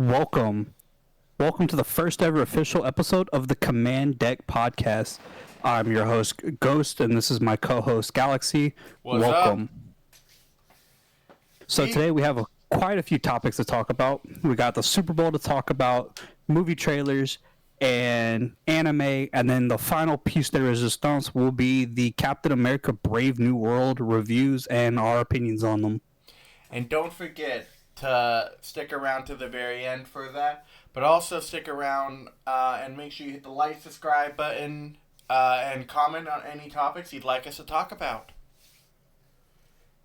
Welcome. Welcome to the first ever official episode of the Command Deck podcast. I'm your host, Ghost, and this is my co-host, Galaxy. What's Welcome. up? So today we have quite a few topics to talk about. We got the Super Bowl to talk about, movie trailers, and anime, and then the final piece de resistance will be the Captain America Brave New World reviews and our opinions on them. And don't forget to stick around to the very end for that, but also stick around and make sure you hit the like, subscribe button, and comment on any topics you'd like us to talk about.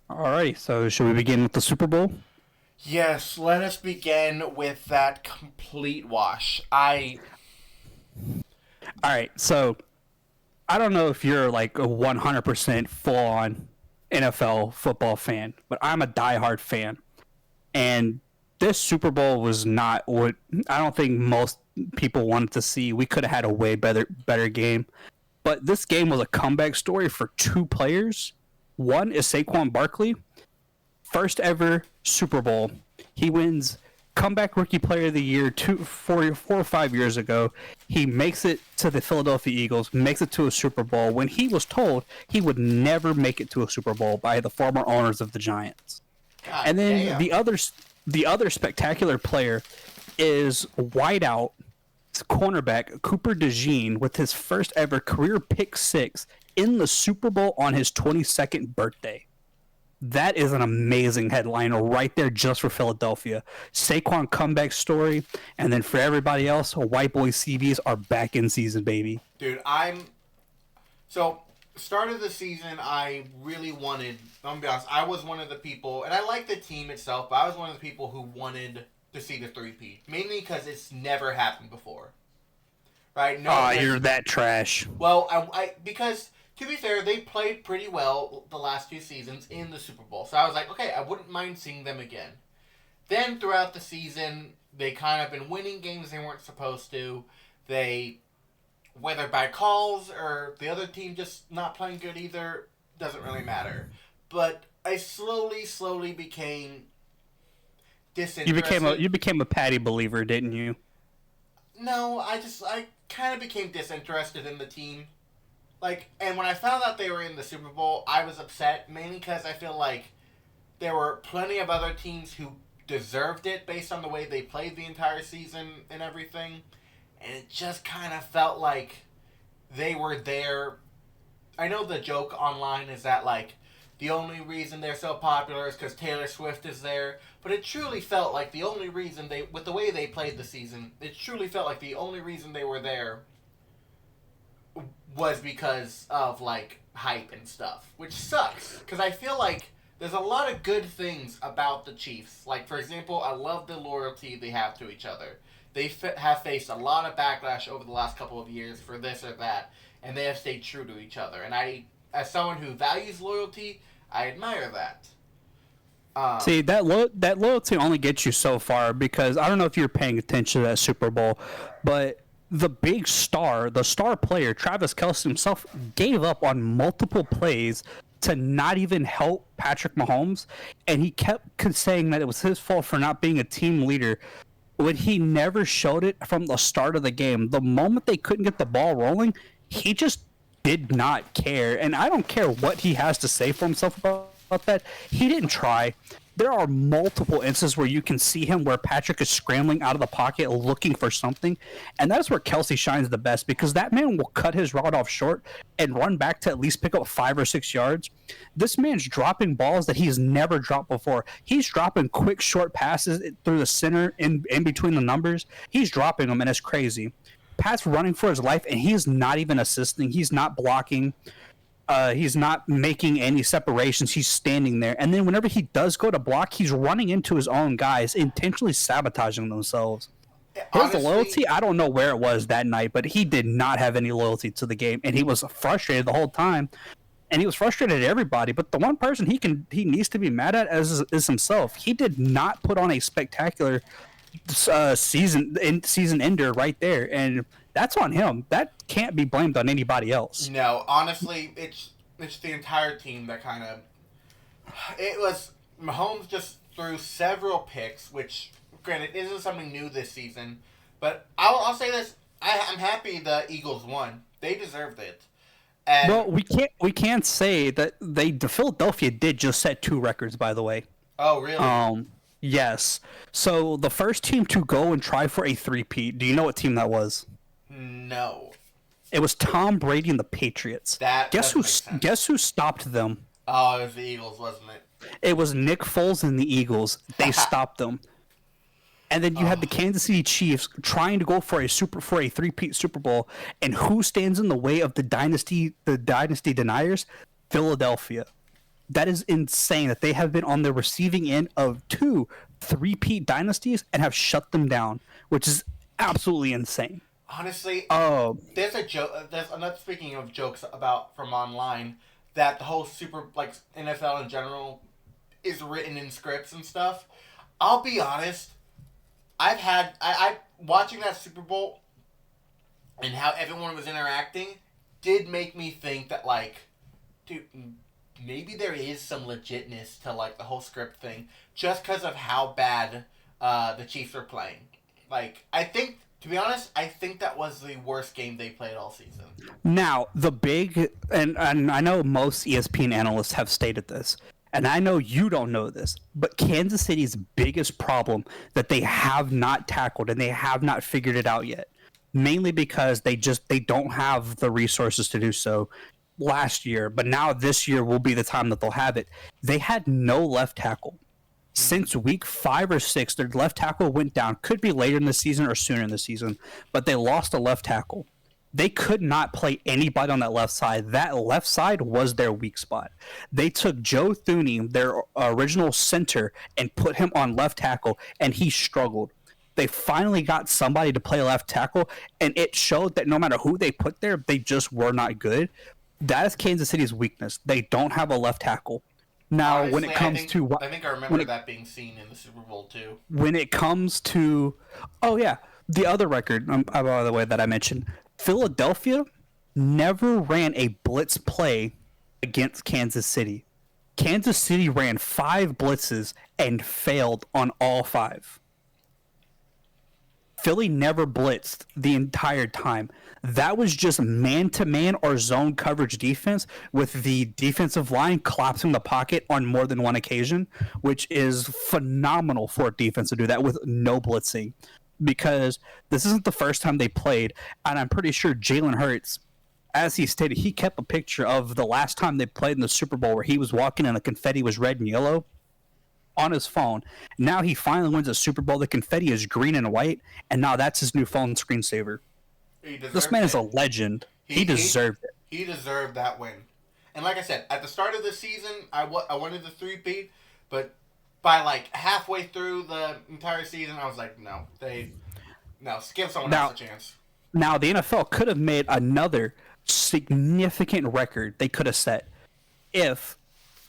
Alrighty, so should we begin with the Super Bowl? Yes, let us begin with that complete wash. Alright, so I don't know if you're like a 100% full-on NFL football fan, but I'm a diehard fan. And this Super Bowl was not what I don't think most people wanted to see. We could have had a way better game. But this game was a comeback story for two players. One is Saquon Barkley, first ever Super Bowl. He wins comeback rookie player of the year 4 or 5 years ago. He makes it to the Philadelphia Eagles, makes it to a Super Bowl when he was told he would never make it to a Super Bowl by the former owners of the Giants. God and then damn. the other spectacular player is wideout cornerback Cooper DeJean with his first ever career pick six in the Super Bowl on his 22nd birthday. That is an amazing headline right there just for Philadelphia. Saquon comeback story, and then for everybody else, white boy CBs are back in season, baby. Dude, start of the season, I really wanted, I'm gonna be honest, I was one of the people, and I like the team itself, but I was one of the people who wanted to see the three-peat. Mainly because it's never happened before. Right? No, You're that trash. Well, because, to be fair, they played pretty well the last few seasons in the Super Bowl. So I was like, okay, I wouldn't mind seeing them again. Then throughout the season, they kind of been winning games they weren't supposed to. They, whether by calls or the other team just not playing good either, doesn't really matter. But I slowly became disinterested. You became a Patty believer, didn't you? No, I kind of became disinterested in the team. And when I found out they were in the Super Bowl, I was upset, mainly because I feel like there were plenty of other teams who deserved it based on the way they played the entire season and everything. And it just kind of felt like they were there. I know the joke online is that, the only reason they're so popular is because Taylor Swift is there. But it truly felt like the only reason with the way they played the season, it truly felt like the only reason they were there was because of, hype and stuff. Which sucks, because I feel like there's a lot of good things about the Chiefs. For example, I love the loyalty they have to each other. They have faced a lot of backlash over the last couple of years for this or that, and they have stayed true to each other. And I, as someone who values loyalty, I admire that. See, that loyalty only gets you so far because I don't know if you're paying attention to that Super Bowl, but the big star, the star player, Travis Kelce himself, gave up on multiple plays to not even help Patrick Mahomes, and he kept saying that it was his fault for not being a team leader when he never showed it from the start of the game. The moment they couldn't get the ball rolling, he just did not care, and I don't care what he has to say for himself about that. He didn't try. There are multiple instances where you can see him where Patrick is scrambling out of the pocket looking for something, and that's where Kelce shines the best because that man will cut his route off short and run back to at least pick up 5 or 6 yards. This man's dropping balls that he's never dropped before. He's dropping quick short passes through the center in between the numbers. He's dropping them, and it's crazy. Pat's running for his life, and he's not even assisting. He's not blocking. He's not making any separations. He's standing there. And then whenever he does go to block, he's running into his own guys, intentionally sabotaging themselves. Honestly, his loyalty, I don't know where it was that night, but he did not have any loyalty to the game. And he was frustrated the whole time. And he was frustrated at everybody. But the one person he needs to be mad at is himself. He did not put on a spectacular season ender right there. And that's on him. That can't be blamed on anybody else. No, honestly, it's the entire team that kind of... It was... Mahomes just through several picks, which, granted, isn't something new this season. But I'll say this. I'm happy the Eagles won. They deserved it. And well, we can't say that the Philadelphia did just set 2 records, by the way. Oh, really? Yes. So the first team to go and try for a three-peat, do you know what team that was? No. It was Tom Brady and the Patriots. Guess who stopped them? Oh, it was the Eagles, wasn't it? It was Nick Foles and the Eagles. They stopped them. And then you had the Kansas City Chiefs trying to go for a three-peat Super Bowl, and who stands in the way of the dynasty deniers? Philadelphia. That is insane that they have been on the receiving end of 2 three-peat dynasties and have shut them down, which is absolutely insane. Honestly, there's a joke. I'm not speaking of jokes from online that the whole NFL in general is written in scripts and stuff. I'll be honest. I watching that Super Bowl and how everyone was interacting did make me think that, like, dude, maybe there is some legitness to, like, the whole script thing just because of how bad the Chiefs are playing. Like, to be honest, I think that was the worst game they played all season. Now, and I know most ESPN analysts have stated this, and I know you don't know this, but Kansas City's biggest problem that they have not tackled and they have not figured it out yet, mainly because they don't have the resources to do so last year, but now this year will be the time that they'll have it. They had no left tackle. Since week 5 or 6, their left tackle went down. Could be later in the season or sooner in the season, but they lost a left tackle. They could not play anybody on that left side. That left side was their weak spot. They took Joe Thuney, their original center, and put him on left tackle, and he struggled. They finally got somebody to play left tackle, and it showed that no matter who they put there, they just were not good. That is Kansas City's weakness. They don't have a left tackle. Now, honestly, when it comes to... I think I remember that being seen in the Super Bowl, too. When it comes to... Oh, yeah. The other record, by the way, that I mentioned... Philadelphia never ran a blitz play against Kansas City. Kansas City ran 5 blitzes and failed on all 5. Philly never blitzed the entire time. That was just man-to-man or zone coverage defense with the defensive line collapsing the pocket on more than one occasion, which is phenomenal for a defense to do that with no blitzing. Because this isn't the first time they played, and I'm pretty sure Jalen Hurts, as he stated, he kept a picture of the last time they played in the Super Bowl where he was walking and the confetti was red and yellow on his phone. Now he finally wins a Super Bowl. The confetti is green and white, and now that's his new phone screensaver. This man is a legend. He deserved it. He deserved that win. And like I said, at the start of the season, I wanted the 3-peat, but by like halfway through the entire season, I was like, no, give someone else a chance. Now, the NFL could have made another significant record they could have set if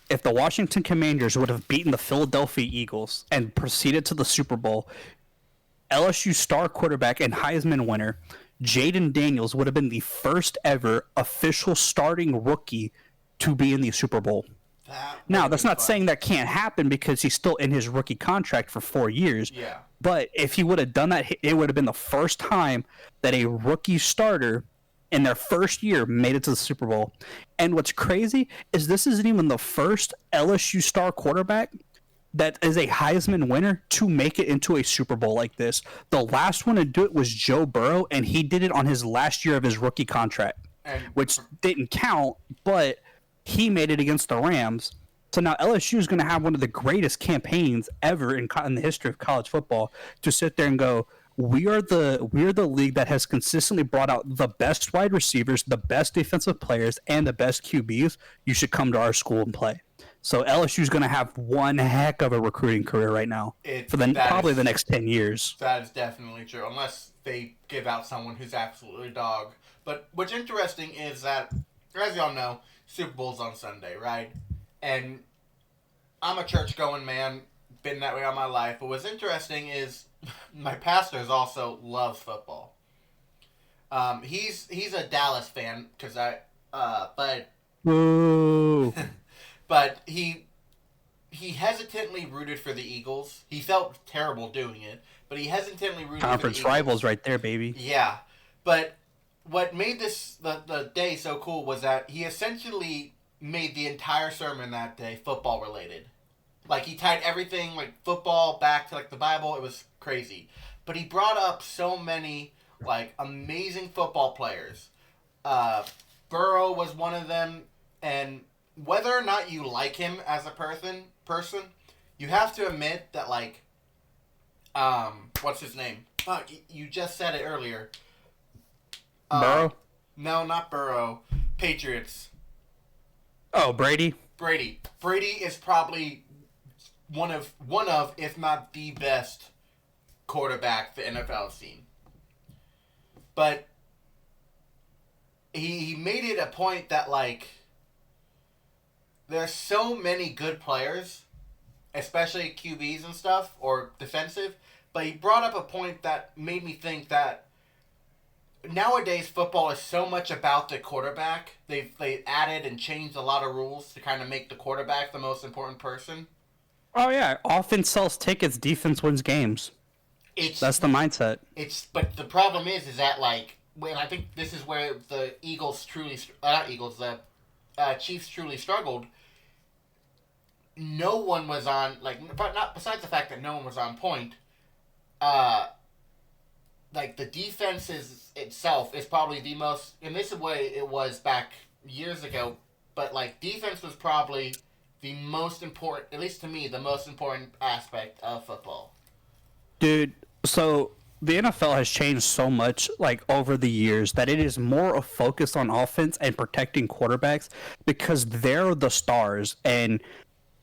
the Washington Commanders would have beaten the Philadelphia Eagles and proceeded to the Super Bowl. LSU star quarterback and Heisman winner Jaden Daniels would have been the first ever official starting rookie to be in the Super Bowl. Now, that's not saying that can't happen because he's still in his rookie contract for 4 years. Yeah. But if he would have done that, it would have been the first time that a rookie starter in their first year made it to the Super Bowl. And what's crazy is this isn't even the first LSU star quarterback that is a Heisman winner to make it into a Super Bowl like this. The last one to do it was Joe Burrow, and he did it on his last year of his rookie contract, which didn't count, but he made it against the Rams. So now LSU is going to have one of the greatest campaigns ever in the history of college football to sit there and go, we are the league that has consistently brought out the best wide receivers, the best defensive players, and the best QBs. You should come to our school and play. So LSU is going to have one heck of a recruiting career right now for probably the next 10 years. That is definitely true, unless they give out someone who's absolutely dog. But what's interesting is that, as y'all know, Super Bowl's on Sunday, right? And I'm a church-going man, been that way all my life. But what's interesting is my pastor also loves football. He's a Dallas fan but Ooh. but he he hesitantly rooted for the Eagles. He felt terrible doing it, but he hesitantly rooted for the Eagles. Conference rivals right there, baby. Yeah, but what made this the day so cool was that he essentially made the entire sermon that day football related. Like, he tied everything, like, football back to, like, the Bible. It was crazy. But he brought up so many, like, amazing football players. Burrow was one of them, and whether or not you like him as a person, you have to admit that, like, what's his name? Oh, you just said it earlier. Burrow? No, not Burrow. Patriots. Oh, Brady? Brady is probably one of, if not the best quarterback the NFL has seen. But he made it a point that, like, there's so many good players, especially QBs and stuff, or defensive, but he brought up a point that made me think that nowadays football is so much about the quarterback. They added and changed a lot of rules to kind of make the quarterback the most important person. Oh yeah, offense sells tickets, defense wins games. That's the mindset. But the problem is that, like, when I think this is where the Eagles the Chiefs truly struggled. No one was on, like, but not besides the fact that no one was on point. Like, the defense itself is probably the most, and this is the way it was back years ago, but, like, defense was probably the most important, at least to me, the most important aspect of football. Dude, so the NFL has changed so much, like, over the years that it is more a focus on offense and protecting quarterbacks because they're the stars. And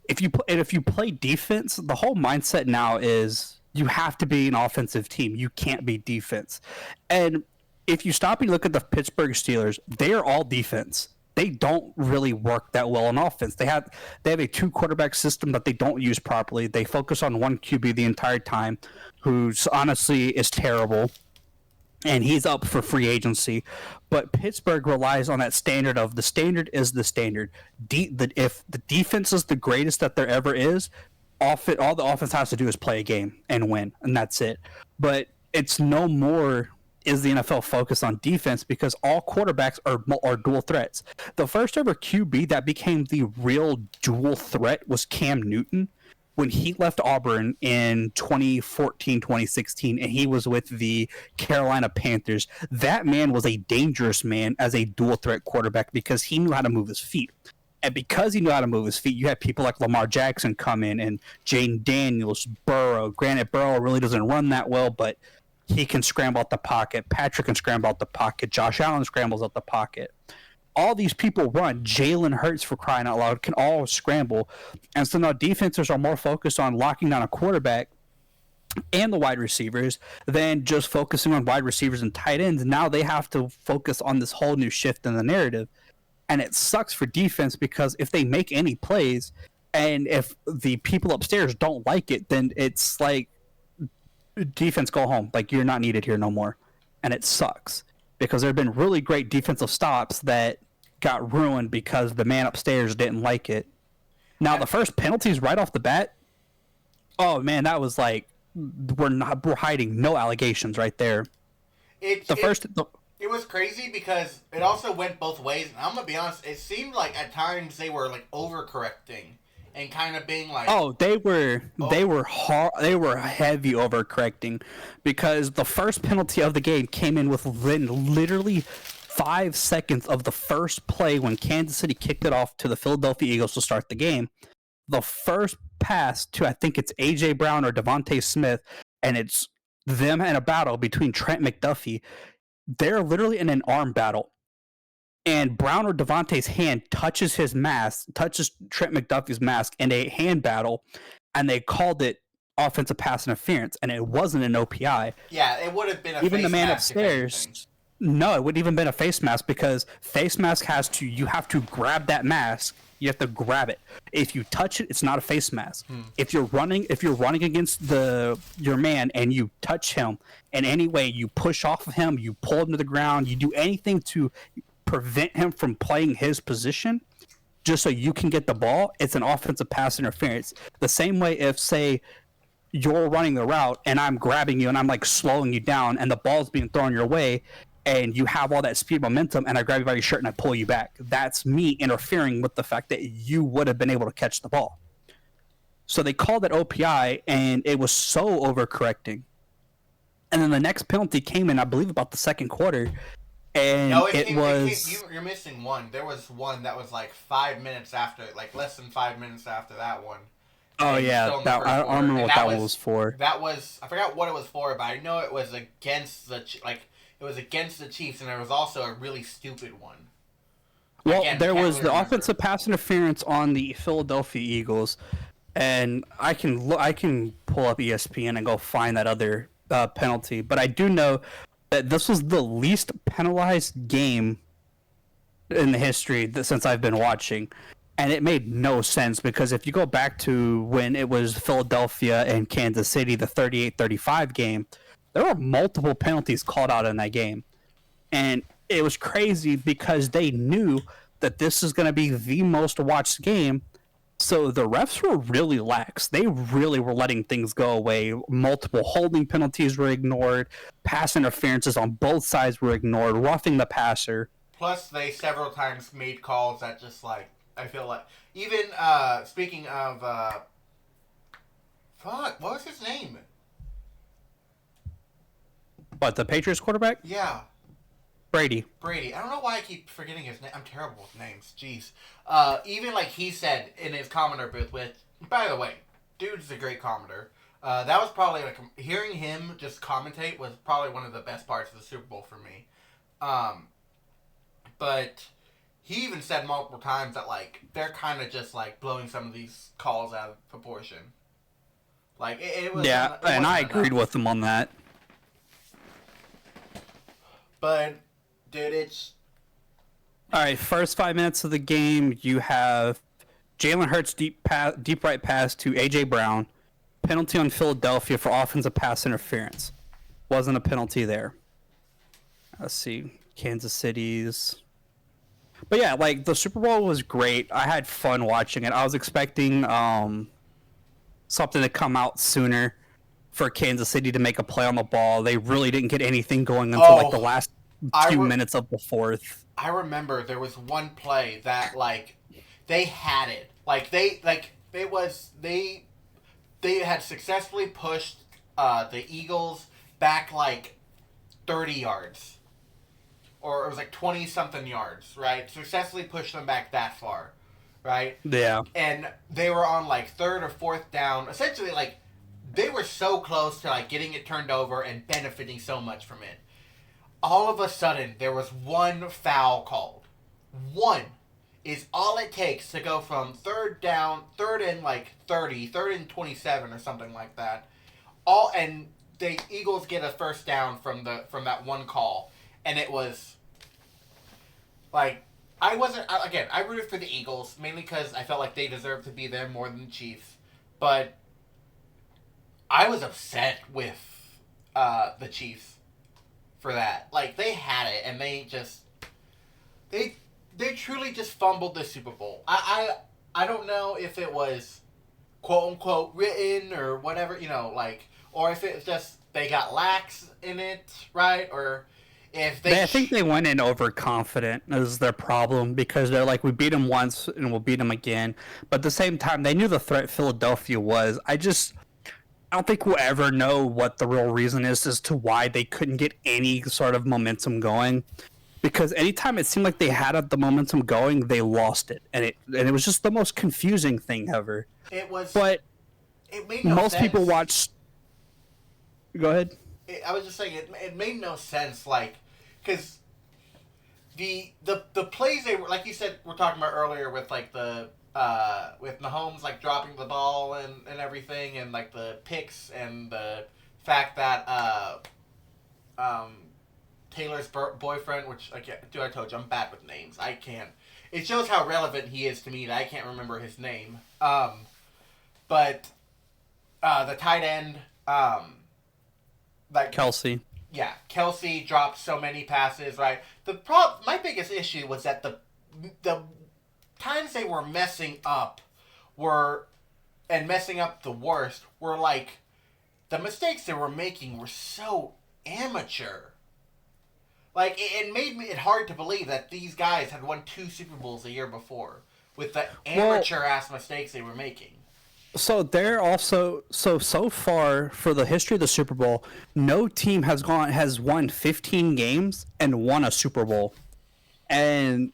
if you play defense, the whole mindset now is you have to be an offensive team. You can't be defense. And if you stop and look at the Pittsburgh Steelers, they are all defense. They don't really work that well on offense. They have a 2-quarterback system that they don't use properly. They focus on one QB the entire time, who's honestly is terrible, and he's up for free agency. But Pittsburgh relies on that standard of the standard is the standard. If the defense is the greatest that there ever is, all the offense has to do is play a game and win, and that's it. But it's no more is the NFL focused on defense because all quarterbacks are dual threats. The first ever QB that became the real dual threat was Cam Newton when he left Auburn in 2014, 2016, and he was with the Carolina Panthers. That man was a dangerous man as a dual threat quarterback because he knew how to move his feet. And because he knew how to move his feet, you had people like Lamar Jackson come in and Jane Daniels, Burrow. Granted, Burrow really doesn't run that well, but he can scramble out the pocket. Patrick can scramble out the pocket. Josh Allen scrambles out the pocket. All these people run. Jalen Hurts, for crying out loud, can all scramble. And so now defenses are more focused on locking down a quarterback and the wide receivers than just focusing on wide receivers and tight ends. Now they have to focus on this whole new shift in the narrative. And it sucks for defense because if they make any plays and if the people upstairs don't like it, then it's like, defense, go home. Like, you're not needed here no more. And it sucks because there have been really great defensive stops that got ruined because the man upstairs didn't like it. Now, the first penalties right off the bat, oh man, that was like, we're hiding no allegations right there. It was crazy because it also went both ways. And I'm going to be honest, it seemed like at times they were, like, overcorrecting. And kind of being like, they were heavy overcorrecting because the first penalty of the game came in with literally 5 seconds of the first play when Kansas City kicked it off to the Philadelphia Eagles to start the game. The first pass to, I think it's AJ Brown or Devontae Smith, and it's them in a battle between Trent McDuffie. They're literally in an arm battle. And Brown or Devontae's hand touches Trent McDuffie's mask in a hand battle, and they called it offensive pass interference, and it wasn't an OPI. Yeah, it would have been a even face the man mask upstairs. No, it wouldn't even been a face mask because face mask you have to grab that mask. You have to grab it. If you touch it, it's not a face mask. If you're running against your man and you touch him in any way, you push off of him, you pull him to the ground, you do anything to prevent him from playing his position, just so you can get the ball, it's an offensive pass interference. The same way if, say, you're running the route and I'm grabbing you and I'm like slowing you down and the ball's being thrown your way and you have all that speed momentum and I grab you by your shirt and I pull you back. That's me interfering with the fact that you would have been able to catch the ball. So they called it OPI and it was so overcorrecting. And then the next penalty came in, I believe, about the second quarter. And you're missing one. There was one that was like 5 minutes after, like less than 5 minutes after that one. Oh yeah, I don't remember what that one was for. That was, I forgot what it was for, but I know it was against the Chiefs, and there was also a really stupid one. Well, there was the offensive pass interference on the Philadelphia Eagles, and I can pull up ESPN and go find that other penalty, but I do know that this was the least penalized game in the history since I've been watching. And it made no sense because if you go back to when it was Philadelphia and Kansas City, the 38-35 game, there were multiple penalties called out in that game. And it was crazy because they knew that this is going to be the most watched game. So the refs were really lax. They really were letting things go away. Multiple holding penalties were ignored. Pass interferences on both sides were ignored. Roughing the passer. Plus, they several times made calls that just like, I feel like, even, speaking of, what was his name? What, the Patriots quarterback? Yeah. Brady. I don't know why I keep forgetting his name. I'm terrible with names. Jeez. Even like he said in his commenter booth, which, by the way, dude's a great commenter. That was probably, like, hearing him just commentate was probably one of the best parts of the Super Bowl for me. But he even said multiple times that, like, they're kind of just, like, blowing some of these calls out of proportion. Like, it was... Yeah, and I agreed with him on that. But, dude, it's... Alright, first 5 minutes of the game, you have Jalen Hurts deep right pass to A.J. Brown. Penalty on Philadelphia for offensive pass interference. Wasn't a penalty there. Let's see. Kansas City's... But yeah, like, the Super Bowl was great. I had fun watching it. I was expecting something to come out sooner for Kansas City to make a play on the ball. They really didn't get anything going until like the last few minutes of the fourth. I remember there was one play that, like, they had it. Like, they had successfully pushed the Eagles back, like, 30 yards. Or it was like 20-something yards, right? Successfully pushed them back that far, right? Yeah. And they were on, like, third or fourth down. Essentially, like, they were so close to, like, getting it turned over and benefiting so much from it. All of a sudden, there was one foul called. One is all it takes to go from third and, like, 30, third and 27 or something like that. And the Eagles get a first down from that one call. And it was, like, I rooted for the Eagles, mainly because I felt like they deserved to be there more than the Chiefs. But I was upset with the Chiefs for that. Like, they had it, and they truly just fumbled the Super Bowl. I don't know if it was, quote-unquote, written or whatever, you know, like, or if it's just they got lax in it, right, or... I think they went in overconfident is their problem because they're like, we beat them once and we'll beat them again. But at the same time, they knew the threat Philadelphia was. I don't think we'll ever know what the real reason is as to why they couldn't get any sort of momentum going. Because anytime it seemed like they had the momentum going, they lost it. And it was just the most confusing thing ever. It was. But it made no most sense. people watched... Go ahead. I was just saying, it made no sense, like... Because the plays they were, like you said, we're talking about earlier with, like, the with Mahomes, like, dropping the ball and everything, and, like, the picks and the fact that Taylor's boyfriend, which, like, dude, I told you, I'm bad with names. I can't. It shows how relevant he is to me that I can't remember his name. But the tight end, like... Kelsey. Yeah, Kelsey dropped so many passes, right? My biggest issue was that the times they were messing up and messing up the worst were like the mistakes they were making were so amateur. Like it made it hard to believe that these guys had won 2 Super Bowls a year before with the amateur ass mistakes they were making. So they're also so far for the history of the Super Bowl, no team has won 15 games and won a Super Bowl, and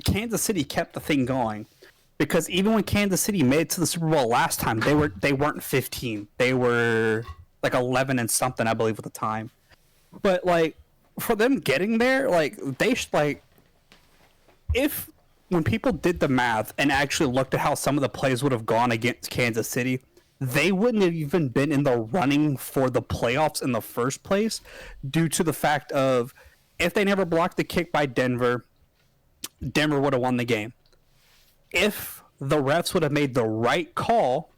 Kansas City kept the thing going, because even when Kansas City made it to the Super Bowl last time, they weren't 15, they were like 11 and something, I believe, at the time. But like for them getting there, like if when people did the math and actually looked at how some of the plays would have gone against Kansas City, they wouldn't have even been in the running for the playoffs in the first place, due to the fact of if they never blocked the kick by Denver, Denver would have won the game. If the refs would have made the right call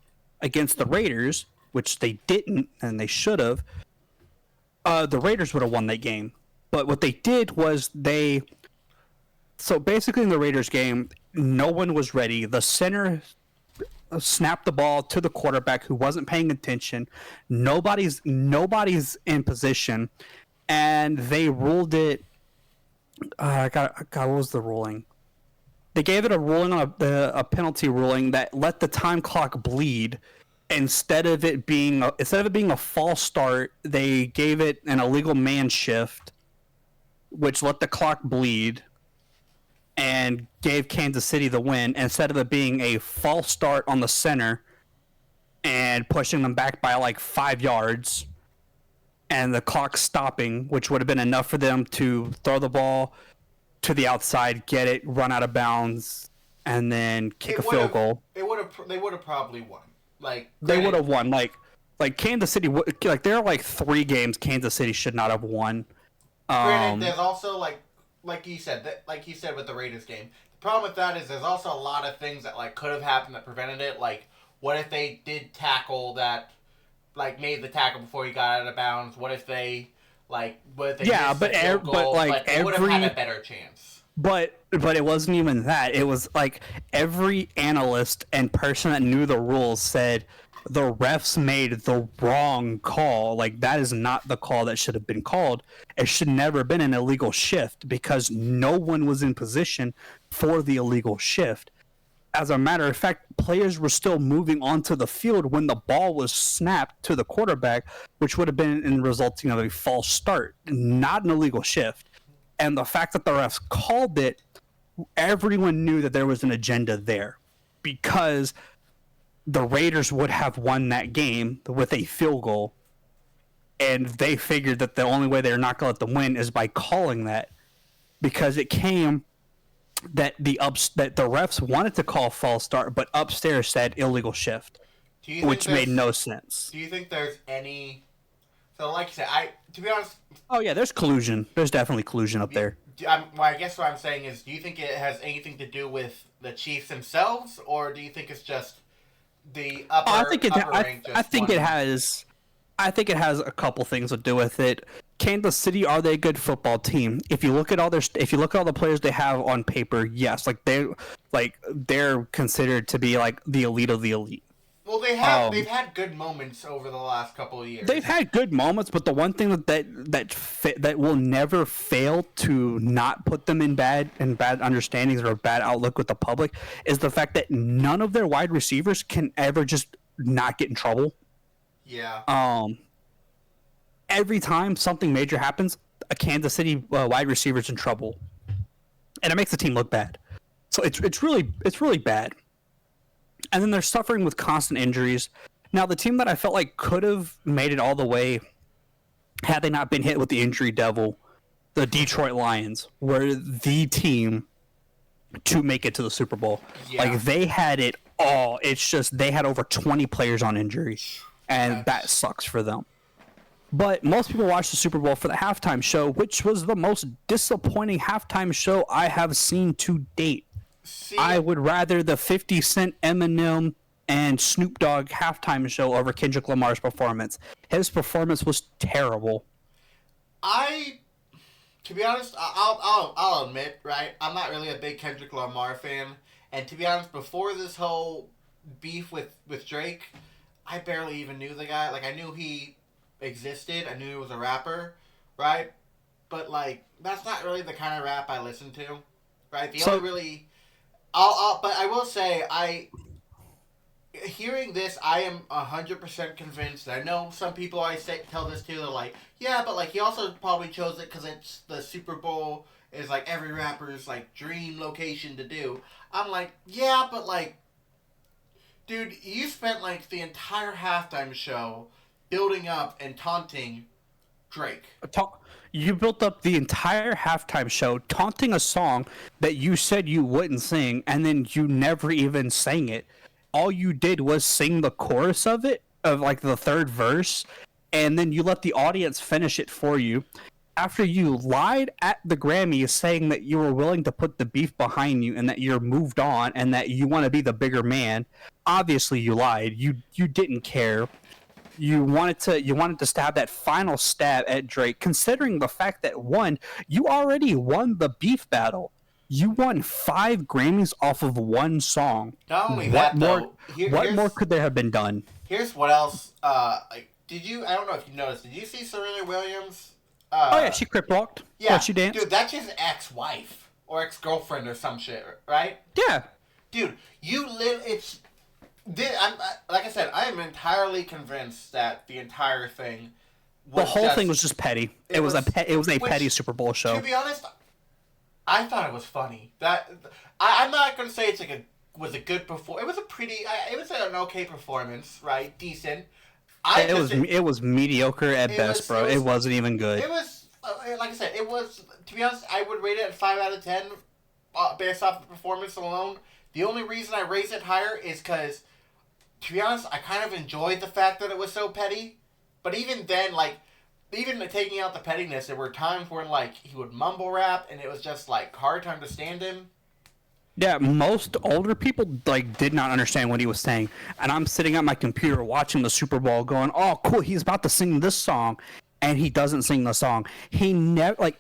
against the Raiders, which they didn't and they should have, the Raiders would have won that game. But what they did was so basically in the Raiders game, no one was ready. The center snapped the ball to the quarterback who wasn't paying attention. Nobody's in position, and they ruled it. God, what was the ruling? They gave it a ruling on a penalty ruling that let the time clock bleed. Instead of it being a false start, they gave it an illegal man shift, which let the clock bleed and gave Kansas City the win, instead of it being a false start on the center and pushing them back by like 5 yards and the clock stopping, which would have been enough for them to throw the ball to the outside, get it, run out of bounds, and then kick a field goal. They would have probably won. They would have won. Like Kansas City, like there are like 3 games Kansas City should not have won. Granted, there's also like you said with the Raiders game. The problem with that is there's also a lot of things that like could have happened that prevented it. Like, what if they did tackle that, like made the tackle before he got out of bounds? What if they missed the field goal? But they would have had a better chance. But it wasn't even that. It was like every analyst and person that knew the rules said the refs made the wrong call. Like, that is not the call that should have been called. It should never have been an illegal shift, because no one was in position for the illegal shift. As a matter of fact, players were still moving onto the field when the ball was snapped to the quarterback, which would have been in resulting of a false start, not an illegal shift. And the fact that the refs called it, everyone knew that there was an agenda there, because the Raiders would have won that game with a field goal, and they figured that the only way they're not going to let them win is by calling that, because it came that the refs wanted to call false start, but upstairs said illegal shift, which made no sense. Do you think there's any? So, like you said, to be honest. Oh yeah, there's collusion. There's definitely collusion up there. I guess what I'm saying is, do you think it has anything to do with the Chiefs themselves, or do you think it's just the upper? I think it has. I think it has a couple things to do with it. Kansas City, are they a good football team? If you look at all the players they have on paper, yes, they're considered to be like the elite of the elite. Well, they've had good moments over the last couple of years. They've had good moments, but the one thing that will never fail to not put them in bad understandings or a bad outlook with the public is the fact that none of their wide receivers can ever just not get in trouble. Yeah. Every time something major happens, a Kansas City wide receiver's in trouble, and it makes the team look bad. So it's really bad. And then they're suffering with constant injuries. Now, the team that I felt like could have made it all the way had they not been hit with the injury devil, the Detroit Lions, were the team to make it to the Super Bowl. Yeah. Like, they had it all. It's just they had over 20 players on injury, and that sucks for them. But most people watch the Super Bowl for the halftime show, which was the most disappointing halftime show I have seen to date. I would rather the 50 Cent, Eminem, and Snoop Dogg halftime show over Kendrick Lamar's performance. His performance was terrible. To be honest, I'll admit, right, I'm not really a big Kendrick Lamar fan, And to be honest, before this whole beef with Drake, I barely even knew the guy. Like, I knew he existed. I knew he was a rapper, right? But, like, that's not really the kind of rap I listen to, right? But I will say, hearing this, I am 100% convinced. I know some people tell this to, they're like, yeah, but, like, he also probably chose it because it's the Super Bowl is, like, every rapper's, like, dream location to do. I'm like, yeah, but, like, dude, you spent, like, the entire halftime show building up and taunting Drake. You built up the entire halftime show taunting a song that you said you wouldn't sing, and then you never even sang it. All you did was sing the chorus of it, of like the third verse, and then you let the audience finish it for you. After you lied at the Grammys saying that you were willing to put the beef behind you and that you're moved on and that you want to be the bigger man, obviously you lied. You didn't care. You wanted to stab that final stab at Drake, considering the fact that you already won the beef battle. You won 5 Grammys off of one song. Not only that, though. What more could there have been done? Here's what else. I don't know if you noticed. Did you see Serena Williams? Oh yeah, she crip walked. Yeah, she danced. Dude, that's his ex-wife or ex-girlfriend or some shit, right? Yeah. Dude, like I said, I am entirely convinced that the entire thing thing was just petty. It was a petty Super Bowl show. To be honest, I thought it was funny. I'm not gonna say it was a good performance. It was an okay performance, right? Decent. It was mediocre at best, bro. It wasn't even good. It was, like I said, to be honest, I would rate it at 5 out of 10 based off the performance alone. The only reason I raise it higher is because, to be honest, I kind of enjoyed the fact that it was so petty. But even then, like, even taking out the pettiness, there were times when, like, he would mumble rap and it was just, like, hard to understand him. Yeah, most older people like did not understand what he was saying, and I'm sitting at my computer watching the Super Bowl, going, "Oh, cool! He's about to sing this song," and he doesn't sing the song. He never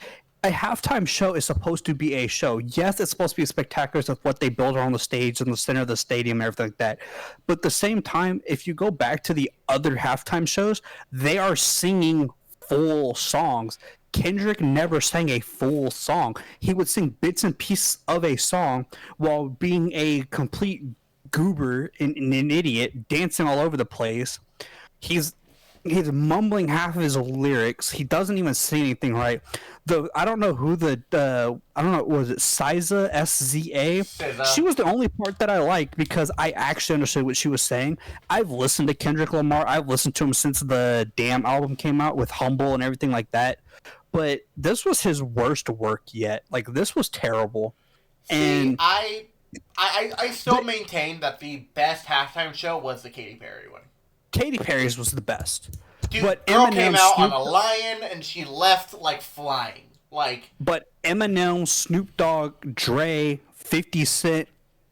a halftime show is supposed to be a show. Yes, it's supposed to be spectacular with what they build around the stage in the center of the stadium and everything like that. But at the same time, if you go back to the other halftime shows, they are singing full songs. Kendrick never sang a full song. He would sing bits and pieces of a song while being a complete goober and an idiot, dancing all over the place. He's mumbling half of his lyrics. He doesn't even say anything right. I don't know who was it SZA, SZA? She was the only part that I liked because I actually understood what she was saying. I've listened to Kendrick Lamar. I've listened to him since the Damn album came out with Humble and everything like that. But this was his worst work yet. Like, this was terrible. And I still maintain that the best halftime show was the Katy Perry one. Katy Perry's was the best. Dude, but girl came out on a lion and she left like flying. But Eminem, Snoop Dogg, Dre, 50 Cent,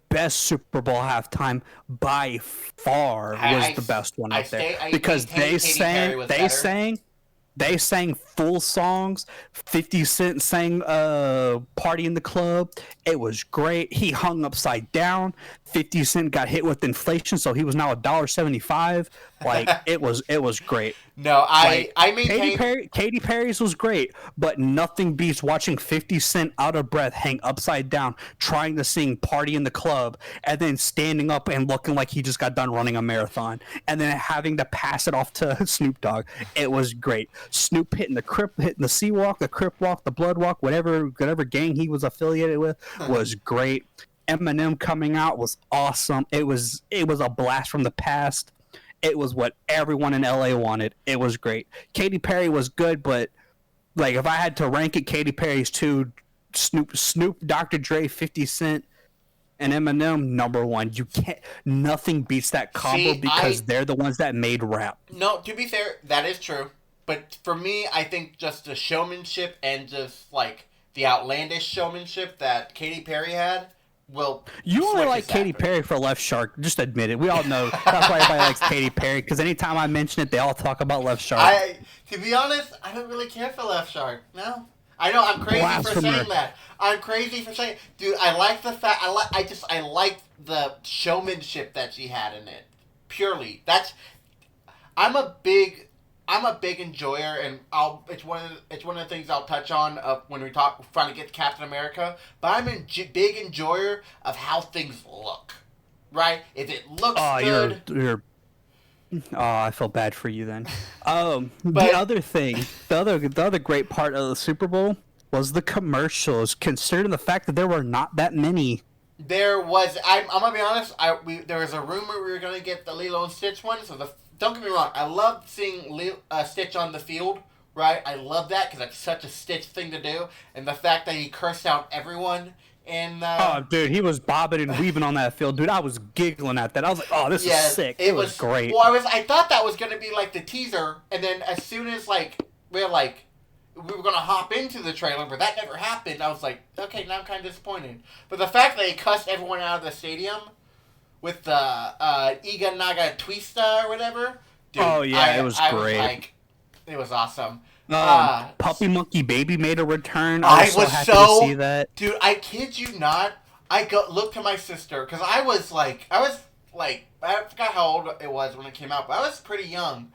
best Super Bowl halftime by far was the best one out there. Because they sang full songs. 50 Cent sang Party in the Club. It was great. He hung upside down. 50 Cent got hit with inflation, so he was now $1.75. Like, it was great. No, I maintain... Katy Perry's was great, but nothing beats watching 50 Cent out of breath hang upside down trying to sing Party in the Club and then standing up and looking like he just got done running a marathon and then having to pass it off to Snoop Dogg. It was great. Snoop hitting the C Walk, the Crip Walk, the Blood Walk, whatever gang he was affiliated with was great. Eminem coming out was awesome. It was a blast from the past. It was what everyone in LA wanted. It was great. Katy Perry was good, but like if I had to rank it, Katy Perry's 2, Snoop, Dr. Dre, 50 Cent, and Eminem number 1. You can't. Nothing beats that combo because they're the ones that made rap. No, to be fair, that is true. But for me, I think just the showmanship and just like the outlandish showmanship that Katy Perry had. Well, you only like Katy Perry for Left Shark. Just admit it. We all know that's why everybody likes Katy Perry. Because anytime I mention it, they all talk about Left Shark. To be honest, I don't really care for Left Shark. No, I know I'm crazy for Blasphemer. saying that. I'm crazy for saying, dude. I like the fact. I like the showmanship that she had in it. Purely, that's. I'm a big, I'm a big enjoyer, and it's one of the things I'll touch on when we talk trying to get to Captain America. But I'm a big enjoyer of how things look. Right? If it looks good, you're. Oh, I feel bad for you then. but The other thing, the other great part of the Super Bowl was the commercials. Considering the fact that there were not that many. there was. I'm gonna be honest. There was a rumor we were gonna get the Lilo and Stitch one. So don't get me wrong. I loved seeing Stitch on the field. Right? I love that because that's such a Stitch thing to do, and the fact that he cursed out everyone. And Oh, dude, he was bobbing and weaving on that field, dude. I was giggling at that. I was like, "Oh, this is sick." It was great. Well, I thought that was gonna be like the teaser, and then as soon as we were gonna hop into the trailer, but that never happened. I was like, okay, now I'm kind of disappointed. But the fact that he cussed everyone out of the stadium with the Iga Naga Twista or whatever, dude, Oh yeah, it was great. It was awesome. Puppy Monkey Baby made a return. I was was happy to see that. Dude, I kid you not. Looked to my sister because I forgot how old it was when it came out, but I was pretty young.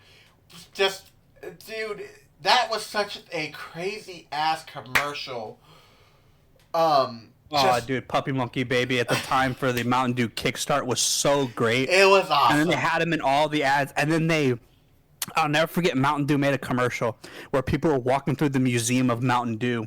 Just, dude, that was such a crazy ass commercial. Dude, Puppy Monkey Baby at the time for the Mountain Dew Kickstart was so great. It was awesome. And then they had him in all the ads, and then I'll never forget, Mountain Dew made a commercial where people were walking through the museum of Mountain Dew,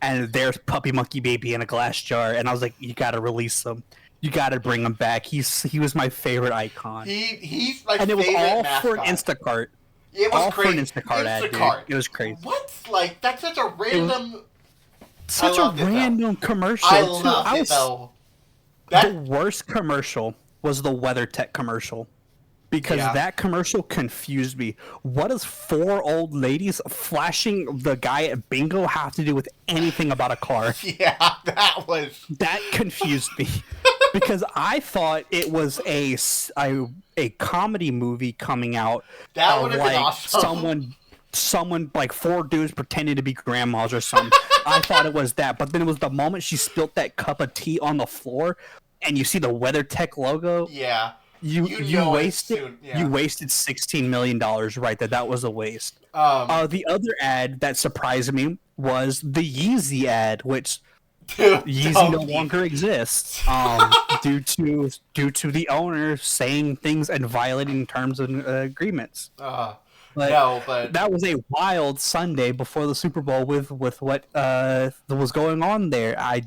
and there's Puppy Monkey Baby in a glass jar, and I was like, you gotta release him. You gotta bring him back. He was my favorite icon. He's my favorite. And it was all mascot. for Instacart. It was all crazy. For an Instacart ad, dude. It was crazy. What's that's such a random. Such a random commercial. I love it though. The worst commercial was the WeatherTech commercial. Because that commercial confused me. What does 4 old ladies flashing the guy at bingo have to do with anything about a car? Yeah, that confused me. Because I thought it was a comedy movie coming out. That would have been awesome. Someone like 4 dudes pretending to be grandmas or something. I thought it was that. But then it was the moment she spilt that cup of tea on the floor and you see the WeatherTech logo. Yeah. You wasted $16 million right there. That was a waste. The other ad that surprised me was the Yeezy ad, which Yeezy no longer exists due to the owner saying things and violating terms and agreements. But that was a wild Sunday before the Super Bowl with what was going on there. I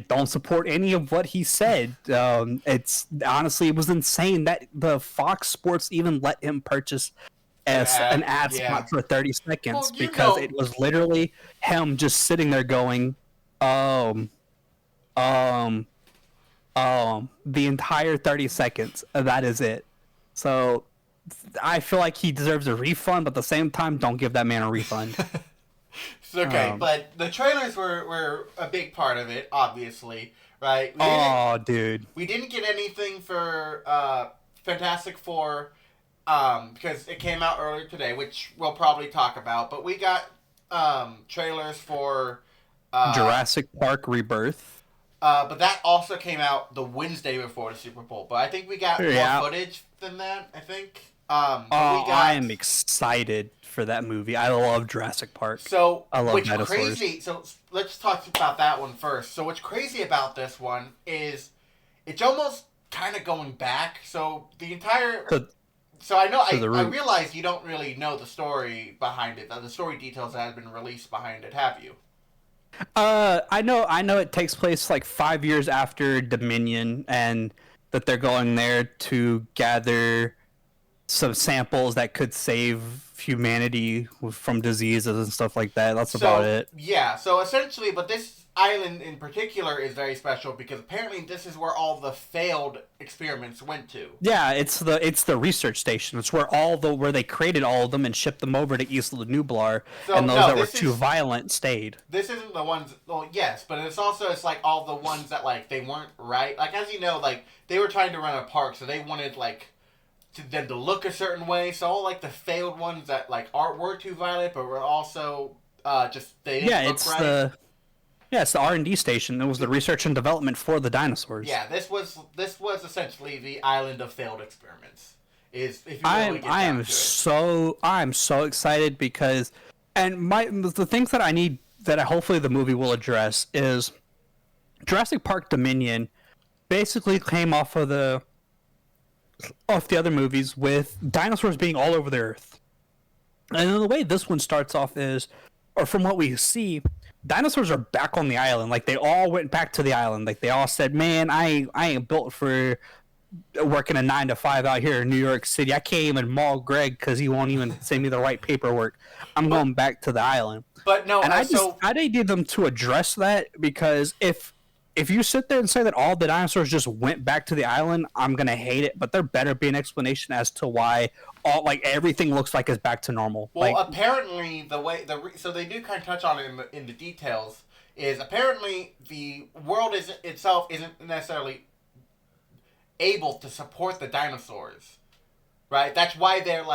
don't support any of what he said. It's honestly, it was insane that the Fox Sports even let him purchase an ad spot for 30 seconds because it was literally him just sitting there going, the entire 30 seconds. That is it. So I feel like he deserves a refund, but at the same time, don't give that man a refund. It's okay, but the trailers were a big part of it, obviously, right? Dude. We didn't get anything for Fantastic Four because it came out earlier today, which we'll probably talk about. But we got trailers for Jurassic Park Rebirth. But that also came out the Wednesday before the Super Bowl. But I think we got more footage than that, I think. I am excited for that movie. I love Jurassic Park. So, I love dinosaurs. So let's talk about that one first. So what's crazy about this one is it's almost kind of going back. So the entire... I realize you don't really know the story behind it. The story details that have been released behind it, have you? I know it takes place like 5 years after Dominion, and that they're going there to gather some samples that could save humanity from diseases and stuff like that. That's about it. Yeah, so essentially, but this island in particular is very special because apparently this is where all the failed experiments went to. Yeah, it's the research station. It's where where they created all of them and shipped them over to Isla Nublar, and those that were too violent stayed. This isn't the ones. Well, yes, but it's like all the ones that like they weren't right. Like as you know, like they were trying to run a park, so they wanted like them to look a certain way. So all like the failed ones that like were too violent, but were also Just they didn't look right. It's the R&D station. It was the research and development for the dinosaurs. Yeah, this was essentially the island of failed experiments. Is if you really get down to it. I'm so excited because, and the things that I need that hopefully the movie will address is Jurassic Park Dominion basically came off the other movies with dinosaurs being all over the earth. And then the way this one starts off is, or from what we see, dinosaurs are back on the island. Like, they all went back to the island. Like, they all said, man, I ain't built for working a 9 to 5 out here in New York City. I can't even maul Greg because he won't even send me the right paperwork. I'm going back to the island. But no, and I needed them to address that, because if you sit there and say that all the dinosaurs just went back to the island, I'm gonna hate it. But there better be an explanation as to why everything looks like it's back to normal. Well, apparently so they do kind of touch on it in the details. Is apparently the world isn't necessarily able to support the dinosaurs, right? That's why they're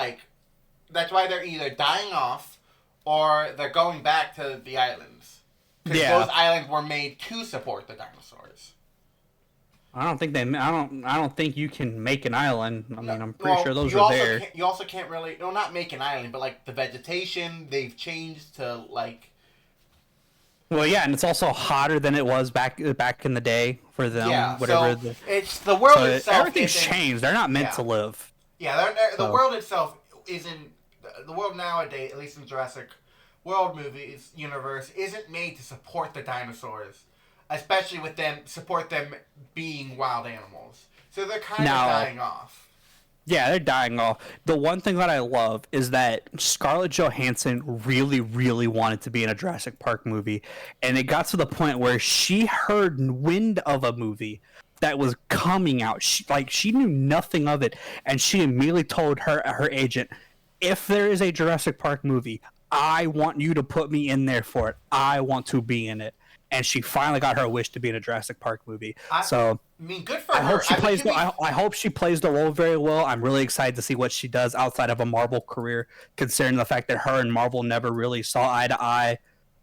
either dying off or they're going back to the islands. Because those islands were made to support the dinosaurs. I don't think you can make an island. I mean, I'm pretty sure those are there. You also can't really, not make an island, but like the vegetation, they've changed to like. Well, yeah, and it's also hotter than it was back in the day for them. Yeah, whatever. So it's the world itself. Everything's changed. They're not meant to live. Yeah, the world itself isn't. The world nowadays, at least in Jurassic World movies universe, isn't made to support the dinosaurs, especially with them being wild animals. So they're kind of dying off. Yeah, they're dying off. The one thing that I love is that Scarlett Johansson really, really wanted to be in a Jurassic Park movie, and it got to the point where she heard wind of a movie that was coming out. She knew nothing of it, and she immediately told her agent, if there is a Jurassic Park movie, I want you to put me in there for it. I want to be in it. And she finally got her wish to be in a Jurassic Park movie. Good for her. I hope she plays the role very well. I'm really excited to see what she does outside of a Marvel career, considering the fact that her and Marvel never really saw eye to eye,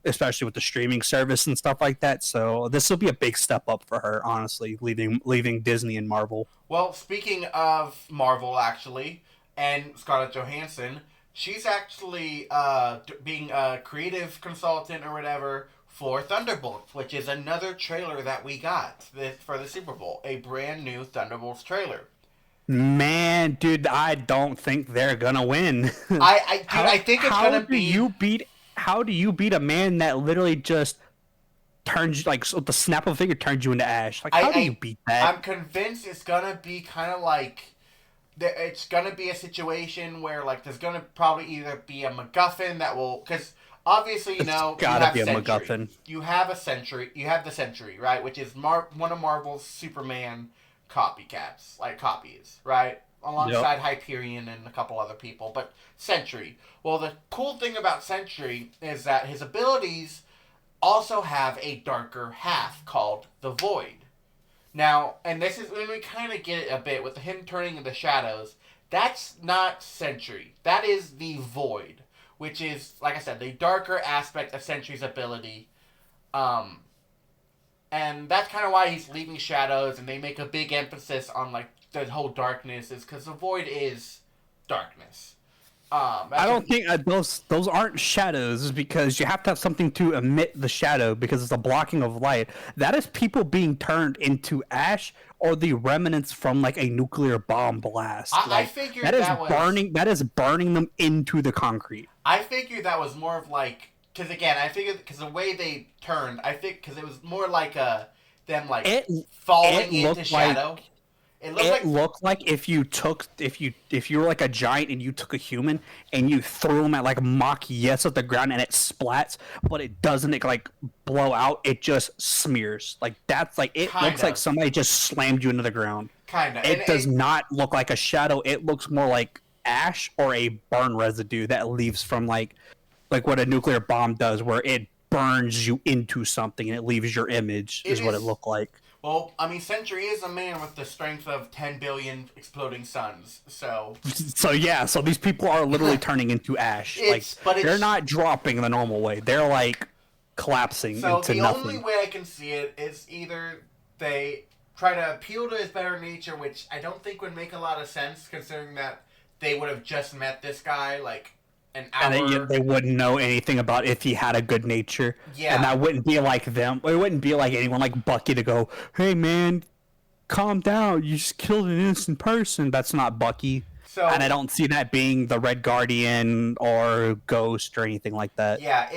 especially with the streaming service and stuff like that. So this will be a big step up for her, honestly, leaving Disney and Marvel. Well, speaking of Marvel, actually, and Scarlett Johansson, she's actually being a creative consultant or whatever for Thunderbolts, which is another trailer that we got for the Super Bowl. A brand new Thunderbolts trailer. Man, dude, I don't think they're gonna win. I think it's gonna be. How do you beat a man that literally just turns, like, so the snap of a finger turns you into ash? Like, how do you beat that? I'm convinced it's gonna be kind of like. It's gonna be a situation where, like, there's gonna probably either be a MacGuffin that will, because obviously, gotta be a MacGuffin. You have the Sentry, right, which is one of Marvel's Superman copycats, like copies, right, alongside Hyperion and a couple other people, but Sentry. Well, the cool thing about Sentry is that his abilities also have a darker half called the Void. Now, and this is when we kind of get it a bit with him turning into shadows. That's not Sentry. That is the Void, which is, like I said, the darker aspect of Sentry's ability. And that's kind of why he's leaving shadows, and they make a big emphasis on, like, the whole darkness, is because the Void is darkness. I don't think those aren't shadows, because you have to have something to emit the shadow, because it's a blocking of light. That is people being turned into ash, or the remnants from, like, a nuclear bomb blast. I figured that is burning them into the concrete. I figured that was more of like, because again, because the way they turned, because it was more like them like falling into shadow. It looked like if you were like a giant and you took a human and you threw him at like Mach yes at the ground and it splats, but it doesn't like blow out. It just smears. Like that's like it looks like somebody just slammed you into the ground. Kinda. It does not look like a shadow. It looks more like ash or a burn residue that leaves from like what a nuclear bomb does, where it burns you into something and it leaves your image. Is what it looked like. Well, I mean, Sentry is a man with the strength of 10 billion exploding suns, so... So these people are literally turning into ash. They're not dropping the normal way. They're, like, collapsing into nothing. So the only way I can see it is either they try to appeal to his better nature, which I don't think would make a lot of sense, considering that they would have just met this guy, like, an hour. And they wouldn't know anything about if he had a good nature. Yeah. And that wouldn't be like them. It wouldn't be like anyone like Bucky to go, hey, man, calm down. You just killed an innocent person. That's not Bucky. And I don't see that being the Red Guardian or Ghost or anything like that. Yeah,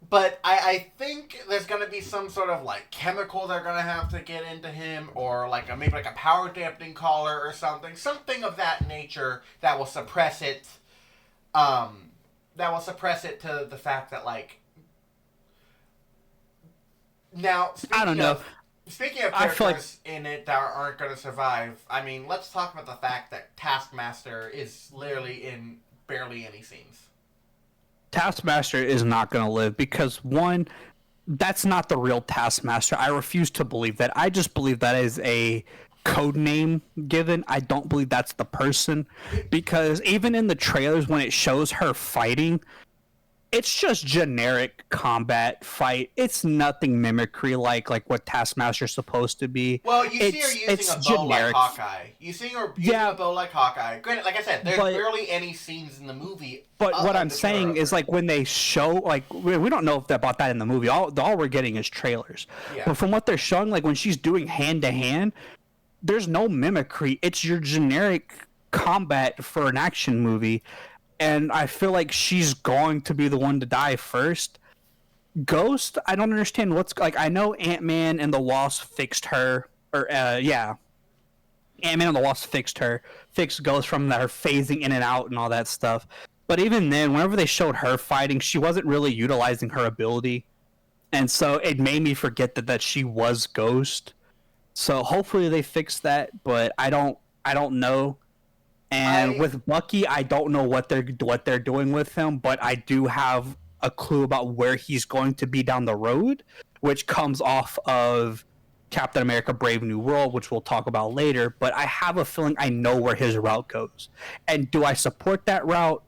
But I think there's going to be some sort of, like, chemical they're going to have to get into him, or, like, maybe like a power dampening collar or something. Something of that nature that will suppress it. That will suppress it to the fact that, like... Now, I don't know. Speaking of characters in it that aren't going to survive, I mean, let's talk about the fact that Taskmaster is literally in barely any scenes. Taskmaster is not going to live because, one, that's not the real Taskmaster. I refuse to believe that. I just believe that is a code name given. I don't believe that's the person, because even in the trailers when it shows her fighting, it's just generic combat fight. It's nothing mimicry like what Taskmaster's supposed to be. Well, you see her using a bow like Hawkeye. You see her using a bow like Hawkeye. Granted, like I said, there's barely any scenes in the movie. But what I'm saying is, like, when they show, like, we don't know about that in the movie. All we're getting is trailers. Yeah. But from what they're showing, like, when she's doing hand-to-hand, there's no mimicry. It's your generic combat for an action movie. And I feel like she's going to be the one to die first. Ghost, I don't understand what's... Like, I know Ant-Man and the Wasp fixed her. Ant-Man and the Wasp fixed her. Fixed Ghost from her phasing in and out and all that stuff. But even then, whenever they showed her fighting, she wasn't really utilizing her ability. And so it made me forget that she was Ghost. So hopefully they fix that, but I don't know. And with Bucky, I don't know what they're doing with him, but I do have a clue about where he's going to be down the road, which comes off of Captain America: Brave New World, which we'll talk about later. But I have a feeling I know where his route goes. And do I support that route?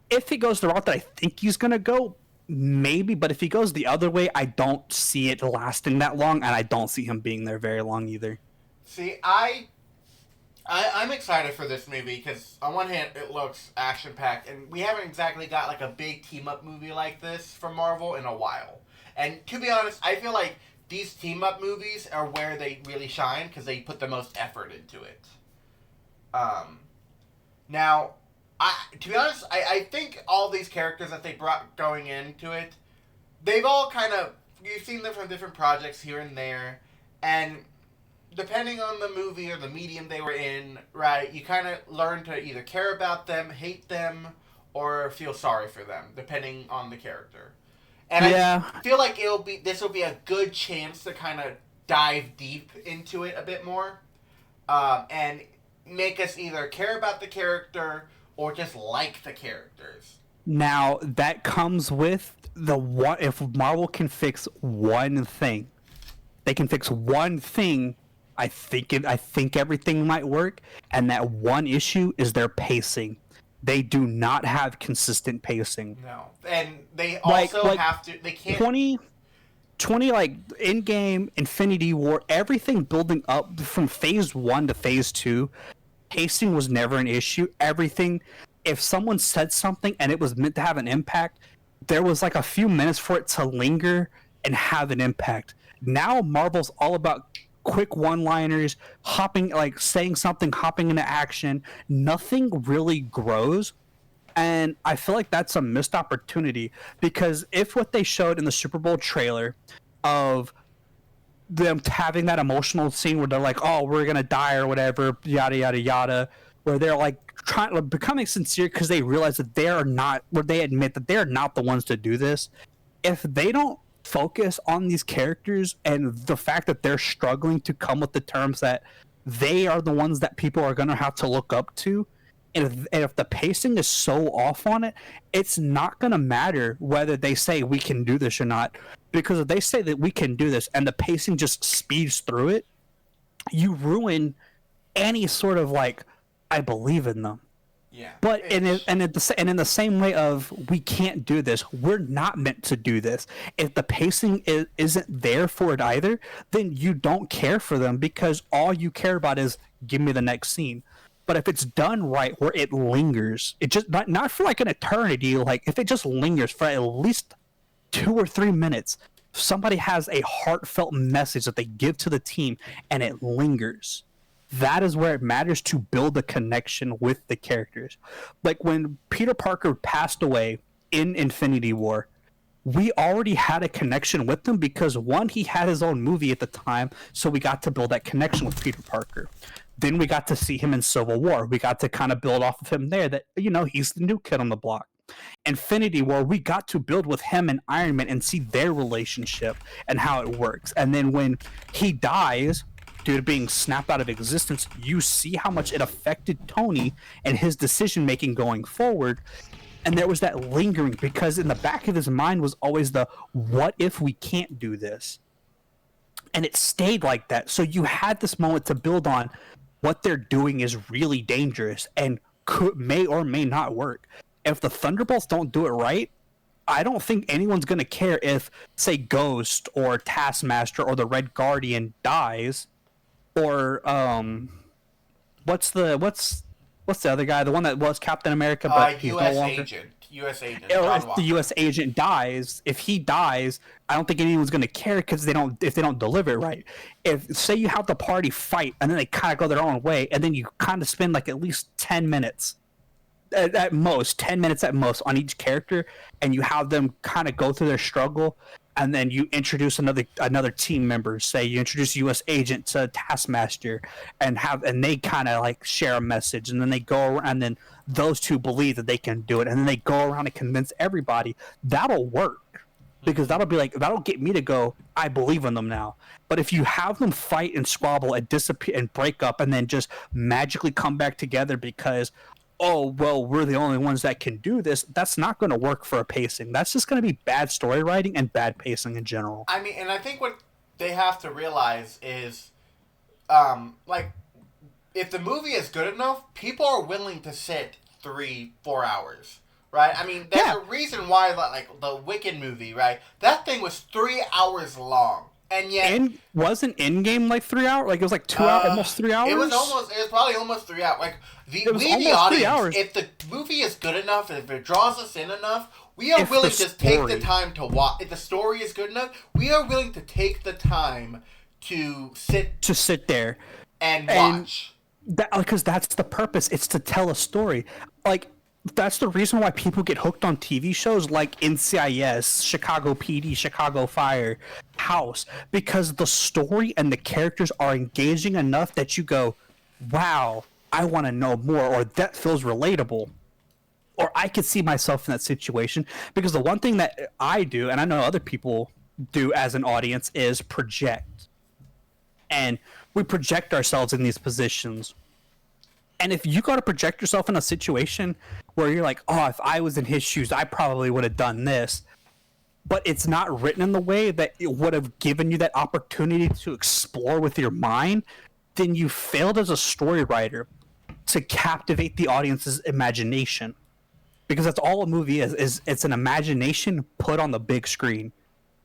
If he goes the route that I think he's going to go, maybe. But if he goes the other way, I don't see it lasting that long, and I don't see him being there very long either. See, I'm excited for this movie because on one hand it looks action-packed, and we haven't exactly got like a big team-up movie like this from Marvel in a while. And to be honest, I feel like these team-up movies are where they really shine because they put the most effort into it. Now, to be honest, I think all these characters that they brought going into it, they've all kind of... You've seen them from different projects here and there, and... depending on the movie or the medium they were in, right, you kind of learn to either care about them, hate them, or feel sorry for them, depending on the character. And I feel like this will be a good chance to kind of dive deep into it a bit more, and make us either care about the character or just like the characters. Now, that comes with if Marvel can fix one thing, they can fix one thing, I think everything might work, and that one issue is their pacing. They do not have consistent pacing. No, and they also have to. They can't. 20 like Endgame, Infinity War, everything building up from Phase 1 to Phase 2, pacing was never an issue. Everything, if someone said something and it was meant to have an impact, there was like a few minutes for it to linger and have an impact. Now Marvel's all about quick one-liners, saying something, hopping into action. Nothing really grows, and I feel like that's a missed opportunity, because if what they showed in the Super Bowl trailer of them having that emotional scene where they're like, oh, we're gonna die or whatever, yada yada yada, where they're like becoming sincere because they realize that they admit that they're not the ones to do this. If they don't focus on these characters and the fact that they're struggling to come with the terms that they are the ones that people are going to have to look up to, and if the pacing is so off on it, it's not going to matter whether they say we can do this or not, Because if they say that we can do this and the pacing just speeds through it, you ruin any sort of like, I believe in them. Yeah. But in the same way of we can't do this, we're not meant to do this. If the pacing isn't there for it either, then you don't care for them because all you care about is give me the next scene. But if it's done right, where it lingers, it just not for like an eternity. Like if it just lingers for at least 2 or 3 minutes, somebody has a heartfelt message that they give to the team, and it lingers. That is where it matters to build a connection with the characters. Like when Peter Parker passed away in Infinity War, we already had a connection with him because one, he had his own movie at the time, so we got to build that connection with Peter Parker. Then we got to see him in Civil War. We got to kind of build off of him there that, he's the new kid on the block. Infinity War, we got to build with him and Iron Man and see their relationship and how it works. And then when he dies, due to being snapped out of existence, you see how much it affected Tony and his decision making going forward. And there was that lingering because in the back of his mind was always the what if we can't do this? And it stayed like that. So you had this moment to build on what they're doing is really dangerous and may or may not work. If the Thunderbolts don't do it right, I don't think anyone's going to care if, say, Ghost or Taskmaster or the Red Guardian dies. Or what's the other guy? The one that was Captain America, but he's U.S. no longer. U.S. agent. Or if the U.S. agent dies, if he dies, I don't think anyone's going to care because if they don't deliver it right. If say you have the party fight and then they kind of go their own way, and then you kind of spend like at least 10 minutes. At most 10 minutes at most on each character, and you have them kind of go through their struggle, and then you introduce another team member. Say you introduce U.S. agent to Taskmaster, and they kind of like share a message, and then they go around, and then those two believe that they can do it, and then they go around and convince everybody. That'll work because that'll get me to go, I believe in them now. But if you have them fight and squabble and disappear and break up and then just magically come back together because, oh, well, we're the only ones that can do this, that's not going to work for a pacing. That's just going to be bad story writing and bad pacing in general. I mean, and I think what they have to realize is, if the movie is good enough, people are willing to sit 3-4 hours, right? I mean, there's a reason why, like, the Wicked movie, right? That thing was 3 hours long. And yet, wasn't Endgame like 3 hours? Like it was like 2 hours, almost 3 hours. It was probably almost 3 hours. Like the audience, if the movie is good enough, and if it draws us in enough, we are willing to take the time to watch. If the story is good enough, we are willing to take the time to sit there and watch. Because that's the purpose. It's to tell a story. Like. That's the reason why people get hooked on TV shows like NCIS, Chicago PD, Chicago Fire, House, because the story and the characters are engaging enough that you go, wow, I want to know more, or that feels relatable, or I could see myself in that situation. Because the one thing that I do, and I know other people do as an audience, is project. And we project ourselves in these positions. And if you got to project yourself in a situation where you're like, oh, if I was in his shoes, I probably would have done this. But it's not written in the way that it would have given you that opportunity to explore with your mind, then you failed as a story writer to captivate the audience's imagination. Because that's all a movie is it's an imagination put on the big screen.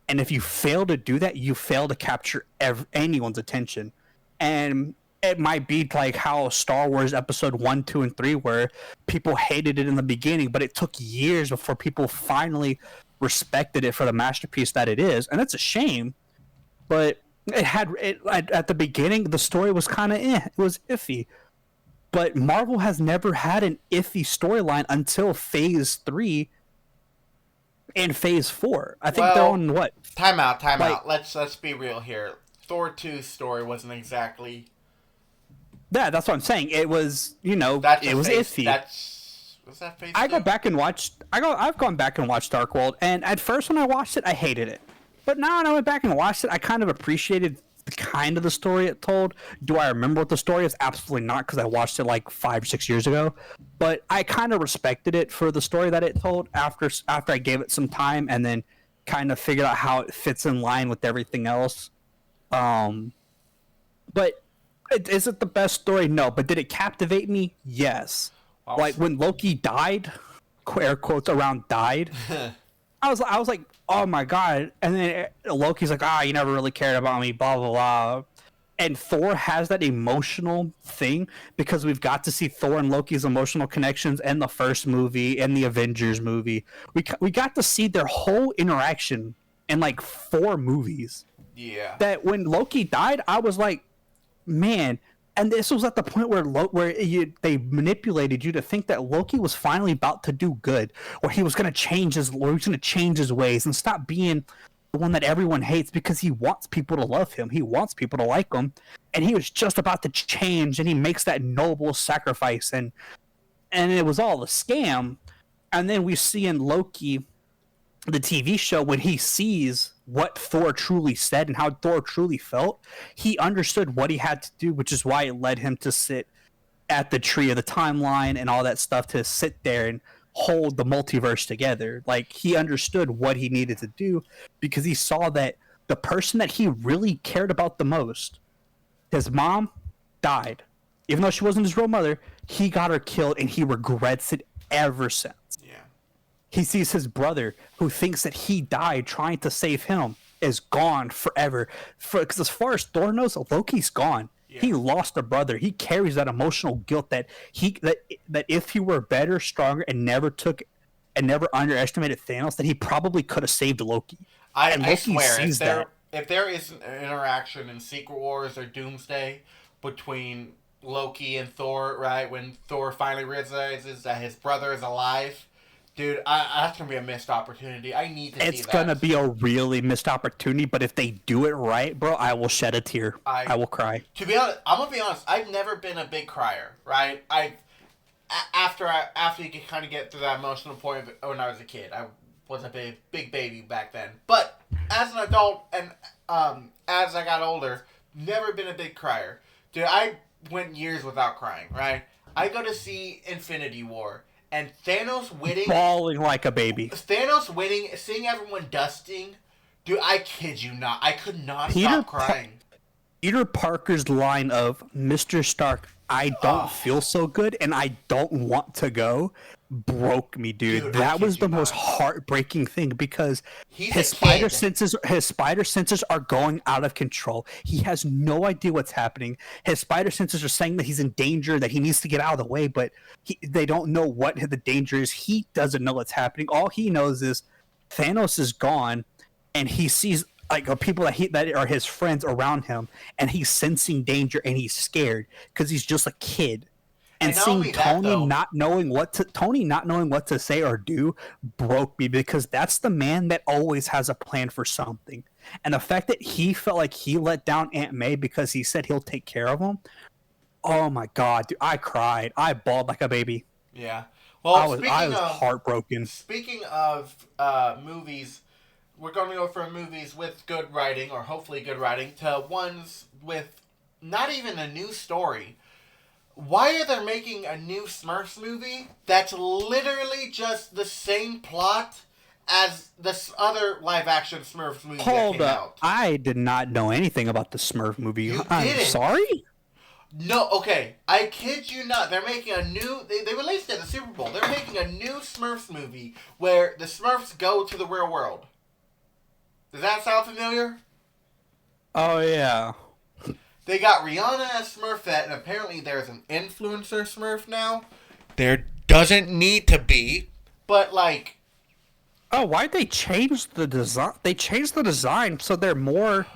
And if you fail to do that, you fail to capture anyone's attention. And it might be like how Star Wars Episode 1, 2, and 3 where people hated it in the beginning, but it took years before people finally respected it for the masterpiece that it is. And it's a shame, but at the beginning, the story was kind of it was iffy. But Marvel has never had an iffy storyline until Phase 3 and Phase 4. I think they're on what? Time out. Let's be real here. Thor 2's story wasn't exactly... Yeah, that's what I'm saying. It was, it was iffy. Was that Phase 2? I've gone back and watched Dark World, and at first when I watched it, I hated it. But now when I went back and watched it, I kind of appreciated the story it told. Do I remember what the story is? Absolutely not, because I watched it like 5 or 6 years ago. But I kind of respected it for the story that it told after I gave it some time, and then kind of figured out how it fits in line with everything else. But is it the best story? No. But did it captivate me? Yes. Like when Loki died, air quotes around died. I was like, oh my god. And then Loki's like, you never really cared about me, blah blah blah. And Thor has that emotional thing because we've got to see Thor and Loki's emotional connections in the first movie and the Avengers movie. We got to see their whole interaction in like 4 movies. Yeah. That when Loki died, I was like, man. And this was at the point where they manipulated you to think that Loki was finally about to do good, or he was going to change his ways and stop being the one that everyone hates because he wants people to love him. He wants people to like him, and he was just about to change, and he makes that noble sacrifice, and it was all a scam. And then we see in Loki, the TV show, when he sees what Thor truly said and how Thor truly felt, he understood what he had to do, which is why it led him to sit at the tree of the timeline and all that stuff, to sit there and hold the multiverse together. Like, he understood what he needed to do because he saw that the person that he really cared about the most, his mom, died. Even though she wasn't his real mother, he got her killed, and he regrets it ever since. Yeah. He sees his brother, who thinks that he died trying to save him, is gone forever. Because as far as Thor knows, Loki's gone. Yeah. He lost a brother. He carries that emotional guilt that if he were better, stronger, and never underestimated Thanos, that he probably could have saved Loki. I swear, if there is an interaction in Secret Wars or Doomsday between Loki and Thor, right, when Thor finally realizes that his brother is alive, dude, that's going to be a missed opportunity. I need to see that. It's going to be a really missed opportunity, but if they do it right, bro, I will shed a tear. I will cry. To be honest, I'm going to be honest, I've never been a big crier, right? After you can kind of get to that emotional point when I was a kid, I was a big baby back then. But as an adult and as I got older, never been a big crier. Dude, I went years without crying, right? I go to see Infinity War, and Thanos winning... bawling like a baby. Thanos winning, seeing everyone dusting. Dude, I kid you not. I could not stop crying. Peter Parker's line of, Mr. Stark, I don't feel so good, and I don't want to go, broke me, dude. That was the most heartbreaking thing, because his spider senses are going out of control. He has no idea what's happening. His spider senses are saying that he's in danger, that he needs to get out of the way, but they don't know what the danger is. He doesn't know what's happening. All he knows is Thanos is gone, and he sees like people that are his friends around him, and he's sensing danger, and he's scared because he's just a kid. And seeing Tony not knowing what to say or do broke me, because that's the man that always has a plan for something. And the fact that he felt like he let down Aunt May because he said he'll take care of him. Oh my god, dude, I cried. I bawled like a baby. Yeah. Well, I was heartbroken. Speaking of movies, we're going to go from movies with good writing, or hopefully good writing, to ones with not even a new story. Why are they making a new Smurfs movie that's literally just the same plot as this other live-action Smurfs movie that came out? I did not know anything about the Smurf movie. I'm sorry? No, okay. I kid you not. They're making a new... They released it at the Super Bowl. They're making a new Smurfs movie where the Smurfs go to the real world. Does that sound familiar? Oh, yeah. They got Rihanna as Smurfette, and apparently there's an influencer Smurf now. There doesn't need to be, but like... Oh, why'd they change the design? They changed the design so they're more...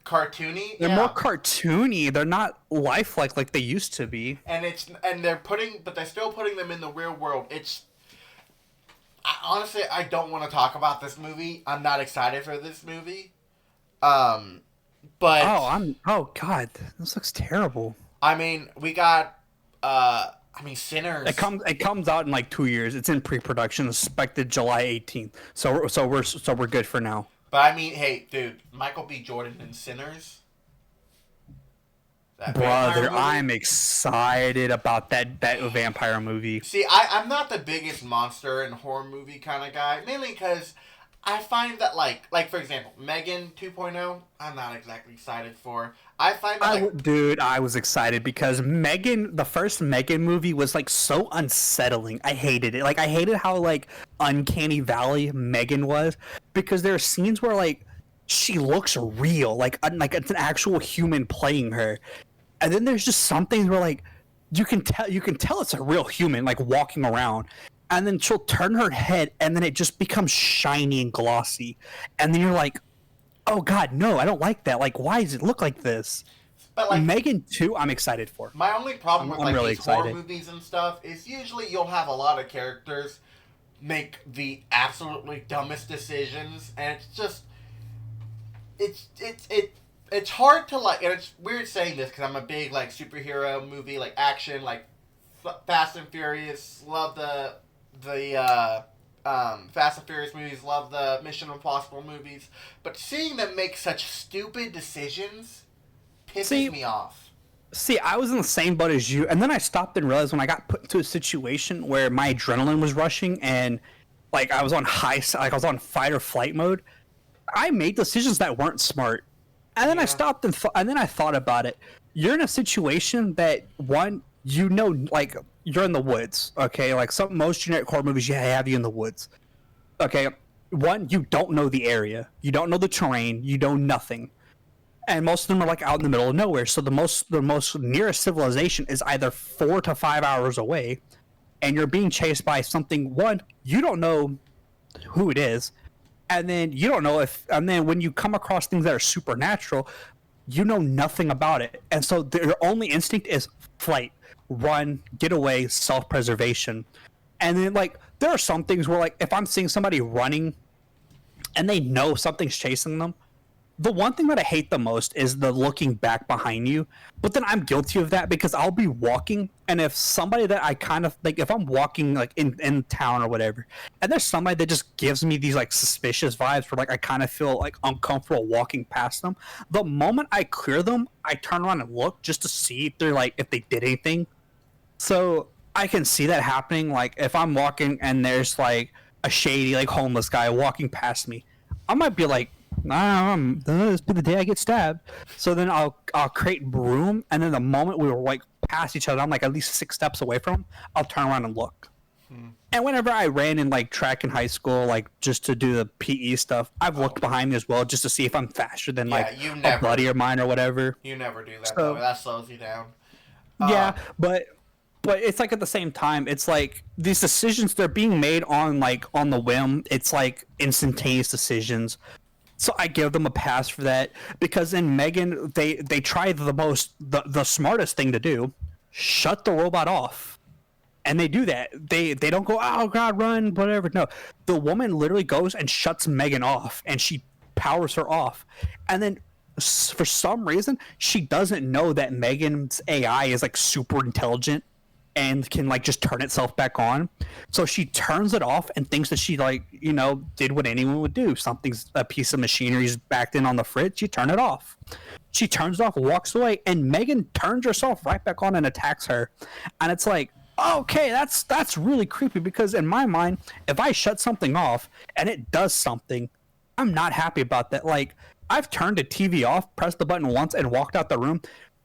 cartoony? They're more cartoony. They're not lifelike like they used to be. And they're still putting them in the real world. Honestly, I don't want to talk about this movie. I'm not excited for this movie. But oh god, this looks terrible. I mean, we got Sinners. It comes out in like 2 years. It's in pre-production, expected July 18th. So we're good for now. But I mean, hey, dude, Michael B. Jordan in Sinners. Brother, I'm excited about that vampire movie. See, I'm not the biggest monster and horror movie kind of guy, mainly because I find that like for example, Megan 2.0, I'm not exactly excited for. I find that Dude, I was excited because the first Megan movie was like so unsettling. I hated it. Like I hated how like uncanny valley Megan was because there are scenes where like she looks real, like it's an actual human playing her. And then there's just some things where like you can tell it's a real human like walking around, and then she'll turn her head and then it just becomes shiny and glossy, and then you're like, oh god, no, I don't like that. Like, why does it look like this? but like Megan 2, I'm excited for. my only problem with I'm like really these horror excited. movies and stuff is usually you'll have a lot of characters make the absolutely dumbest decisions, and it's just it's hard to like, and it's weird saying this because I'm a big like superhero movie like action like Fast and Furious, love the Fast and Furious movies, love the Mission Impossible movies, but seeing them make such stupid decisions pisses me off. See, I was in the same boat as you, and then I stopped and realized when I got put into a situation where my adrenaline was rushing and like I was on like I was on fight or flight mode, I made decisions that weren't smart. And then I stopped and then I thought about it. You're in a situation that one, like you're in the woods, okay? Like most generic horror movies, you have you in the woods, okay? One, you don't know the area, you don't know the terrain, you know nothing, and most of them are like out in the middle of nowhere. So the most nearest civilization is either 4 to 5 hours away, and you're being chased by something. One, you don't know who it is, and then you don't know if. And then when you come across things that are supernatural, you know nothing about it, and so their only instinct is flight, run, get away, self-preservation. And then like there are some things where like if I'm seeing somebody running, and they know something's chasing them, the one thing that I hate the most is the looking back behind you. But then I'm guilty of that because I'll be walking, and if somebody that I kind of like, if I'm walking like in town or whatever, and there's somebody that just gives me these like suspicious vibes where like I kind of feel like uncomfortable walking past them, the moment I clear them, I turn around and look just to see if they're like if they did anything. So I can see that happening. Like if I'm walking and there's like a shady like homeless guy walking past me, I might be like, this be the day I get stabbed. So then I'll create room, and then the moment we were like past each other, I'm like at least 6 steps away from him, I'll turn around and look. And whenever I ran in like track in high school, like just to do the PE stuff, I've looked behind me as well just to see if I'm faster than like a buddy of mine or whatever. You never do that though. That slows you down. Yeah, but it's like at the same time, it's like these decisions, they're being made on like on the whim. It's like instantaneous decisions. So I give them a pass for that because in Megan, they try the smartest thing to do, shut the robot off, and they do that. They don't go, oh god, run, whatever. No, the woman literally goes and shuts Megan off, and she powers her off, and then for some reason she doesn't know that Megan's AI is like super intelligent and can like just turn itself back on. So she turns it off and thinks that she like, did what anyone would do. Something's a piece of machinery's backed in on the fridge, you turn it off. She turns it off, walks away, and Megan turns herself right back on and attacks her. And it's like, okay, that's really creepy because in my mind, if I shut something off and it does something, I'm not happy about that. Like I've turned the TV off, pressed the button once, and walked out the room,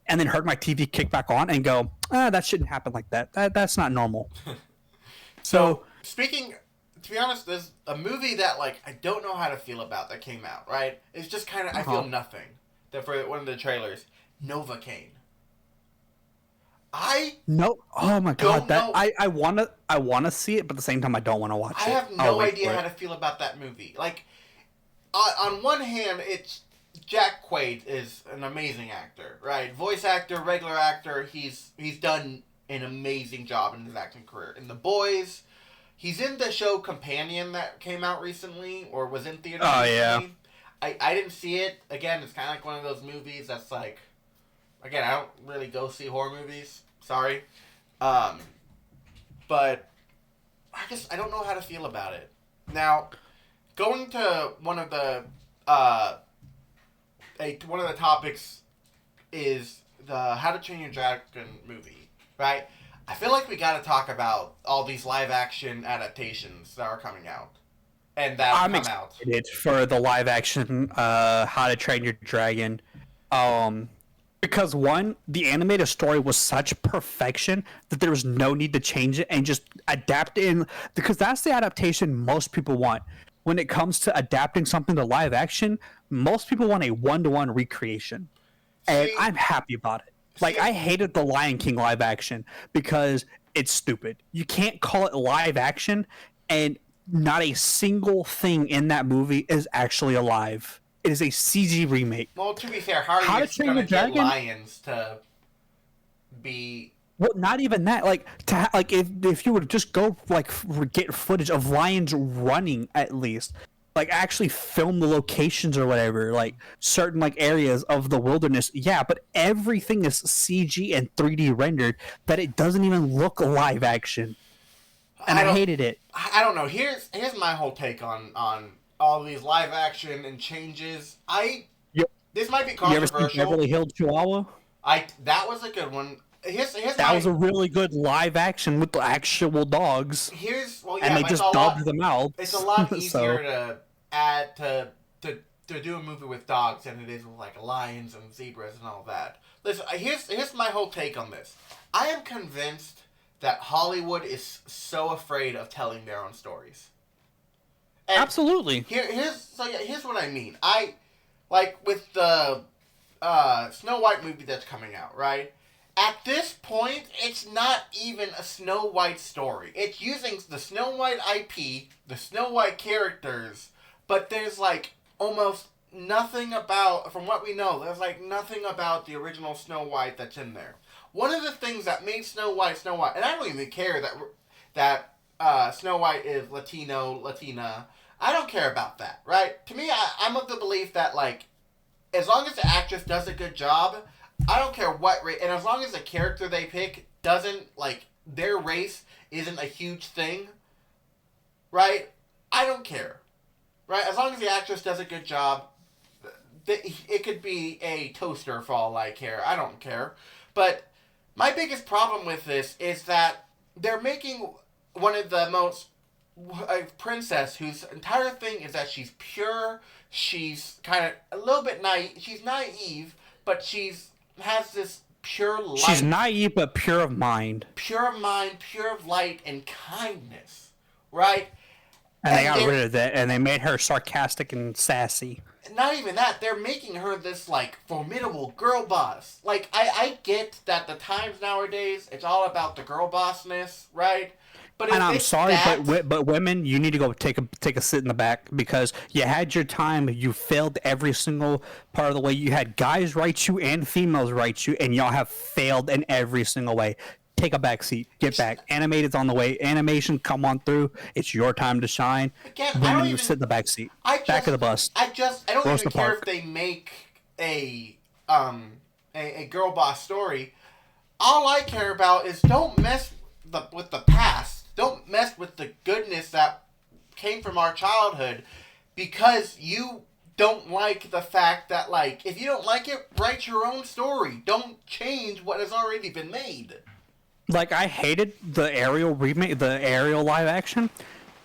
and then heard my TV kick back on and go, that shouldn't happen like that. That's not normal. So, to be honest, there's a movie that, like, I don't know how to feel about that came out, right? It's just kind of, I feel nothing. That for one of the trailers, Novocaine. Oh my god, I wanna see it, but at the same time I don't want to watch it. I have no idea how to feel about that movie. Like, on one hand, it's Jack Quaid is an amazing actor, right? Voice actor, regular actor. He's done an amazing job in his acting career. In The Boys, he's in the show Companion that came out recently, or was in theaters recently. Yeah. I didn't see it. Again, it's kind of like one of those movies that's like, again, I don't really go see horror movies. Sorry. But I don't know how to feel about it. Now, going to one of the topics is the How to Train Your Dragon movie, right? I feel like we got to talk about all these live action adaptations that are coming out. and that I'm come out. excited for the live action How to Train Your Dragon. Because one, the animated story was such perfection that there was no need to change it and just adapt it in, because that's the adaptation most people want. When it comes to adapting something to live action, most people want a one-to-one recreation. And I'm happy about it. Like, I hated the Lion King live action because it's stupid. You can't call it live action, and not a single thing in that movie is actually alive. It is a CG remake. Well, to be fair, how are you going to get lions to be... Well, not even that. Like, if you would just go, like, get footage of lions running, at least. Like, actually film the locations or whatever, like certain like areas of the wilderness. Yeah, but everything is CG and 3D rendered that it doesn't even look live action. And I hated it. I don't know. Here's my whole take on all these live action and changes. This might be controversial. You ever seen Beverly Hills Chihuahua? That was a good one. That was a really good live action with the actual dogs. And they just dubbed them out. It's a lot easier to add to do a movie with dogs than it is with like lions and zebras and all that. Listen, here's my whole take on this. I am convinced that Hollywood is so afraid of telling their own stories. And absolutely. Here's what I mean. I like with the Snow White movie that's coming out, right? At this point, it's not even a Snow White story. It's using the Snow White IP, the Snow White characters, but there's like almost nothing about, from what we know, there's like nothing about the original Snow White that's in there. One of the things that made Snow White, and I don't even care that Snow White is Latina. I don't care about that, right? To me, I'm of the belief that like, as long as the actress does a good job, I don't care what race, and as long as the character they pick doesn't, like, their race isn't a huge thing, right? I don't care, right? As long as the actress does a good job, it could be a toaster for all I care. I don't care. But my biggest problem with this is that they're making one of the most, a princess whose entire thing is that she's pure, she's kind of a little bit naive, she's naive, but has this pure light. She's naive but pure of mind. Pure of mind, pure of light, and kindness, right? And they got rid of that, and they made her sarcastic and sassy. Not even that, they're making her this, like, formidable girl boss. Like, I get that the times nowadays, it's all about the girl bossness, right? But and I'm sorry, but women, you need to go take a sit in the back, because you had your time. You failed every single part of the way. You had guys write you and females write you, and y'all have failed in every single way. Take a back seat. Get back. Animated's on the way. Animation, come on through. It's your time to shine. Again, women, you sit in the back seat. Back of the bus. I don't even care if they make a girl boss story. All I care about is don't mess with the past. Don't mess with the goodness that came from our childhood, because you don't like the fact that, like, if you don't like it, write your own story. Don't change what has already been made. Like, I hated the Ariel remake, the Ariel live action,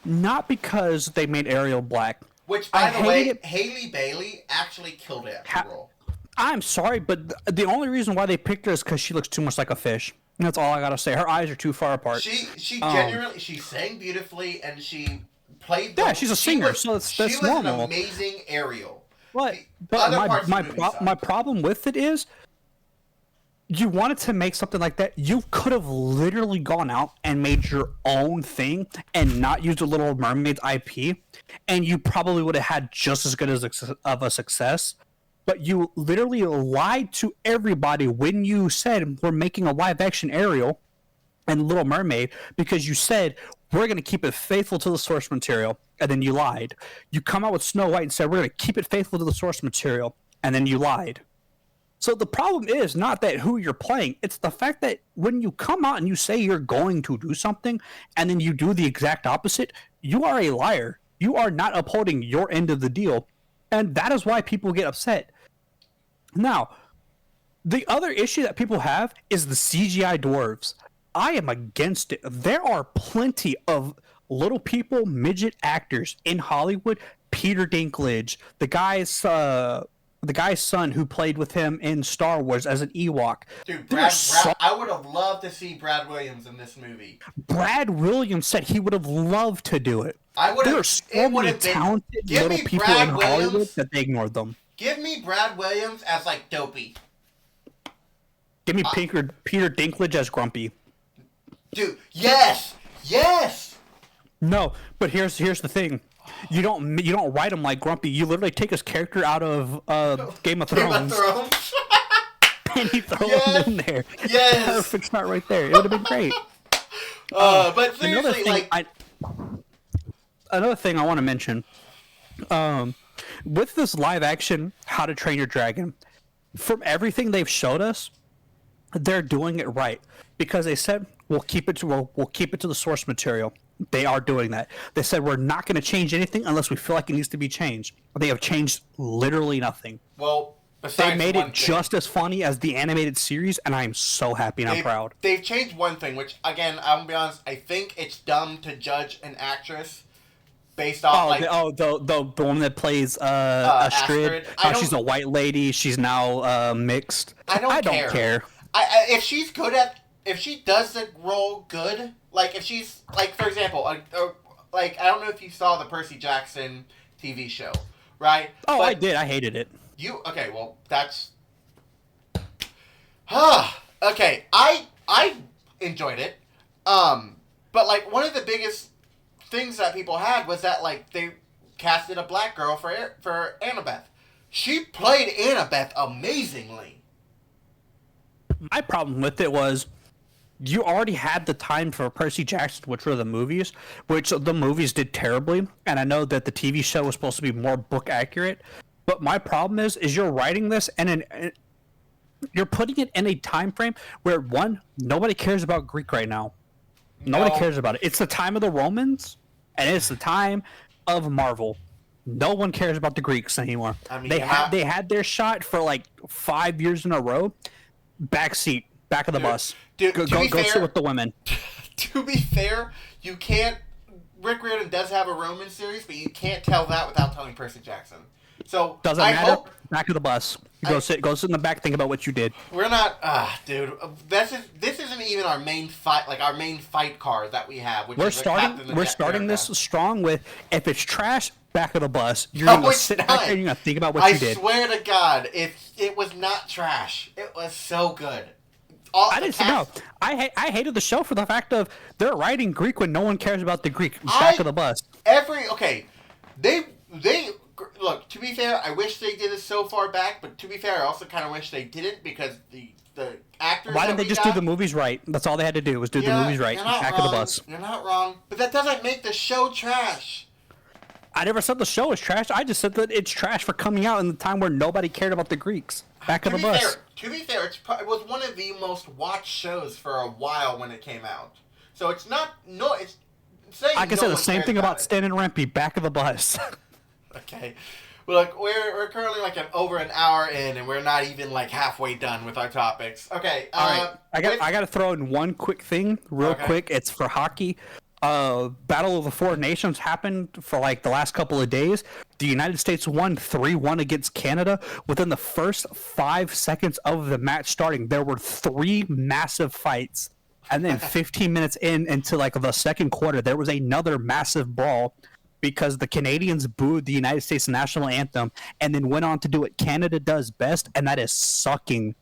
not because they made Ariel black. Which, by the way, Haley Bailey actually killed it at the role. I'm sorry, but the only reason why they picked her is because she looks too much like a fish. And that's all I gotta say. Her eyes are too far apart. She genuinely, she sang beautifully, and she played. She's a singer, so that's normal. She was an amazing Ariel. But my problem with it is, you wanted to make something like that. You could have literally gone out and made your own thing and not used a Little Mermaid's IP, and you probably would have had just as good of a success. But you literally lied to everybody when you said we're making a live action Ariel and Little Mermaid, because you said we're going to keep it faithful to the source material, and then you lied. You come out with Snow White and said we're going to keep it faithful to the source material, and then you lied. So the problem is not that who you're playing, it's the fact that when you come out and you say you're going to do something and then you do the exact opposite, you are a liar. You are not upholding your end of the deal. And that is why people get upset. Now, the other issue that people have is the CGI dwarves. I am against it. There are plenty of little people, midget actors in Hollywood. Peter Dinklage, the guy's son who played with him in Star Wars as an Ewok. Dude, I would have loved to see Brad Williams in this movie. Brad Williams said he would have loved to do it. There are so many talented little people in Hollywood that they ignored them. Give me Brad Williams as, like, Dopey. Give me Peter Dinklage as Grumpy. Dude, yes! Yes! No, but here's the thing. You don't write him like Grumpy. You literally take his character out of Game of Thrones. And you throw him in there. Yes! Perfect start right there. It would have been great. But seriously, another thing I want to mention. With this live action How to Train Your Dragon, from everything they've showed us, they're doing it right. Because they said we'll keep it to the source material. They are doing that. They said we're not going to change anything unless we feel like it needs to be changed. They have changed literally nothing. Well, they made it just as funny as the animated series, and I'm so happy and I'm proud. They've changed one thing, which, again, I'm going to be honest, I think it's dumb to judge an actress based off, the woman that plays Astrid. She's a white lady. She's now mixed. I don't care. If she's good if she does the role good, like, if she's, like, for example, like, I don't know if you saw the Percy Jackson TV show, right? Oh, but I did. I hated it. Okay, well, that's... okay, I enjoyed it. But, like, one of the biggest things that people had was that, like, they casted a black girl for Annabeth. She played Annabeth amazingly. My problem with it was you already had the time for Percy Jackson, which were the movies, which the movies did terribly. And I know that the TV show was supposed to be more book accurate. But my problem is you're writing this and you're putting it in a time frame where, one, nobody cares about Greek right now. Nobody cares about it. It's the time of the Romans, and it's the time of Marvel. No one cares about the Greeks anymore. I mean, they had their shot for like 5 years in a row. Back of the bus. Dude, go sit with the women. To be fair, you can't. Rick Riordan does have a Roman series, but you can't tell that without telling Percy Jackson. So doesn't matter. Back of the bus. Go sit in the back. Think about what you did. We're not, dude. This isn't even our main fight. Like our main fight card that we have. Which we're starting this strong with, if it's trash, back of the bus. You're gonna sit back there and you're gonna think about what you did. I swear to God, if it was not trash, it was so good. I didn't know. I hated the show for the fact of they're writing Greek when no one cares about the Greek. Back of the bus. They look. To be fair, I wish they did it so far back. But to be fair, I also kind of wish they didn't because the actors. Why didn't they just do the movies right? That's all they had to do was do the movies right. Back of the bus. You're not wrong, but that doesn't make the show trash. I never said the show was trash. I just said that it's trash for coming out in the time where nobody cared about the Greeks. Back of the bus. To be fair, it was one of the most watched shows for a while when it came out. So it's not it's saying I can say the same thing about Stan and Rempe. Back of the bus. Okay. Well, look, we're currently like over an hour in, and we're not even like halfway done with our topics. Okay. All right. I got to throw in one quick thing, real quick. It's for hockey. Battle of the Four Nations happened for like the last couple of days. The United States won 3-1 against Canada. Within the first 5 seconds of the match starting, there were 3 massive fights. And then 15 minutes into like the second quarter, there was another massive brawl because the Canadians booed the United States national anthem and then went on to do what Canada does best, and that is sucking.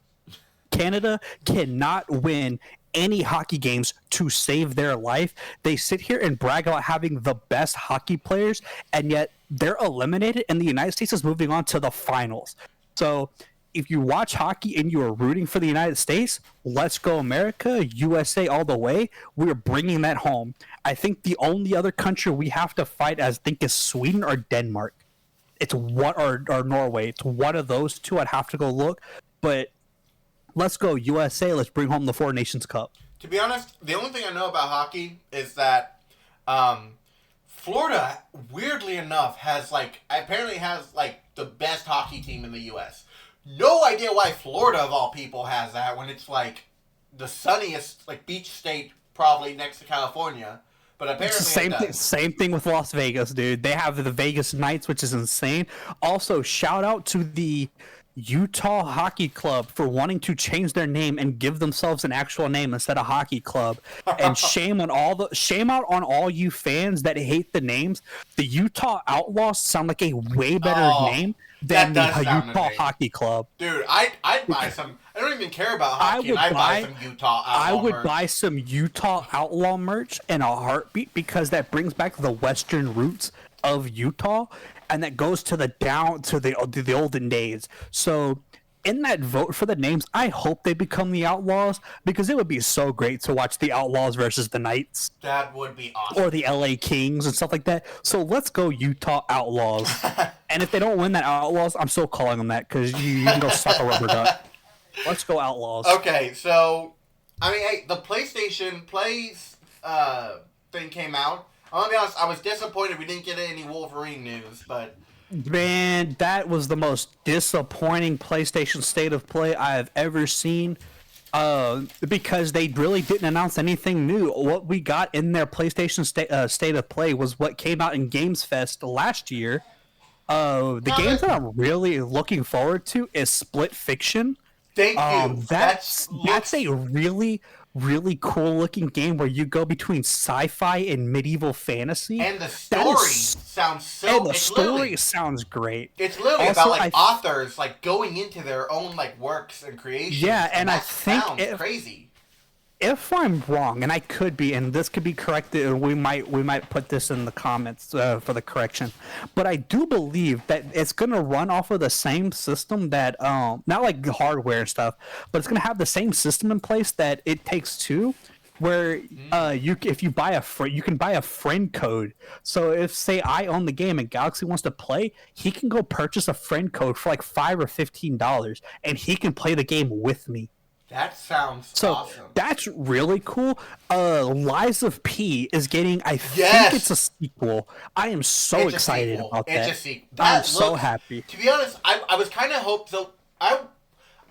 Canada cannot win any hockey games to save their life. They sit here and brag about having the best hockey players, and yet they're eliminated, and the United States is moving on to the finals. So if you watch hockey and you are rooting for the United States, let's go America, USA all the way. We're bringing that home. I think the only other country we have to fight as is Sweden or Denmark. It's or Norway. It's one of those two. I'd have to go look, but let's go USA. Let's bring home the Four Nations Cup. To be honest, the only thing I know about hockey is that Florida, weirdly enough, apparently has the best hockey team in the U.S. No idea why Florida, of all people, has that when it's the sunniest beach state probably next to California. but apparently same thing with Las Vegas, dude. They have the Vegas Knights, which is insane. Also, shout out to the Utah Hockey Club for wanting to change their name and give themselves an actual name instead of Hockey Club. And shame out on all you fans that hate the names. The Utah Outlaws sound like a way better name than the Utah Hockey Club. Dude, I'd buy some. I don't even care about hockey. I'd buy some Utah Outlaw merch. Buy some Utah Outlaw merch in a heartbeat because that brings back the Western roots of Utah. And that goes to the olden days. So, in that vote for the names, I hope they become the Outlaws because it would be so great to watch the Outlaws versus the Knights. That would be awesome. Or the LA Kings and stuff like that. So let's go Utah Outlaws. And if they don't win that Outlaws, I'm still calling them that because you can go suck a rubber duck. Let's go Outlaws. Okay, so I mean, hey, the PlayStation Plays thing came out. I'll be honest, I was disappointed we didn't get any Wolverine news, but... Man, that was the most disappointing PlayStation State of Play I have ever seen. Because they really didn't announce anything new. What we got in their PlayStation State of Play was what came out in Games Fest last year. The games that I'm really looking forward to is Split Fiction. Thank you. That's a really cool looking game where you go between sci-fi and medieval fantasy. And the story sounds so... And the story sounds great. It's literally also, about authors going into their own works and creations. Yeah, and I think sounds crazy. If I'm wrong, and I could be, and this could be corrected, and we might put this in the comments for the correction, but I do believe that it's going to run off of the same system that, not like hardware and stuff, but it's going to have the same system in place that It Takes Two, where if you buy you can buy a friend code. So if, say, I own the game and Galaxy wants to play, he can go purchase a friend code for $5 or $15, and he can play the game with me. That sounds awesome. That's really cool. Lies of P is getting, I think it's a sequel. I am so excited about that. It's a sequel. I'm so happy. To be honest, I was kind of hopeful. I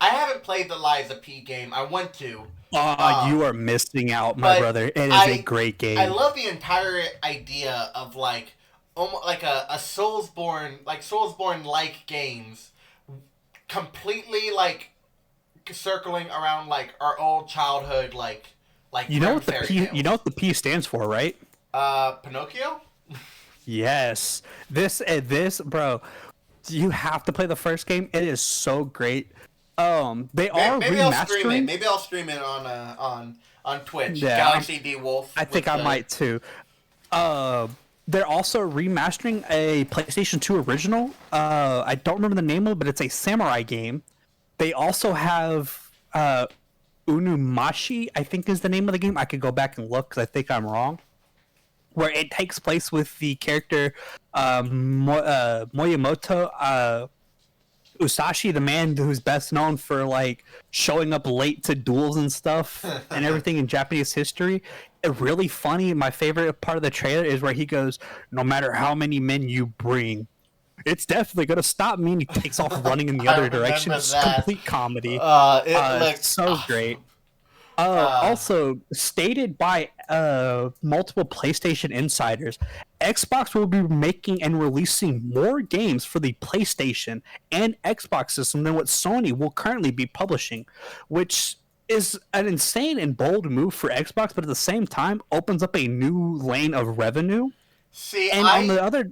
haven't played the Lies of P game. I want to. You are missing out, my brother. It is a great game. I love the entire idea of almost like a Soulsborne-like games, completely circling around our old childhood you know what the P stands for, right? Pinocchio? Yes. This bro, you have to play the first game. It is so great. They are remastering. Maybe I'll stream it on Twitch. Yeah, Galaxy D Wolf. I think I might too. They're also remastering a PlayStation 2 original. I don't remember the name of it, but it's a samurai game. They also have Unumashi, I think is the name of the game. I could go back and look because I think I'm wrong. Where it takes place with the character Moyamoto Usashi, the man who's best known for showing up late to duels and stuff and everything in Japanese history. Really funny. My favorite part of the trailer is where he goes, "No matter how many men you bring, it's definitely going to stop me," and he takes off running in the other direction. It's complete comedy. It's so great. Also, stated by multiple PlayStation insiders, Xbox will be making and releasing more games for the PlayStation and Xbox system than what Sony will currently be publishing, which is an insane and bold move for Xbox, but at the same time opens up a new lane of revenue. On the other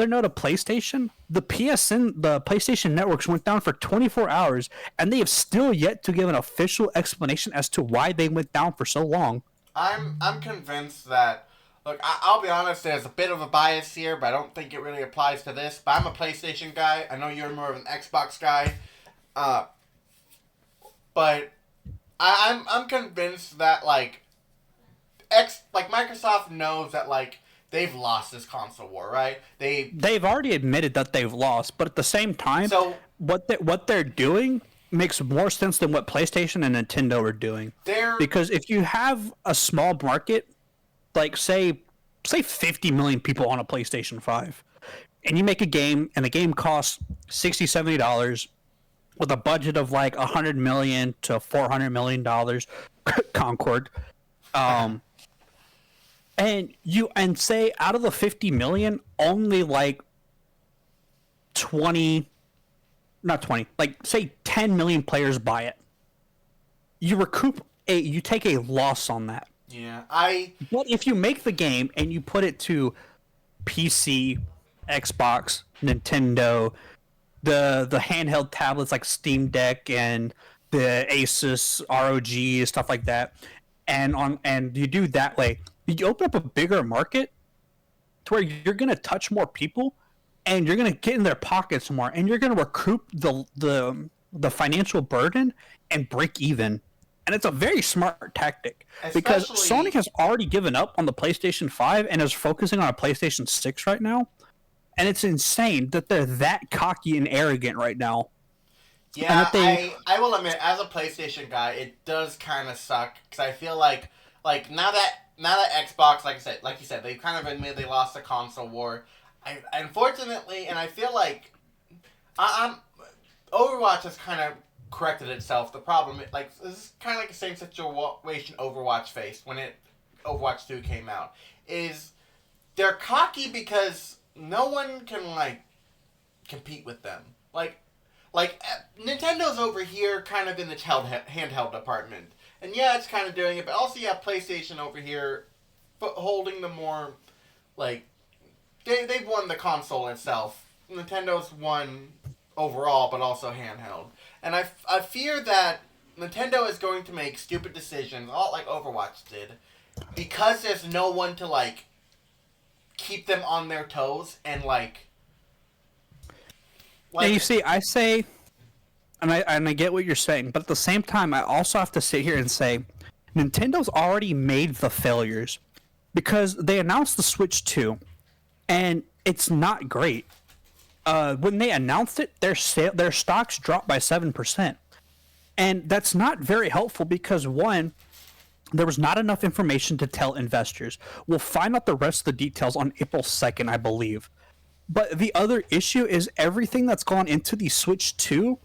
note of PlayStation, the PlayStation networks went down for 24 hours, and they have still yet to give an official explanation as to why they went down for so long. I'm convinced that, look, I'll be honest, there's a bit of a bias here, but I don't think it really applies to this. But I'm a PlayStation guy. I know you're more of an Xbox guy. But I'm convinced that Microsoft knows that they've lost this console war, right? They've already admitted that they've lost, but at the same time, what they're doing makes more sense than what PlayStation and Nintendo are doing. Because if you have a small market, say 50 million people on a PlayStation 5, and you make a game, and the game costs $60, $70 with a budget of $100 million to $400 million, Concord. And say out of the 50 million, only like 20, not 20, like say 10 million players buy it. You take a loss on that. Yeah, But if you make the game and you put it to PC, Xbox, Nintendo, the handheld tablets like Steam Deck and the Asus ROG, stuff like that, and you do that way, you open up a bigger market to where you're gonna touch more people, and you're gonna get in their pockets more, and you're gonna recoup the financial burden and break even. And it's a very smart tactic because Sony has already given up on the PlayStation 5 and is focusing on a PlayStation 6 right now. And it's insane that they're that cocky and arrogant right now. Yeah, I will admit, as a PlayStation guy, it does kind of suck because I feel like now that Xbox, like you said, they kind of admitted they lost the console war. Unfortunately, and I feel like Overwatch has kind of corrected itself. The problem, this is kind of like the same situation Overwatch faced when Overwatch 2 came out. Is they're cocky because no one can compete with them. Like Nintendo's over here, kind of in the handheld department, and yeah, it's kind of doing it. But also, you have PlayStation over here, holding the more they've won the console itself. Nintendo's won overall, but also handheld. And I fear that Nintendo is going to make stupid decisions, a lot like Overwatch did, because there's no one to, keep them on their toes and, Now, you see, I say, and I get what you're saying, but at the same time, I also have to sit here and say, Nintendo's already made the failures, because they announced the Switch 2, and it's not great. When they announced it, their stocks dropped by 7%. And that's not very helpful because, one, there was not enough information to tell investors. We'll find out the rest of the details on April 2nd, I believe. But the other issue is everything that's gone into the Switch 2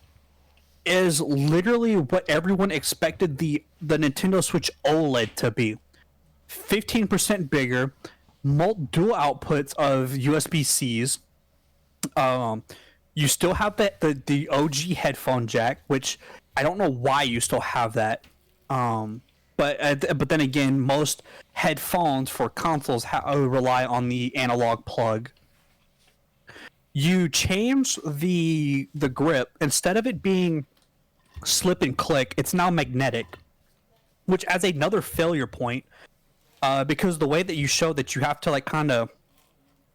is literally what everyone expected the Nintendo Switch OLED to be. 15% bigger, dual outputs of USB-Cs. You still have the OG headphone jack, which I don't know why you still have that. But then again, most headphones for consoles rely on the analog plug. You change the grip. Instead of it being slip and click, it's now magnetic, which adds another failure point. Because the way that you show that you have to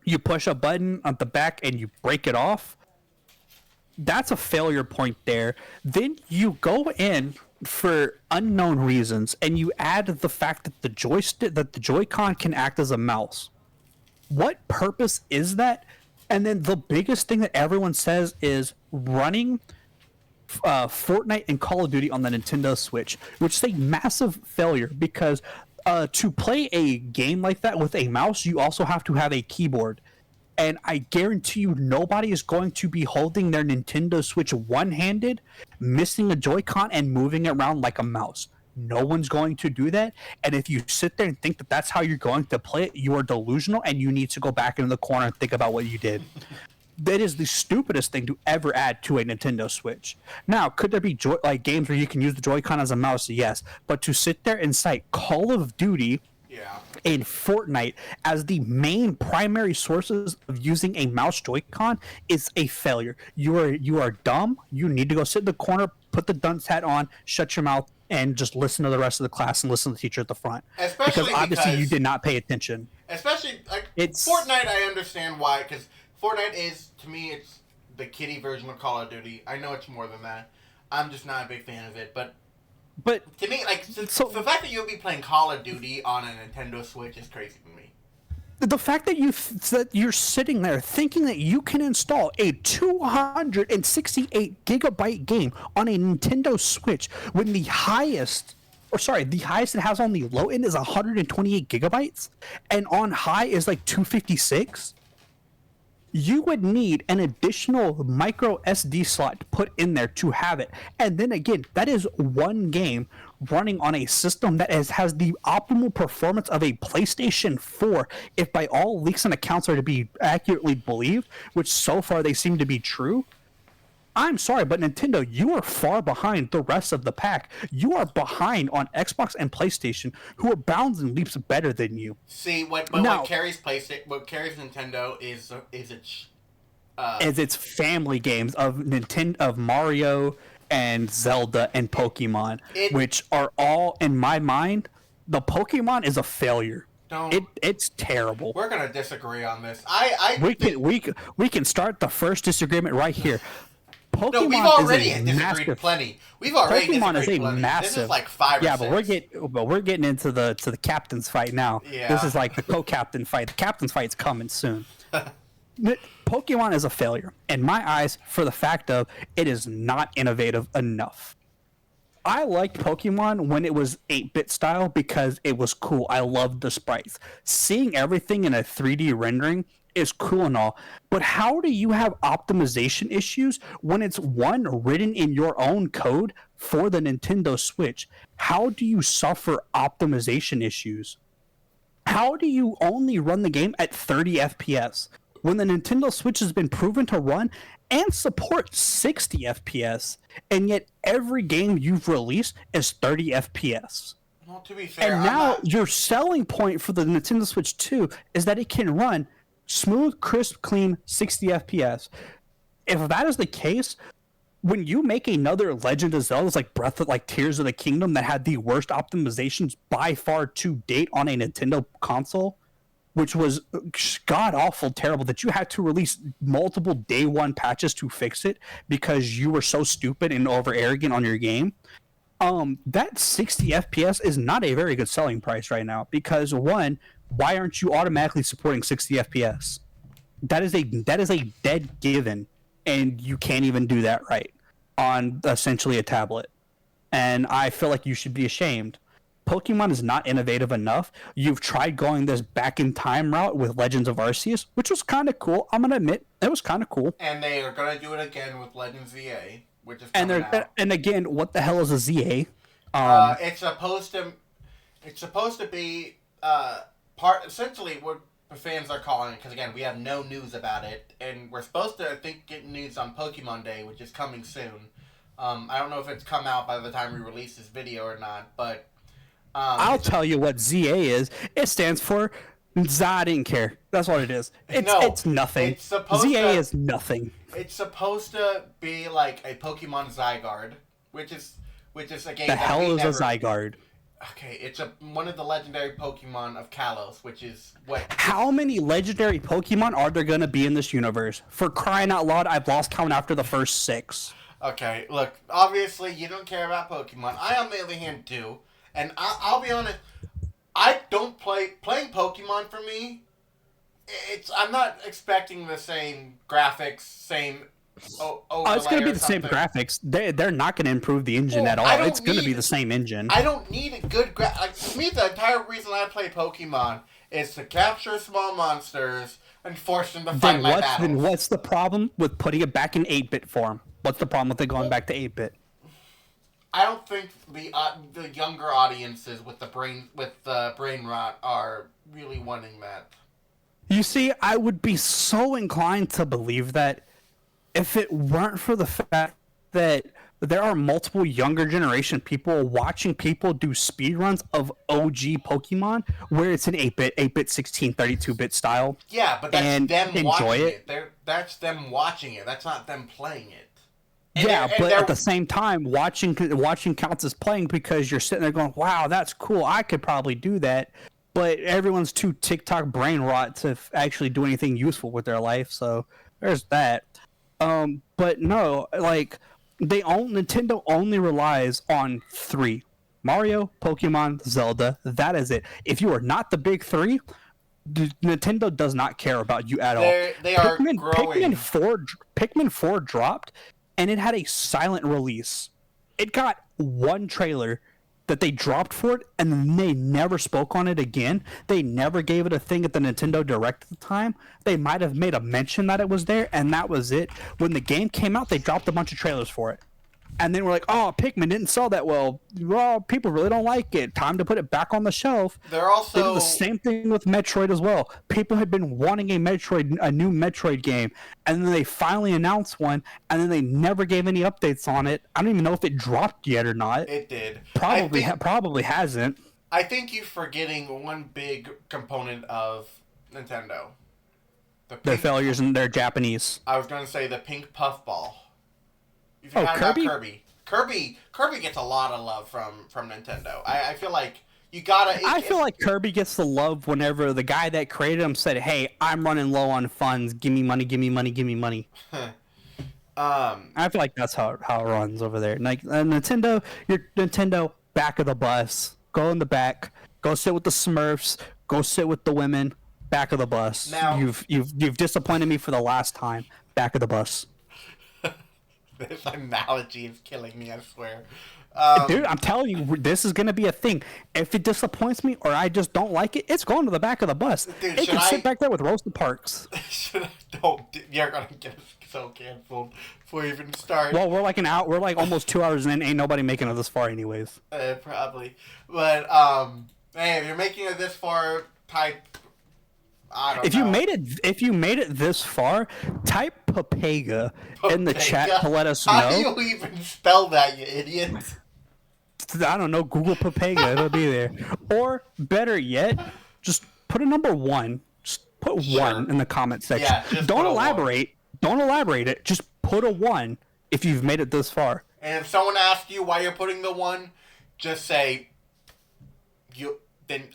you push a button on the back and you break it off, that's a failure point there. Then you go in for unknown reasons and you add the fact that the Joy-Con can act as a mouse. What purpose is that? And then the biggest thing that everyone says is running Fortnite and Call of Duty on the Nintendo Switch, which is a massive failure because to play a game like that with a mouse, you also have to have a keyboard. And I guarantee you nobody is going to be holding their Nintendo Switch one-handed, missing a Joy-Con, and moving it around like a mouse. No one's going to do that. And if you sit there and think that that's how you're going to play it, you are delusional, and you need to go back into the corner and think about what you did. That is the stupidest thing to ever add to a Nintendo Switch. Now, could there be games where you can use the Joy-Con as a mouse? Yes. But to sit there and cite Call of Duty and Fortnite as the main primary sources of using a mouse Joy-Con is a failure. You are dumb. You need to go sit in the corner, put the dunce hat on, shut your mouth, and just listen to the rest of the class and listen to the teacher at the front. Because obviously you did not pay attention. Especially, Fortnite, I understand why, because Fortnite is, to me, it's the kiddie version of Call of Duty. I know it's more than that. I'm just not a big fan of it, but to me, the fact that you'll be playing Call of Duty on a Nintendo Switch is crazy to me. The fact that you're sitting there thinking that you can install a 268 gigabyte game on a Nintendo Switch when the highest it has on the low end is 128 gigabytes, and on high is 256. You would need an additional micro SD slot to put in there to have it. And then again, that is one game running on a system that has the optimal performance of a PlayStation 4, if by all leaks and accounts are to be accurately believed, which so far they seem to be true. I'm sorry, but Nintendo, you are far behind the rest of the pack. You are behind on Xbox and PlayStation, who are bounds and leaps better than you. See, what carries Nintendo is its family games of Mario and Zelda and Pokemon, which are all, in my mind, the Pokemon is a failure. It's terrible. We're gonna disagree on this. We can start the first disagreement right here. Pokemon no, we've already disagreed plenty. We've already Pokemon disagreed is a plenty. massive. This is like 5 or 6. But we're getting into the captain's fight now. Yeah. This is like the co-captain fight. The captain's fight's coming soon. Pokemon is a failure in my eyes for the fact of it is not innovative enough. I liked Pokemon when it was 8-bit style because it was cool. I loved the sprites. Seeing everything in a 3D rendering is cool and all, but how do you have optimization issues when it's written in your own code for the Nintendo Switch? How do you suffer optimization issues? How do you only run the game at 30 FPS when the Nintendo Switch has been proven to run and support 60 FPS, and yet every game you've released is 30 FPS? Well, to be fair, and now your selling point for the Nintendo Switch 2 is that it can run smooth, crisp, clean 60 FPS. If that is the case, when you make another Legend of Zelda like Tears of the Kingdom that had the worst optimizations by far to date on a Nintendo console, which was god awful terrible, that you had to release multiple day one patches to fix it because you were so stupid and over arrogant on your game. That 60 FPS is not a very good selling price right now because, one, why aren't you automatically supporting 60 FPS? That is a dead given, and you can't even do that right on essentially a tablet. And I feel like you should be ashamed. Pokemon is not innovative enough. You've tried going this back in time route with Legends of Arceus, which was kind of cool. I'm gonna admit it was kind of cool. And they are gonna do it again with Legends ZA, which is coming out. And again, what the hell is a ZA? It's supposed to be essentially what the fans are calling it, because again, we have no news about it, and we're supposed to, I think, get news on Pokemon Day, which is coming soon. I don't know if it's come out by the time we release this video or not, but I'll tell you what ZA is. It stands for I didn't care. That's what it is. It's nothing. ZA is nothing. It's supposed to be like a Pokemon Zygarde, which is a game the hell is a Zygarde? Okay, it's one of the legendary Pokemon of Kalos, which is what... How many legendary Pokemon are there going to be in this universe? For crying out loud, I've lost count after the first 6. Okay, look, obviously you don't care about Pokemon. I, on the other hand, do. And I'll be honest, I don't playing Pokemon for me, I'm not expecting the same graphics, same overlay. It's going to be the same graphics. They're not going to improve the engine at all. It's going to be the same engine. I don't need a good to me, the entire reason I play Pokemon is to capture small monsters and force them to fight my battles. Then what's the problem with putting it back in 8-bit form? What's the problem with it going back to 8-bit? I don't think the younger audiences with the brain rot are really wanting that. You see, I would be so inclined to believe that if it weren't for the fact that there are multiple younger generation people watching people do speedruns of OG Pokemon where it's an 8-bit, 16, 32-bit style. Yeah, but that's them watching it. That's them watching it. That's not them playing it. And at the same time, watching counts as playing because you're sitting there going, wow, that's cool. I could probably do that. But everyone's too TikTok brain rot to actually do anything useful with their life. So there's that. But no, like Nintendo only relies on 3: Mario, Pokemon, Zelda. That is it. If you are not the big 3, Nintendo does not care about you at all. They are growing. Pikmin 4 dropped, and it had a silent release. It got one trailer that they dropped for it, and then they never spoke on it again. They never gave it a thing at the Nintendo Direct at the time. They might have made a mention that it was there, and that was it. When the game came out, they dropped a bunch of trailers for it. And then we're like, oh, Pikmin didn't sell that well. Well, people really don't like it. Time to put it back on the shelf. They're also... They did the same thing with Metroid as well. People had been wanting a new Metroid game, and then they finally announced one, and then they never gave any updates on it. I don't even know if it dropped yet or not. It did. Probably hasn't. I think you're forgetting one big component of Nintendo. Their failures and their Japanese. I was going to say the pink puffball. Kirby? Kirby gets a lot of love from Nintendo. I feel like you gotta... I feel like Kirby gets the love whenever the guy that created him said, hey, I'm running low on funds. Give me money, give me money, give me money. I feel like that's how it runs over there. Like Nintendo, back of the bus. Go in the back. Go sit with the Smurfs. Go sit with the women. Back of the bus. Now, you've disappointed me for the last time. Back of the bus. This analogy is killing me, I swear. Dude, I'm telling you, this is going to be a thing. If it disappoints me or I just don't like it, it's going to the back of the bus. Dude, it can sit back there with Rosa Parks. You're going to get so canceled before we even start. Well, we're like almost 2 hours in. Ain't nobody making it this far anyways. Probably. But, hey, if you're making it this far, type... If you made it this far, type Papega in the chat to let us know. How do you even spell that, you idiot? I don't know. Google Papega, it'll be there. Or better yet, just put a number 1. Just put 1 in the comment section. Yeah, don't elaborate. Don't elaborate it. Just put a 1 if you've made it this far. And if someone asks you why you're putting the 1, just say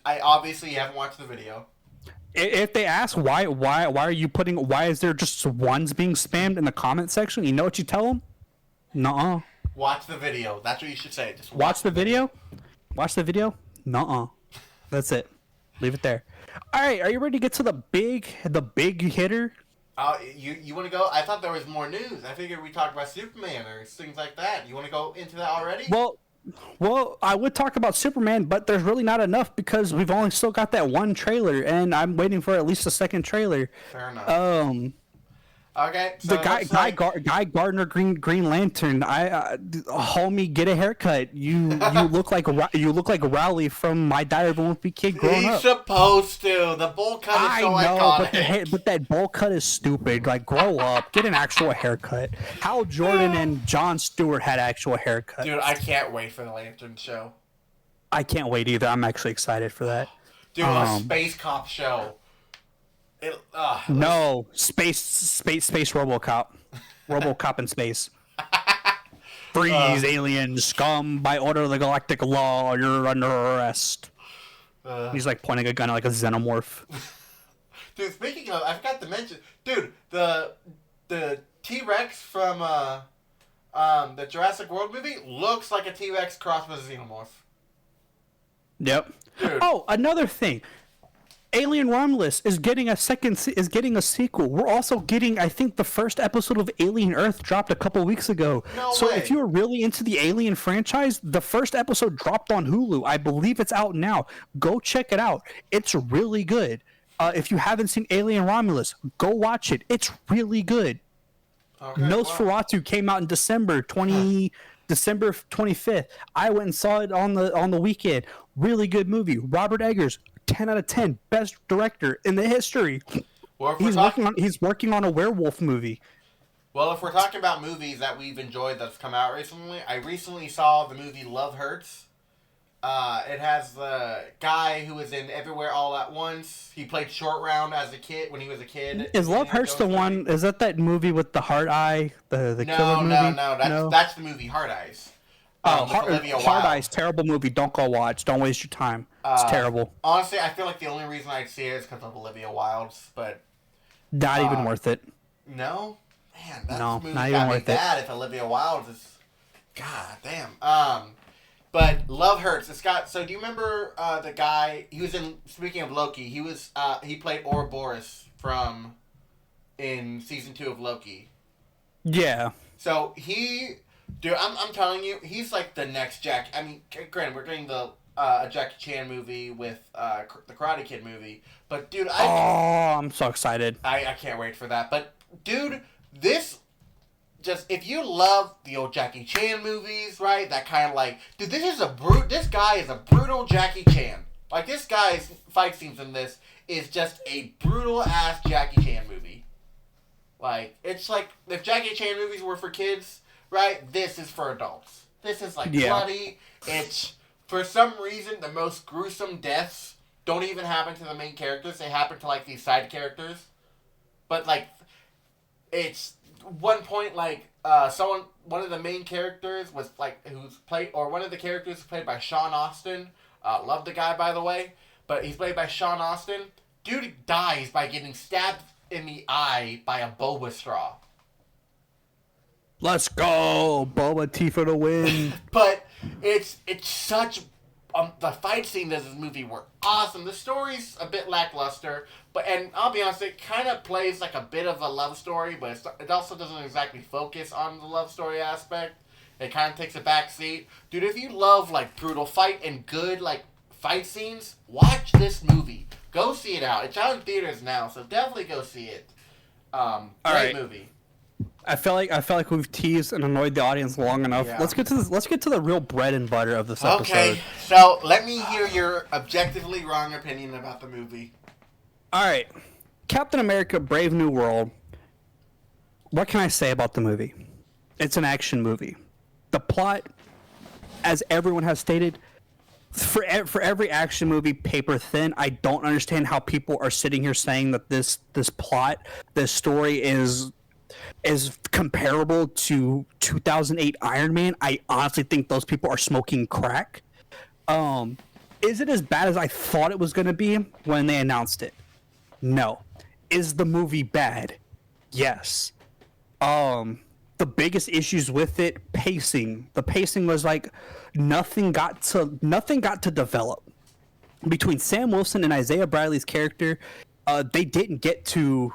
I obviously haven't watched the video. If they ask why is there just ones being spammed in the comment section? You know what you tell them? Nuh-uh. Watch the video. That's what you should say. Just watch the video. Watch the video. Nuh-uh. That's it. Leave it there. All right. Are you ready to get to the big hitter? You want to go? I thought there was more news. I figured we talked about Superman or things like that. You want to go into that already? Well, I would talk about Superman, but there's really not enough because we've only still got that one trailer, and I'm waiting for at least a second trailer. Fair enough. Okay. So the Guy Gardner Green Lantern. Homie, get a haircut. You look like Rowley from My Diary of a Wimpy Kid growing up. He's supposed to. The bowl cut is so iconic. But that bowl cut is stupid. Like, grow up. Get an actual haircut. Hal Jordan and Jon Stewart had actual haircuts. Dude, I can't wait for the Lantern show. I can't wait either. I'm actually excited for that. Dude, a space cop show. No, space RoboCop. RoboCop in space. Freeze, alien scum! By order of the galactic law, you're under arrest. He's like pointing a gun at like a xenomorph. Dude, speaking of, I forgot to mention. Dude, the T-Rex from the Jurassic World movie looks like a T-Rex crossed with a xenomorph. Yep. Dude. Oh, another thing. Alien Romulus is getting a sequel. We're also getting, I think, the first episode of Alien Earth dropped a couple weeks ago. No so way. If you're really into the Alien franchise, the first episode dropped on Hulu. I believe it's out now. Go check it out. It's really good. If you haven't seen Alien Romulus, go watch it. It's really good. Okay, Nosferatu came out in December 25th. I went and saw it on the weekend. Really good movie. Robert Eggers, 10 out of 10, best director in the history. Well, he's working on a werewolf movie. Well, if we're talking about movies that we've enjoyed that's come out recently, I recently saw the movie Love Hurts. It has the guy who was in Everywhere All at Once. He played Short Round as a kid when he was a kid. Is Love Hurts the one? Is that movie with the heart eye? The killer movie? No. That's the movie Hard Eyes. Hard Eyes, terrible movie. Don't go watch. Don't waste your time. It's terrible. Honestly, I feel like the only reason I'd see it is because of Olivia Wilde's, but not even worth it. No, man, that movie not even got me worth bad it. If Olivia Wilde is, god damn. But Love Hurts. It's got. So do you remember the guy? He was in. Speaking of Loki, he played Ouroboros in season 2 of Loki. Yeah. So dude, I'm telling you, he's like the next Jack. I mean, granted, we're getting the Jackie Chan movie with the Karate Kid movie, but dude, I'm so excited. I can't wait for that. But dude, this just if you love the old Jackie Chan movies, right? That kind of like, dude, this guy is a brutal Jackie Chan. Like, this guy's fight scenes in this is just a brutal ass Jackie Chan movie. Like, it's like if Jackie Chan movies were for kids, right? This is for adults. This is like bloody. It's for some reason the most gruesome deaths don't even happen to the main characters. They happen to like these side characters. But like, it's one point like one of the main characters was like one of the characters played by Sean Astin. Love the guy, by the way, but he's played by Sean Astin. Dude dies by getting stabbed in the eye by a boba straw. Let's go, Boba Tea for the win. But it's such the fight scenes in this movie were awesome. The story's a bit lackluster, and I'll be honest, it kind of plays like a bit of a love story, but it also doesn't exactly focus on the love story aspect. It kind of takes a back seat. Dude, if you love like brutal fight and good like fight scenes, watch this movie. Go see it out. It's out in theaters now, so definitely go see it. Great movie. I feel like we've teased and annoyed the audience long enough. Yeah. Let's get to the real bread and butter of this episode. Okay, so let me hear your objectively wrong opinion about the movie. All right, Captain America: Brave New World. What can I say about the movie? It's an action movie. The plot, as everyone has stated, for every action movie, paper thin. I don't understand how people are sitting here saying that this plot, this story is comparable to 2008 Iron Man. I honestly think those people are smoking crack. Is it as bad as I thought it was going to be when they announced it? No. Is the movie bad? Yes. The biggest issues with it, pacing. The pacing was like nothing got to develop. Between Sam Wilson and Isaiah Bradley's character, they didn't get to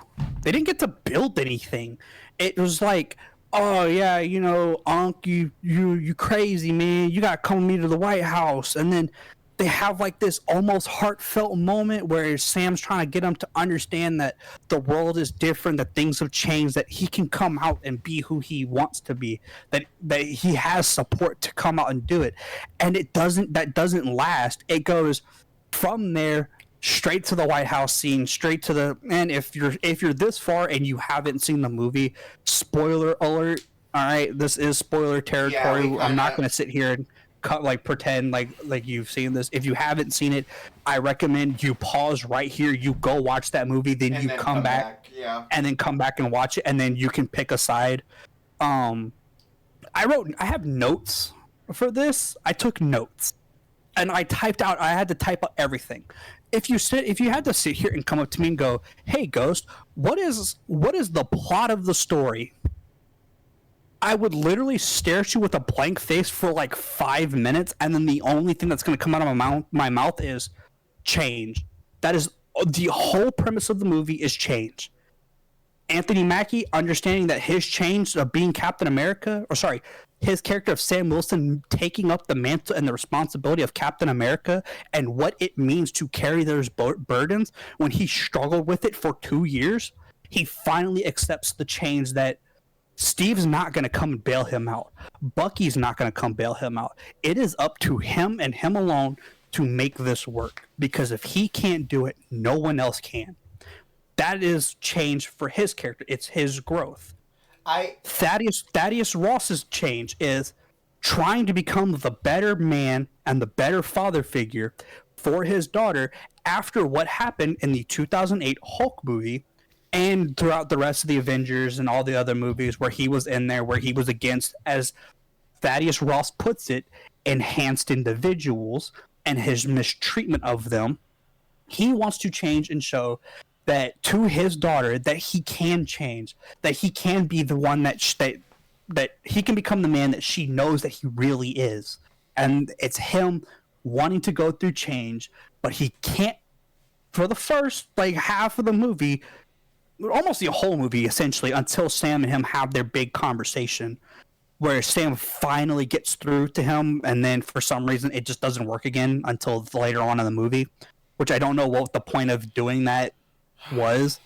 build anything. It was like, oh yeah, Unc, you crazy man, you gotta come with me to the White House, and then they have like this almost heartfelt moment where Sam's trying to get him to understand that the world is different, that things have changed, that he can come out and be who he wants to be, that he has support to come out and do it. And that doesn't last. It goes from there straight to the White House scene, straight to the, and if you're this far and you haven't seen the movie, spoiler alert. All right, this is spoiler territory. Yeah, I'm not going to sit here and pretend like you've seen this. If you haven't seen it, I recommend you pause right here, you go watch that movie, then you come back. Yeah. And then come back and watch it, and then you can pick a side. I have notes for this. I took notes and I had to type out everything. If you had to sit here and come up to me and go, "Hey Ghost, what is the plot of the story?" I would literally stare at you with a blank face for like 5 minutes, and then the only thing that's going to come out of my mouth is change. That is the whole premise of the movie, is change. Anthony Mackie understanding that his change of being Captain America, his character of Sam Wilson taking up the mantle and the responsibility of Captain America and what it means to carry those burdens when he struggled with it for 2 years, he finally accepts the change that Steve's not going to come and bail him out. Bucky's not going to come bail him out. It is up to him and him alone to make this work, because if he can't do it, no one else can. That is change for his character. It's his growth. Thaddeus Ross's change is trying to become the better man and the better father figure for his daughter after what happened in the 2008 Hulk movie and throughout the rest of the Avengers and all the other movies where he was in there, where he was against, as Thaddeus Ross puts it, enhanced individuals and his mistreatment of them. He wants to change and show that to his daughter that he can change, that he can be the one that he can become the man that she knows that he really is. And it's him wanting to go through change, but he can't, for the first half of the movie, almost the whole movie essentially, until Sam and him have their big conversation where Sam finally gets through to him, and then for some reason it just doesn't work again until later on in the movie, which I don't know what the point of doing that was.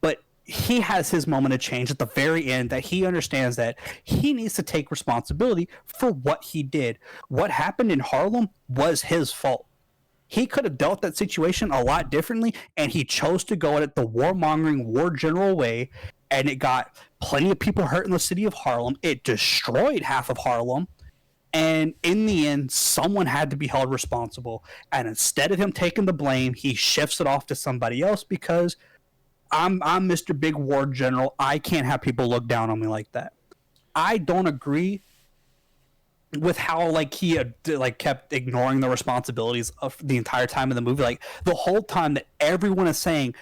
But he has his moment of change at the very end, that he understands that he needs to take responsibility for what he did. What happened in Harlem was his fault. He could have dealt that situation a lot differently, and he chose to go at it the warmongering, war general way, and it got plenty of people hurt in the city of Harlem. It destroyed half of Harlem, and in the end, someone had to be held responsible. And instead of him taking the blame, he shifts it off to somebody else because I'm Mr. Big War General. I can't have people look down on me like that. I don't agree with how like he had, like kept ignoring the responsibilities of the entire time of the movie. Like the whole time that everyone is saying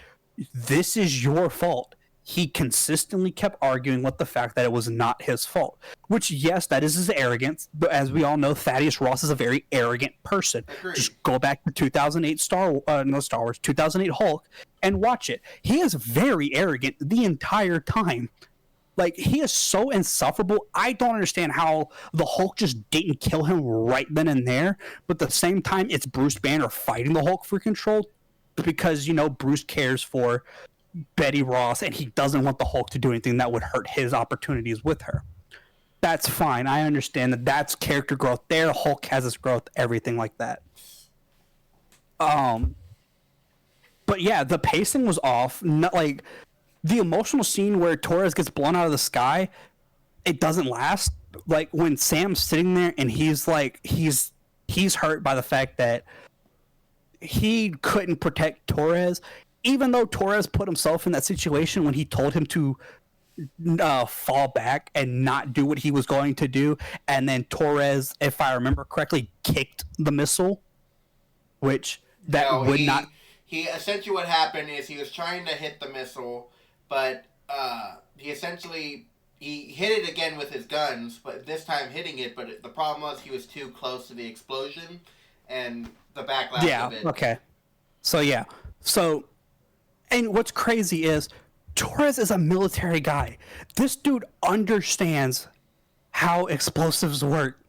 this is your fault, he consistently kept arguing with the fact that it was not his fault. Which, yes, that is his arrogance. But as we all know, Thaddeus Ross is a very arrogant person. Agreed. Just go back to 2008 2008 Hulk and watch it. He is very arrogant the entire time. Like, he is so insufferable. I don't understand how the Hulk just didn't kill him right then and there. But at the same time, it's Bruce Banner fighting the Hulk for control because, you know, Bruce cares for Betty Ross and he doesn't want the Hulk to do anything that would hurt his opportunities with her. That's fine. I understand that that's character growth there. Hulk has his growth, everything like that. But yeah, the pacing was off. Not like the emotional scene where Torres gets blown out of the sky, it doesn't last. Like when Sam's sitting there and he's like he's hurt by the fact that he couldn't protect Torres, even though Torres put himself in that situation when he told him to fall back and not do what he was going to do, and then Torres, if I remember correctly, kicked the missile, which He essentially, what happened is he was trying to hit the missile, but he hit it again with his guns, but this time hitting it. But the problem was he was too close to the explosion and the backlash of it. Yeah. Okay. So, and what's crazy is Torres is a military guy. This dude understands how explosives work.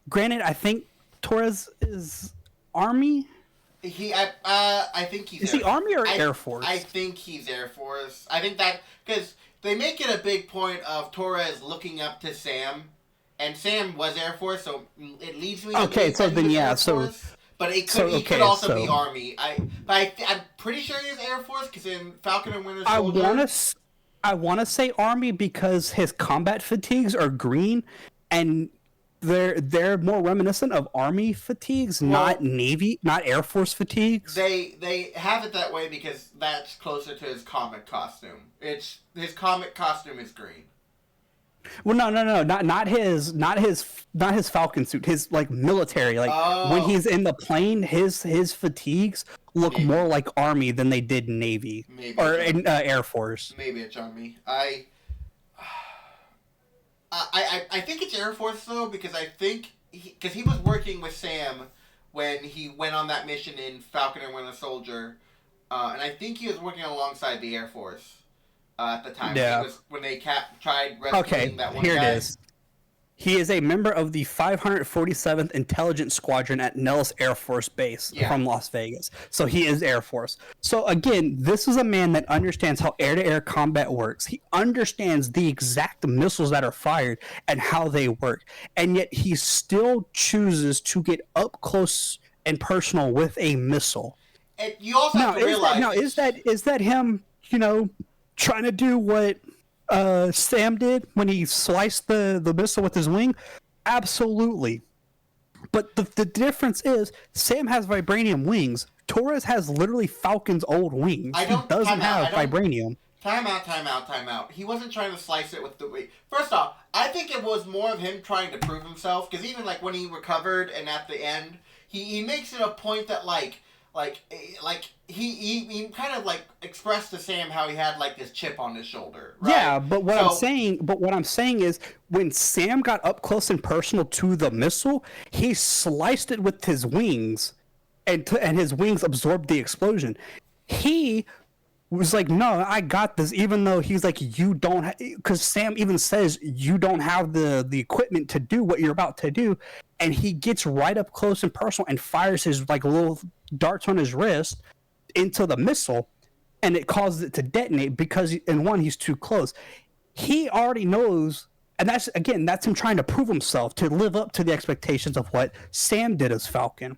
Granted, I think Torres is Army. I think he's. Is he Army or Air Force? I think he's Air Force. I think that because they make it a big point of Torres looking up to Sam, and Sam was Air Force, so it leads me. Okay, so then yeah, so. But he could also be Army. I'm pretty sure he's Air Force because in Falcon and Winter Soldier. I want to say Army because his combat fatigues are green, and they're more reminiscent of Army fatigues, not Navy, not Air Force fatigues. They have it that way because that's closer to his comic costume. His comic costume is green. Well, no, not his Falcon suit. His like military, when he's in the plane, his fatigues look more like Army than they did Navy or Air Force. Maybe it's Army. I think it's Air Force though because I think because he was working with Sam when he went on that mission in Falcon and Winter Soldier, and I think he was working alongside the Air Force. At the time, yeah. It was when they tried rescuing that one guy. Here it is. He is a member of the 547th Intelligence Squadron at Nellis Air Force Base from Las Vegas. So he is Air Force. So again, this is a man that understands how air-to-air combat works. He understands the exact missiles that are fired and how they work. And yet he still chooses to get up close and personal with a missile. And you also have to realize... Is that him, trying to do what Sam did when he sliced the missile with his wing? Absolutely. But the difference is Sam has vibranium wings. Torres has literally Falcon's old wings. He doesn't have vibranium. Time out. He wasn't trying to slice it with the wing. First off, I think it was more of him trying to prove himself, because even like when he recovered and at the end, he makes it a point that he kind of like expressed to Sam how he had like this chip on his shoulder. Right? Yeah, but what I'm saying is when Sam got up close and personal to the missile, he sliced it with his wings, and his wings absorbed the explosion. He was like, no, I got this, even though he's like, you don't, because Sam even says you don't have the equipment to do what you're about to do, and he gets right up close and personal and fires his like little darts on his wrist into the missile. and it causes it to detonate because, in one, he's too close. He already knows, and that's him trying to prove himself to live up to the expectations of what Sam did as Falcon.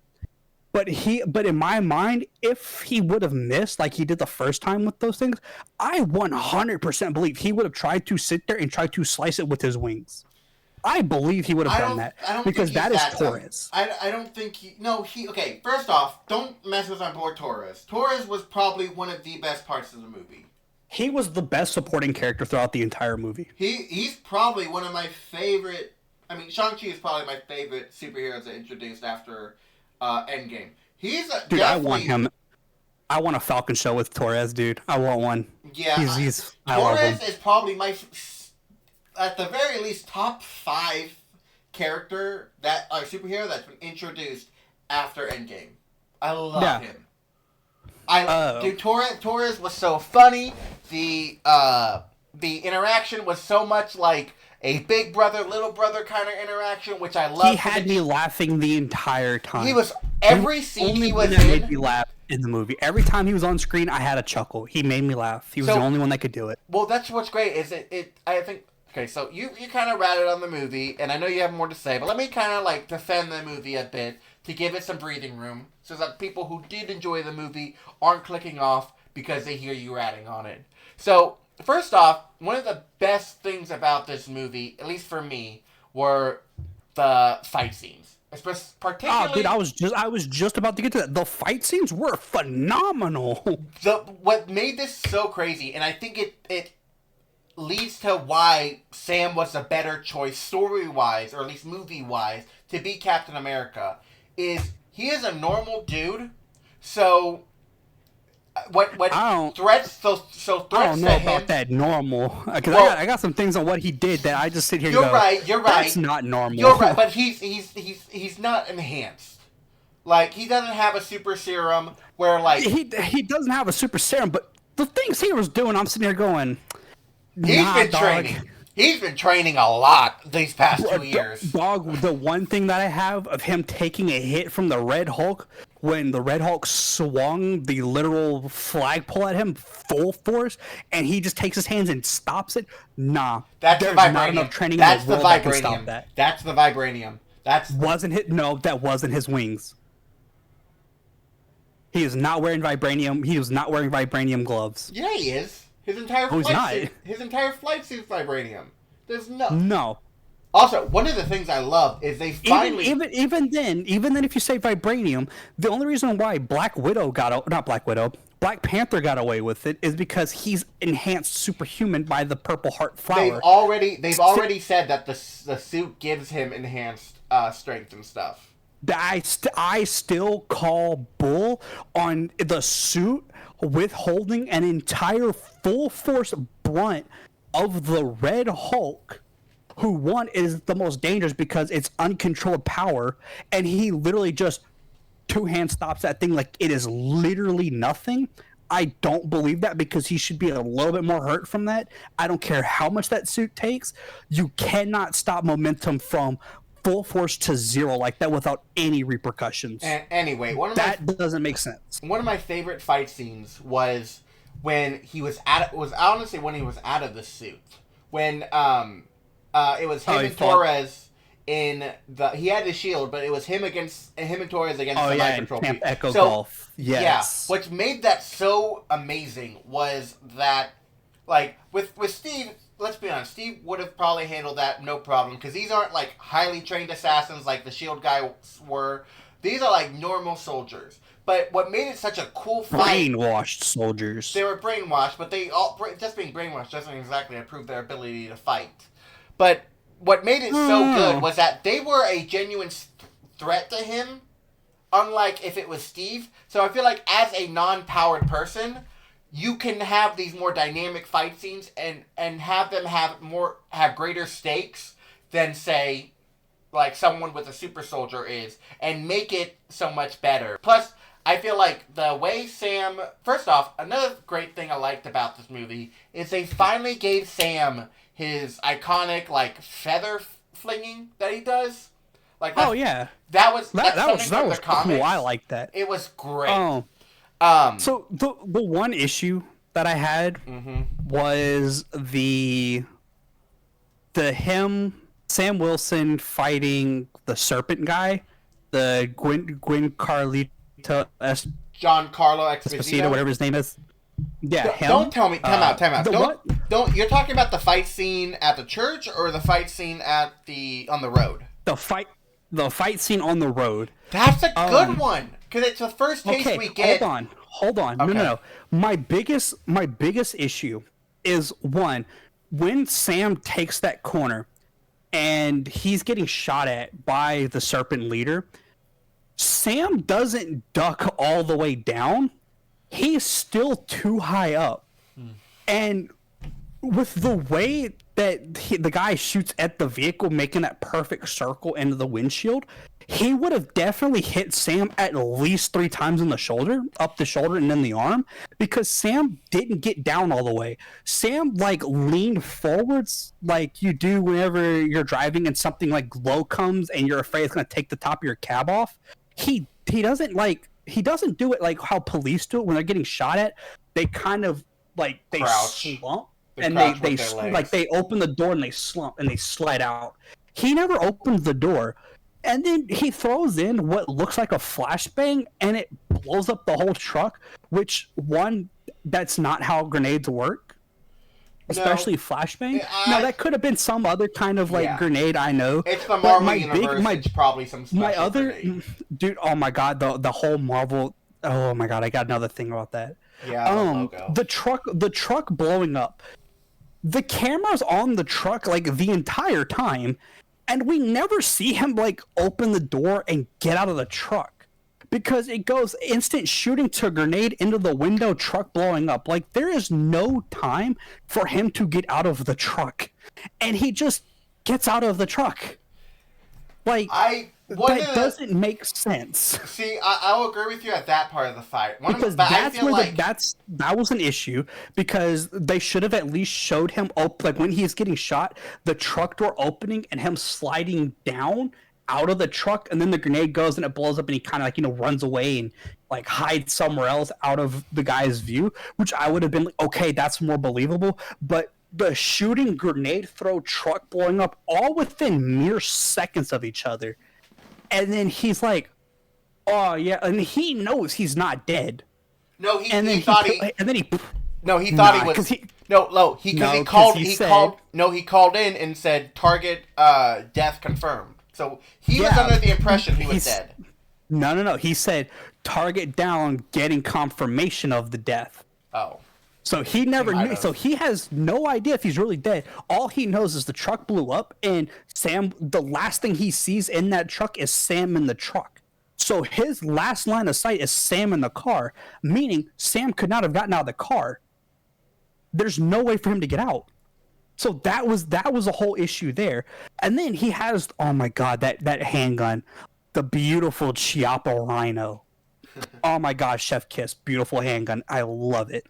But in my mind, if he would have missed like he did the first time with those things, I 100% believe he would have tried to sit there and try to slice it with his wings. I believe he would have done that because that is Torres. I don't think okay, first off, don't mess with my boy Torres. Torres was probably one of the best parts of the movie. He was the best supporting character throughout the entire movie. He's probably one of my favorite. I mean, Shang-Chi is probably my favorite superheroes they introduced after Endgame. Dude, I want him. I want a Falcon show with Torres, dude. I want one. Yeah, Torres is probably my, at the very least, top 5 character superhero that's been introduced after Endgame. I love him. Dude, Torres was so funny. The interaction was so much like a big brother, little brother kind of interaction, which I loved. He had me laughing the entire time. He was every scene he was in. Made me laugh in the movie. Every time he was on screen, I had a chuckle. He made me laugh. He was the only one that could do it. Well, that's what's great. Is I think. Okay, so you kind of ratted on the movie, and I know you have more to say, but let me kind of like defend the movie a bit to give it some breathing room, so that people who did enjoy the movie aren't clicking off because they hear you ratting on it. So, first off, one of the best things about this movie, at least for me, were the fight scenes. Particularly, dude, I was just about to get to that. The fight scenes were phenomenal. What made this so crazy, and I think it leads to why Sam was a better choice story-wise, or at least movie-wise, to be Captain America, is he is a normal dude, so what threats to him... I don't know about that normal, because I got some things on what he did that I just sit here and go, you're right. That's not normal. You're right, but he's not enhanced. Like, he doesn't have a super serum where, like... He doesn't have a super serum, but the things he was doing, I'm sitting here going... He's been training a lot these past 2 years. Dog, the one thing that I have of him taking a hit from the Red Hulk, when the Red Hulk swung the literal flagpole at him full force, and he just takes his hands and stops it. Nah, there's not enough training in the world that can stop that. That's the vibranium. That wasn't his wings. He is not wearing vibranium. He was not wearing vibranium gloves. Yeah, he is. His entire flight suit's vibranium. There's no. Also, one of the things I love is they finally even then if you say vibranium, the only reason why Black Panther got away with it is because he's enhanced superhuman by the Purple Heart flower. They've already said that the suit gives him enhanced strength and stuff. I still call bull on the suit withholding an entire full force brunt of the Red Hulk, who one is the most dangerous because it's uncontrolled power, and he literally just two-hand stops that thing like it is literally nothing. I don't believe that because he should be a little bit more hurt from that. I don't care how much that suit takes. You cannot stop momentum from full force to zero like that without any repercussions. Anyway, doesn't make sense. One of my favorite fight scenes was when he was honestly when he was out of the suit. When it was him and Torres in he had the shield, but it was him and Torres against the Mind Control. Camp Echo Golf. Yes. Yeah. What made that so amazing was that, like, with Steve. Let's be honest, Steve would have probably handled that no problem, because these aren't, like, highly trained assassins like the S.H.I.E.L.D. guys were. These are, like, normal soldiers. But what made it such a cool fight... Brainwashed soldiers. They were brainwashed, but just being brainwashed doesn't exactly improve their ability to fight. But what made it so good was that they were a genuine threat to him, unlike if it was Steve. So I feel like as a non-powered person... you can have these more dynamic fight scenes and have them have greater stakes than, say, like someone with a super soldier is, and make it so much better. Plus, I feel like the way Sam... First off, another great thing I liked about this movie is they finally gave Sam his iconic, like, feather flinging that he does. Like, that was cool. I like that. It was great. So the one issue that I had was Sam Wilson fighting the serpent guy, the Gwen Carlito Giancarlo Esposito, whatever his name is. Yeah, don't tell me. Time out. Don't. You're talking about the fight scene at the church or the fight scene on the road? The fight scene on the road. That's a good one because it's the first taste we get. Hold on. Okay. No. My biggest issue is when Sam takes that corner and he's getting shot at by the serpent leader. Sam doesn't duck all the way down. He's still too high up. And with the way that the guy shoots at the vehicle, making that perfect circle into the windshield, he would have definitely hit Sam at least 3 times in the shoulder, up the shoulder and then the arm, because Sam didn't get down all the way. Sam leaned forwards like you do whenever you're driving and something low comes and you're afraid it's going to take the top of your cab off. He doesn't do it like how police do it when they're getting shot at. They kind of they crouch. Slump and they open the door and they slump and they slide out. He never opens the door, and then he throws in what looks like a flashbang and it blows up the whole truck. Which that's not how grenades work. Especially flashbang. No, that could have been some other kind of grenade. I know. It's the Marvel universe. It's probably some special grenade. Dude. Oh my god, the whole Marvel. Oh my god, I got another thing about that. Yeah. The truck blowing up. The camera's on the truck the entire time, and we never see him open the door and get out of the truck. Because it goes instant shooting to a grenade into the window, truck blowing up. There is no time for him to get out of the truck. And he just gets out of the truck. That doesn't make sense. See, I will agree with you at that part of the fight. That was an issue, because they should have at least showed him, when he's getting shot, the truck door opening and him sliding down out of the truck, and then the grenade goes and it blows up and he kind of runs away and hides somewhere else out of the guy's view, which I would have been okay, that's more believable. But the shooting, grenade throw, truck blowing up, all within mere seconds of each other, and then he's oh yeah, and he knows he's not dead. No, he called in and said target death confirmed. So he was under the impression he was dead. No. He said target down, getting confirmation of the death. Oh. So he never knew. So he has no idea if he's really dead. All he knows is the truck blew up, and Sam, the last thing he sees in that truck is Sam in the truck. So his last line of sight is Sam in the car, meaning Sam could not have gotten out of the car. There's no way for him to get out. So that was a whole issue there. And then he has, oh my god, that handgun, the beautiful Chiappa Rhino. Oh my god, chef kiss, beautiful handgun. I love it.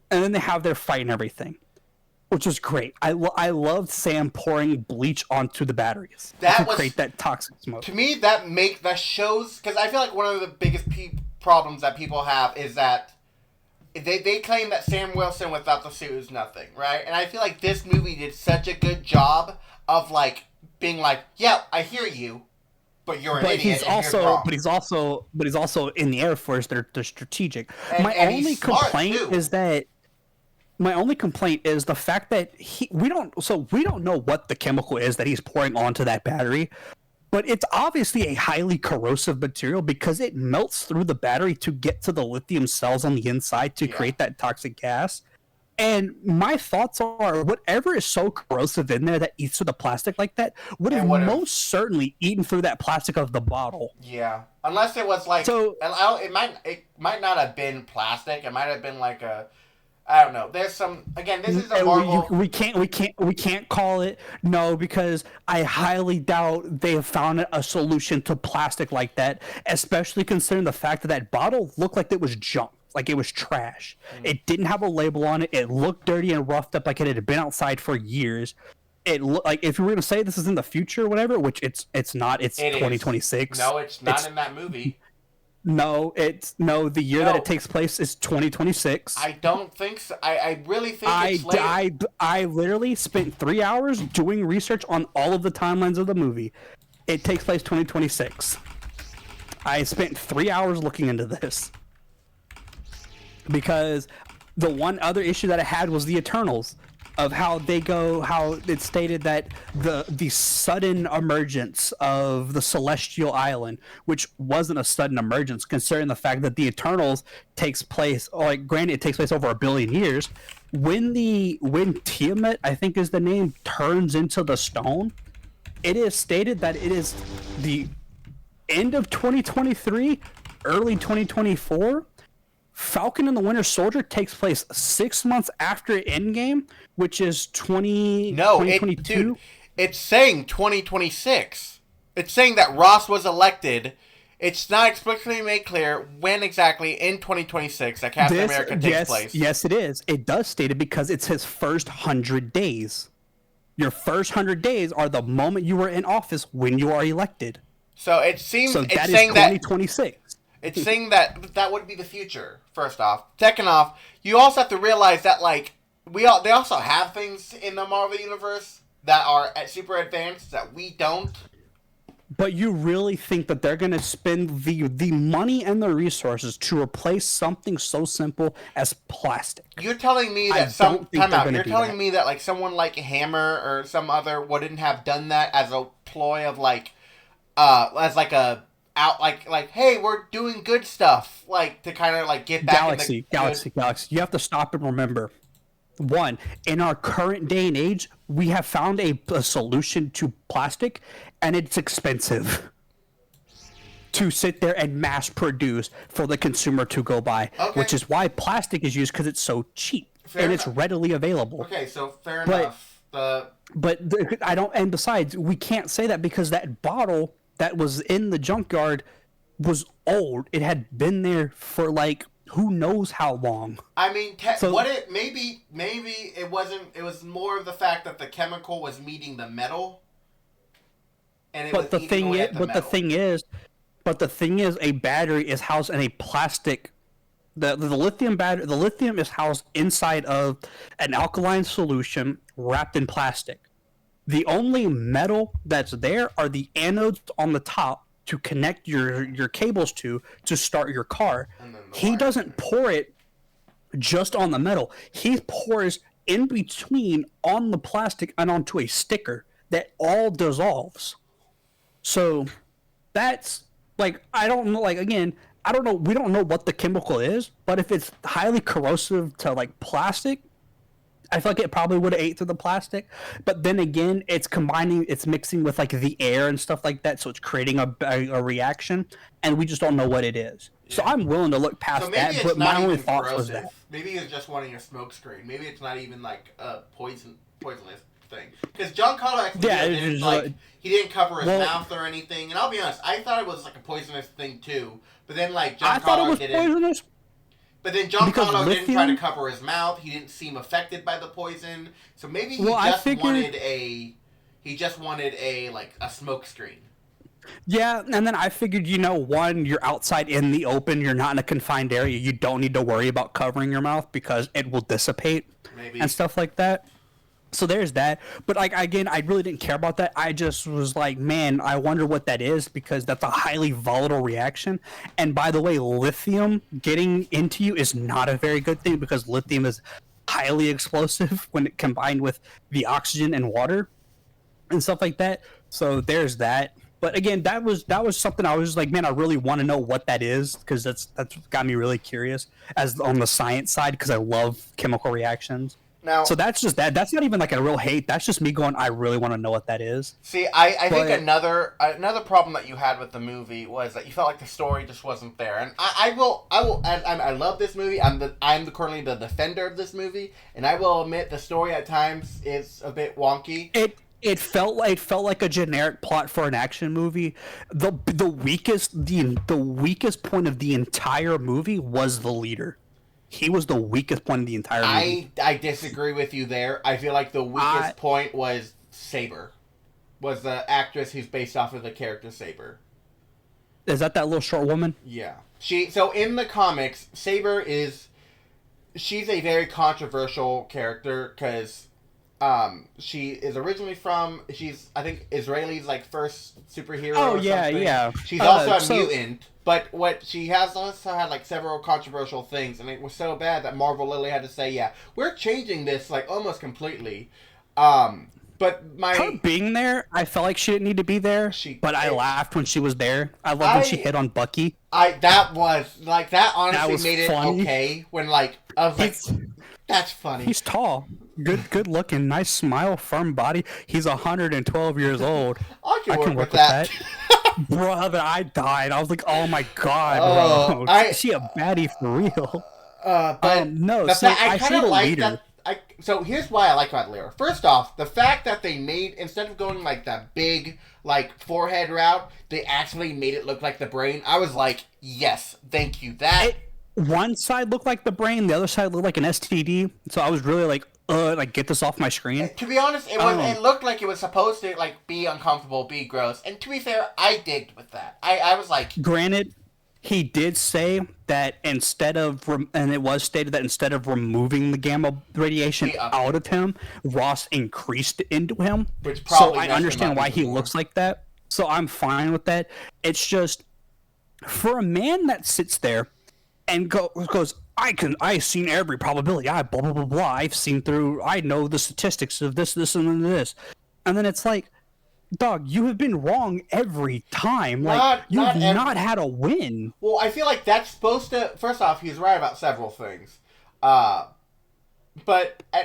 And then they have their fight and everything, which was great. I loved Sam pouring bleach onto the batteries to create that toxic smoke. To me, that shows, because I feel like one of the biggest problems that people have is that they claim that Sam Wilson without the suit is nothing, right? And I feel like this movie did such a good job of being yeah, I hear you, but you're an idiot. But he's also in the Air Force. They're strategic. My only complaint is the fact that we don't know what the chemical is that he's pouring onto that battery. But it's obviously a highly corrosive material because it melts through the battery to get to the lithium cells on the inside to create that toxic gas. And my thoughts are, whatever is so corrosive in there that eats through the plastic like that would have most certainly eaten through that plastic of the bottle. Yeah, unless it was it might not have been plastic. It might have been I don't know. There's some. Again, this is a Marvel. We can't call it because I highly doubt they have found a solution to plastic like that. Especially considering the fact that bottle looked like it was junk, like it was trash. It didn't have a label on it. It looked dirty and roughed up, like it had been outside for years. It looked like, if you were going to say this is in the future or whatever, which it's not. It's 2026. No, it's not in that movie. The year that it takes place is 2026. I don't think so. I really think it's later. I literally spent 3 hours doing research on all of the timelines of the movie. It takes place 2026. I spent 3 hours looking into this because the one other issue that I had was the Eternals, of how it stated that the sudden emergence of the Celestial Island, which wasn't a sudden emergence considering the fact that the Eternals takes place, like, granted it takes place over 1 billion years. When Tiamat, I think is the name, turns into the stone, it is stated that it is the end of 2023, early 2024. Falcon and the Winter Soldier takes place 6 months after Endgame, which is 2022. It's saying 2026. It's saying that Ross was elected. It's not explicitly made clear when exactly in 2026 that Captain America takes place. Yes, it is. It does state it because it's his first 100 days. Your first 100 days are the moment you were in office when you are elected. So it seems it's saying that 2026. It's saying that would be the future, first off. Second off, you also have to realize that, like, they also have things in the Marvel Universe that are super advanced that we don't. But you really think that they're going to spend the money and the resources to replace something so simple as plastic? You're telling me that You're telling me that, like, someone like Hammer or some other wouldn't have done that as a ploy of, like, as like a out, like, hey, we're doing good stuff, like, to kind of, like, get back Galaxy. You have to stop and remember. One, in our current day and age, we have found a solution to plastic, and it's expensive to sit there and mass produce for the consumer to go buy, which is why plastic is used, because it's so cheap it's readily available. Okay, so fair enough. I don't, and besides, we can't say that because that bottle that was in the junkyard was old. It had been there for, like, who knows how long. I mean, maybe it wasn't. It was more of the fact that the chemical was meeting the metal, and the thing is, a battery is housed in a plastic. The lithium is housed inside of an alkaline solution wrapped in plastic. The only metal that's there are the anodes on the top to connect your cables to start your car. He doesn't pour it just on the metal. He pours in between on the plastic and onto a sticker that all dissolves. So that's, like, I don't know, like, again, I don't know, we don't know what the chemical is, but if it's highly corrosive to, like, plastic, I feel like it probably would have ate through the plastic. But then again, it's mixing with, like, the air and stuff like that, so it's creating a reaction, and we just don't know what it is. Yeah. So I'm willing to look past that, but my only thought was that. Maybe it's just wanting a smoke screen. Maybe it's not even, like, a poisonous thing. Because John Connor he didn't cover his mouth or anything. And I'll be honest, I thought it was, like, a poisonous thing too. But then, like, John Connor didn't. Poisonous? But then John Connor didn't try to cover his mouth. He didn't seem affected by the poison. So maybe he just wanted a like a smoke screen. Yeah, and then I figured, one, you're outside in the open, you're not in a confined area, you don't need to worry about covering your mouth because it will dissipate and stuff like that. So there's that. But, like, again, I really didn't care about that. I just was like, man, I wonder what that is, because that's a highly volatile reaction. And by the way, lithium getting into you is not a very good thing, because lithium is highly explosive when it combined with the oxygen and water and stuff like that. So there's that. But again, that was something I was like, man, I really want to know what that is, because that's got me really curious as on the science side, because I love chemical reactions. Now, so that's just that. That's not even like a real hate. That's just me going, I really want to know what that is. See, I think another problem that you had with the movie was that you felt like the story just wasn't there. And I love this movie. I'm currently the defender of this movie, and I will admit the story at times is a bit wonky. It felt like a generic plot for an action movie. The weakest point of the entire movie was the leader. He was the weakest point of the entire movie. I disagree with you there. I feel like the weakest point was Saber. Was the actress who's based off of the character Saber. Is that little short woman? Yeah. So in the comics, Saber she's a very controversial character because she is originally she's I think Israeli's like first superhero. Oh, or yeah, something. yeah. She's also a mutant, but what she has also had like several controversial things, and it was so bad that Marvel literally had to say, yeah, we're changing this like almost completely. But her being there, I felt like she didn't need to be there. I laughed when she was there. I love when she hit on Bucky. That honestly made funny. It okay when like I was like, that's funny. He's tall, good looking, nice smile, firm body. He's 112 years old. I can work with that. Brother, I died. I was like, oh my god, bro. Is she a baddie for real? No, I kind of like that. So here's why I like about Lyra. First off, the fact that they made, instead of going like that big like forehead route, they actually made it look like the brain. I was like, yes, thank you. One side looked like the brain, the other side looked like an STD. So I was really like get this off my screen. To be honest, it looked like it was supposed to like be uncomfortable, be gross. And to be fair, I digged with that. I was like, granted, he did say that instead of removing the gamma radiation out of him, Ross increased it into him. So I understand why he looks like that. So I'm fine with that. It's just for a man that sits there and goes, I've seen every probability. I blah blah blah blah. I know the statistics of this, and this, and then it's like, dog, you have been wrong every time. You've not had a win. Well, I feel like that's supposed to. First off, he's right about several things, but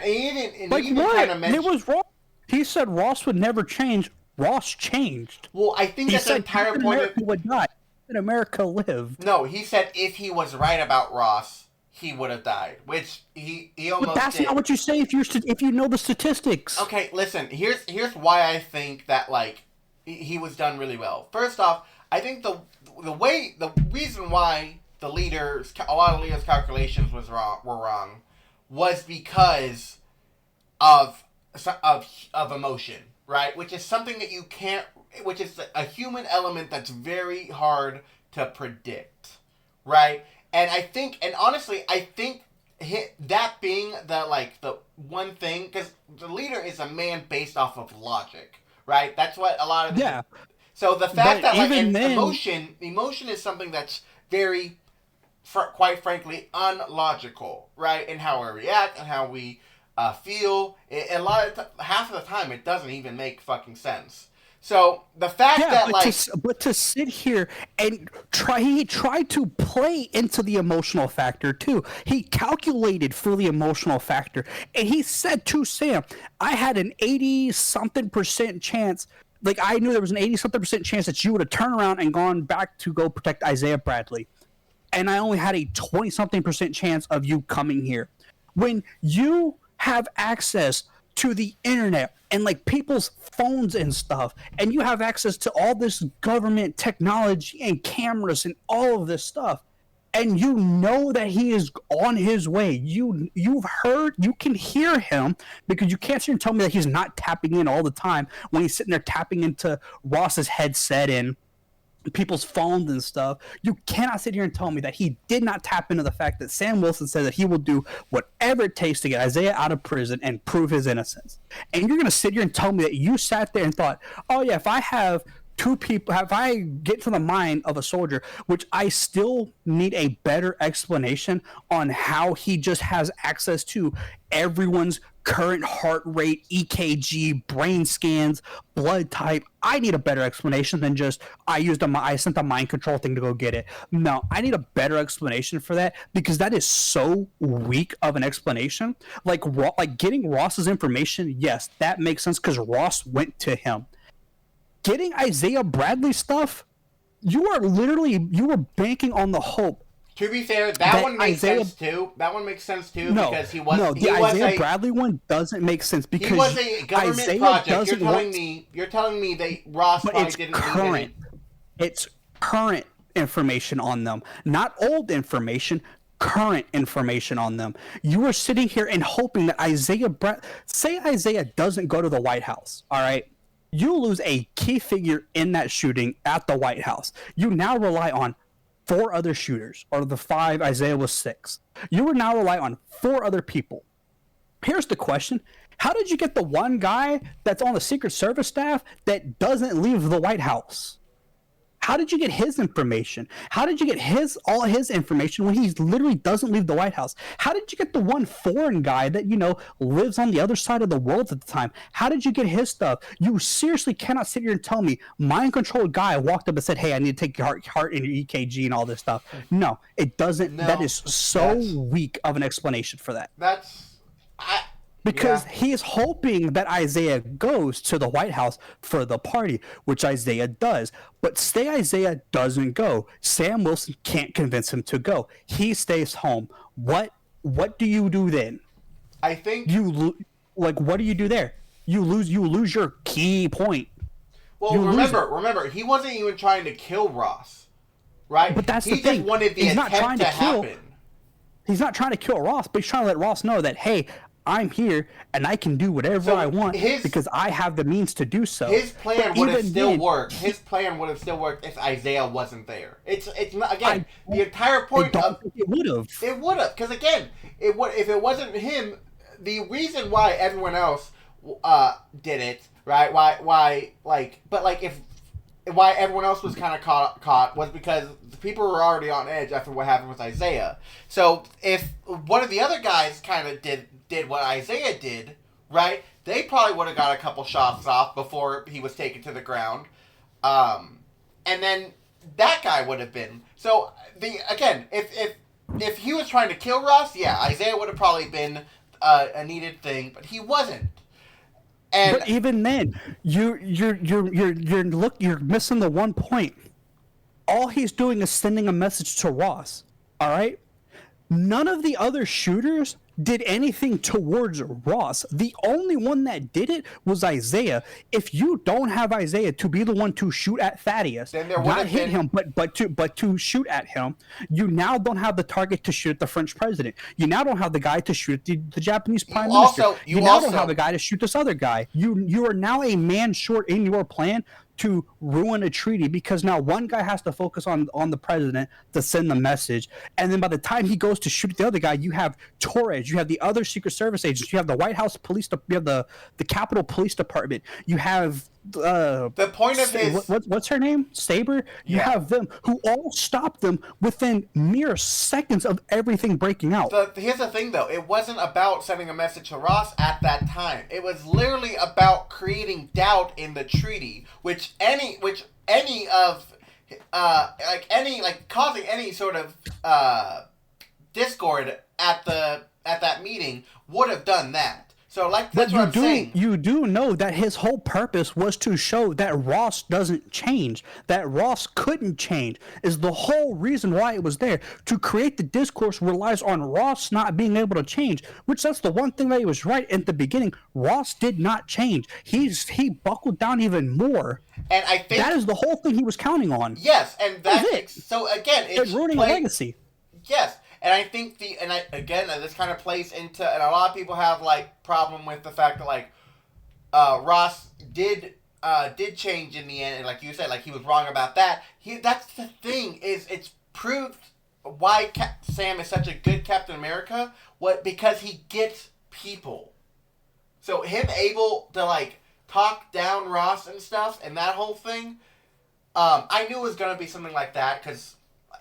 he didn't. Kind of mention, it was wrong. He said Ross would never change. Ross changed. Well, I think that's the entire point of would not. In America lived. No, he said if he was right about Ross, he would have died, which he almost. But that's not what you say if you know the statistics. Okay, listen. Here's why I think that like he was done really well. First off, I think the reason why a lot of Leah's calculations were wrong was because of emotion, right? Which is something that you can't. Which is a human element that's very hard to predict, right? And honestly, I think that being the one thing, because the leader is a man based off of logic, right? That's what a lot of So the fact that emotion is something that's very, quite frankly, unlogical, right? In how we react and how we feel. Half of the time, it doesn't even make fucking sense. So the fact but to sit here and he tried to play into the emotional factor too. He calculated for the emotional factor, and he said to Sam, "I had an 80-something% chance. Like I knew there was an 80-something% chance that you would have turned around and gone back to go protect Isaiah Bradley, and I only had a 20-something% chance of you coming here. When you have access to the internet and like people's phones and stuff, and you have access to all this government technology and cameras and all of this stuff, and you know that he is on his way. You can hear him, because you can't sit here and tell me that he's not tapping in all the time when he's sitting there tapping into Ross's headset and people's phones and stuff. You cannot sit here and tell me that he did not tap into the fact that Sam Wilson said that he will do whatever it takes to get Isaiah out of prison and prove his innocence. And you're going to sit here and tell me that you sat there and thought, oh yeah, if I have two people, if I get to the mind of a soldier, which I still need a better explanation on how he just has access to everyone's current heart rate, EKG, brain scans, blood type. I need a better explanation than just I sent the mind control thing to go get it. No, I need a better explanation for that, because that is so weak of an explanation. Like getting Ross's information, yes, that makes sense because Ross went to him. Getting Isaiah Bradley stuff, you were banking on the hope. To be fair, that one makes sense too. That one makes sense too, because he was. No, the Isaiah Bradley one doesn't make sense because he was a government Isaiah project. You're telling me that Ross probably didn't need it. It's current information on them, not old information. Current information on them. You are sitting here and hoping that Isaiah doesn't go to the White House. All right. You lose a key figure in that shooting at the White House. You now rely on 4 other shooters, or the 5, Isaiah was 6. You would now rely on 4 other people. Here's the question. How did you get the one guy that's on the Secret Service staff that doesn't leave the White House? How did you get his information? How did you get all his information when he literally doesn't leave the White House? How did you get the one foreign guy that, lives on the other side of the world at the time? How did you get his stuff? You seriously cannot sit here and tell me mind-controlled guy walked up and said, hey, I need to take your heart and your EKG and all this stuff. No, it doesn't. No, that is so weak of an explanation for that. Because he is hoping that Isaiah goes to the White House for the party, which Isaiah does. But say Isaiah doesn't go, Sam Wilson can't convince him to go. He stays home. What do you do then? I think what do you do there? You lose your key point. Well, remember, he wasn't even trying to kill Ross, right? But that's the thing. He just wanted the attempt to happen. He's not trying to kill Ross, but he's trying to let Ross know that, hey, I'm here and I can do whatever I want because I have the means to do so. His plan would have still worked. His plan would have still worked if Isaiah wasn't there. It's not, again, the entire point of it would have. It would have, because again, if it wasn't him, the reason why everyone else did it, right? Why everyone else was kind of caught was because the people were already on edge after what happened with Isaiah. So if one of the other guys kind of did what Isaiah did, right, they probably would have got a couple shots off before he was taken to the ground. And then that guy would have been. So, if he was trying to kill Ross, yeah, Isaiah would have probably been a needed thing, but he wasn't. And but even then, you're missing the one point. All he's doing is sending a message to Ross. All right? None of the other shooters did anything towards Ross. The only one that did it was Isaiah. If you don't have Isaiah to be the one to shoot at Thaddeus, then there not hit him, but to shoot at him, you now don't have the target to shoot at the French president. You now don't have the guy to shoot at the Japanese prime minister. You now don't have a guy to shoot this other guy. You are now a man short in your plan to ruin a treaty because now one guy has to focus on the president to send the message, and then by the time he goes to shoot the other guy, you have Torres, you have the other Secret Service agents, you have the White House police, you have the Capitol Police Department, you have the point of his what's her name, Saber. You have them who all stopped them within mere seconds of everything breaking out. Here's the thing, though. It wasn't about sending a message to Ross at that time. It was literally about creating doubt in the treaty, causing any sort of discord at that meeting would have done that. So, that's what I'm saying. You do know that his whole purpose was to show that Ross doesn't change, that Ross couldn't change, is the whole reason why it was there. To create the discourse relies on Ross not being able to change, which that's the one thing that he was right at the beginning. Ross did not change. He buckled down even more. And I think that is the whole thing he was counting on. Yes, and that's it. So, again, it's ruining a legacy. Yes. And I think this kind of plays into, and a lot of people have problem with the fact that Ross did change in the end, and like you said, he was wrong about that. That's the thing, is it's proved why Sam is such a good Captain America. Because he gets people. So him able to talk down Ross and stuff, and that whole thing, I knew it was gonna be something like that because.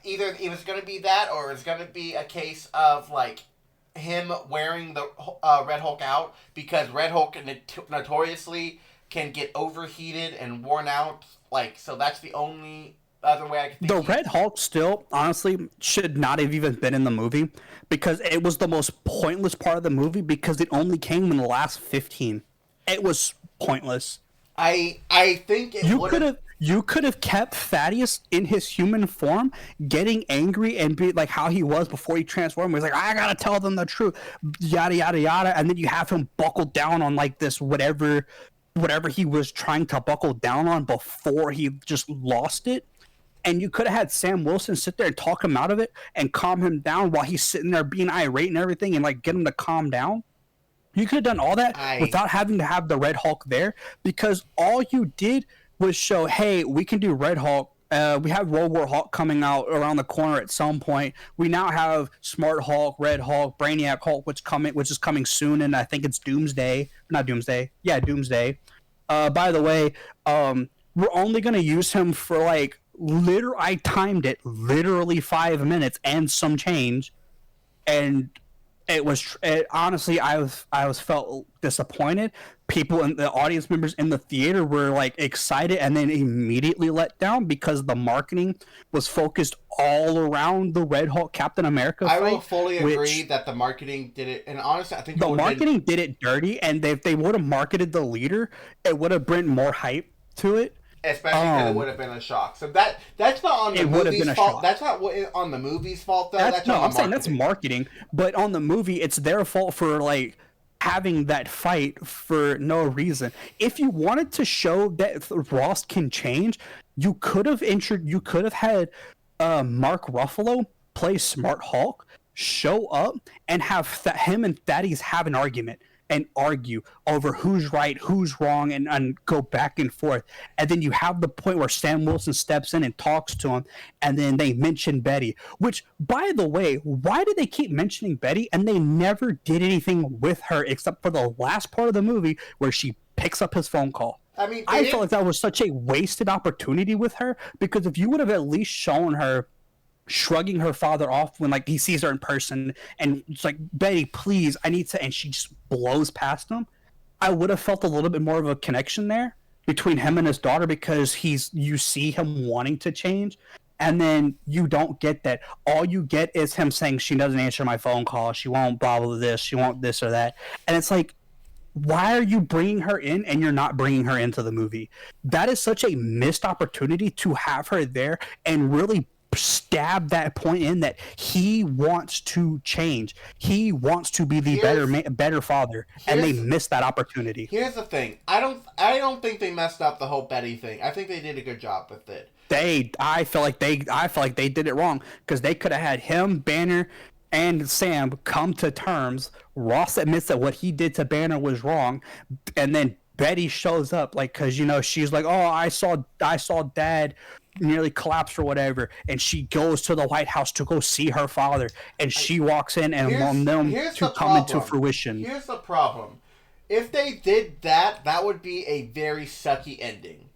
Either it was going to be that, or it's going to be a case of him wearing the Red Hulk out, because Red Hulk notoriously can get overheated and worn out. So that's the only other way I can think. The Red Hulk still, honestly, should not have even been in the movie, because it was the most pointless part of the movie, because it only came in the last 15. It was pointless. I think it would have. You could have kept Thaddeus in his human form, getting angry and be like how he was before he transformed. He's like, I gotta tell them the truth, yada yada yada, and then you have him buckle down on this whatever he was trying to buckle down on before he just lost it. And you could have had Sam Wilson sit there and talk him out of it and calm him down while he's sitting there being irate and everything, and get him to calm down. You could have done all that without having to have the Red Hulk there, because all you did was show, hey, we can do Red Hulk. We have World War Hulk coming out around the corner at some point. We now have Smart Hulk, Red Hulk, Brainiac Hulk, which is coming soon, and I think it's Doomsday. Not Doomsday. Yeah, Doomsday. By the way, we're only going to use him for like I timed it literally 5 minutes and some change, and honestly, I was felt disappointed. People and the audience members in the theater were like excited and then immediately let down because the marketing was focused all around the Red Hulk Captain America fight. I will fully agree that the marketing did it, and honestly, I think the marketing did it dirty. And if they would have marketed the leader, it would have brought more hype to it. Especially because it would have been a shock. So that's not on the movie's fault. That's not on the movie's fault, though. I'm saying that's marketing. But on the movie, it's their fault for like having that fight for no reason. If you wanted to show that Ross can change, you could have had Mark Ruffalo play Smart Hulk, show up, and have him and Thaddeus have an argument and argue over who's right, who's wrong, and go back and forth. And then you have the point where Sam Wilson steps in and talks to him, and then they mention Betty. Which, by the way, why do they keep mentioning Betty? And they never did anything with her except for the last part of the movie where she picks up his phone call. I felt like that was such a wasted opportunity with her, because if you would have at least shown her shrugging her father off when like he sees her in person and it's like, Betty, please, I need to, and she just blows past him, I would have felt a little bit more of a connection there between him and his daughter, because you see him wanting to change, and then you don't get that. All you get is him saying, she doesn't answer my phone call, she won't blah blah this, she won't this or that. And it's like, why are you bringing her in and you're not bringing her into the movie? That is such a missed opportunity to have her there and really stab that point in that he wants to change. He wants to be the better father, and they missed that opportunity. Here's the thing. I don't think they messed up the whole Betty thing. I think they did a good job with it. I feel like they did it wrong, because they could have had him, Banner, and Sam come to terms. Ross admits that what he did to Banner was wrong, and then Betty shows up, like, because she's like, oh, I saw Dad nearly collapsed or whatever, and she goes to the White House to go see her father, and she walks in and want them to come into fruition. Here's the problem. If they did that, that would be a very sucky ending.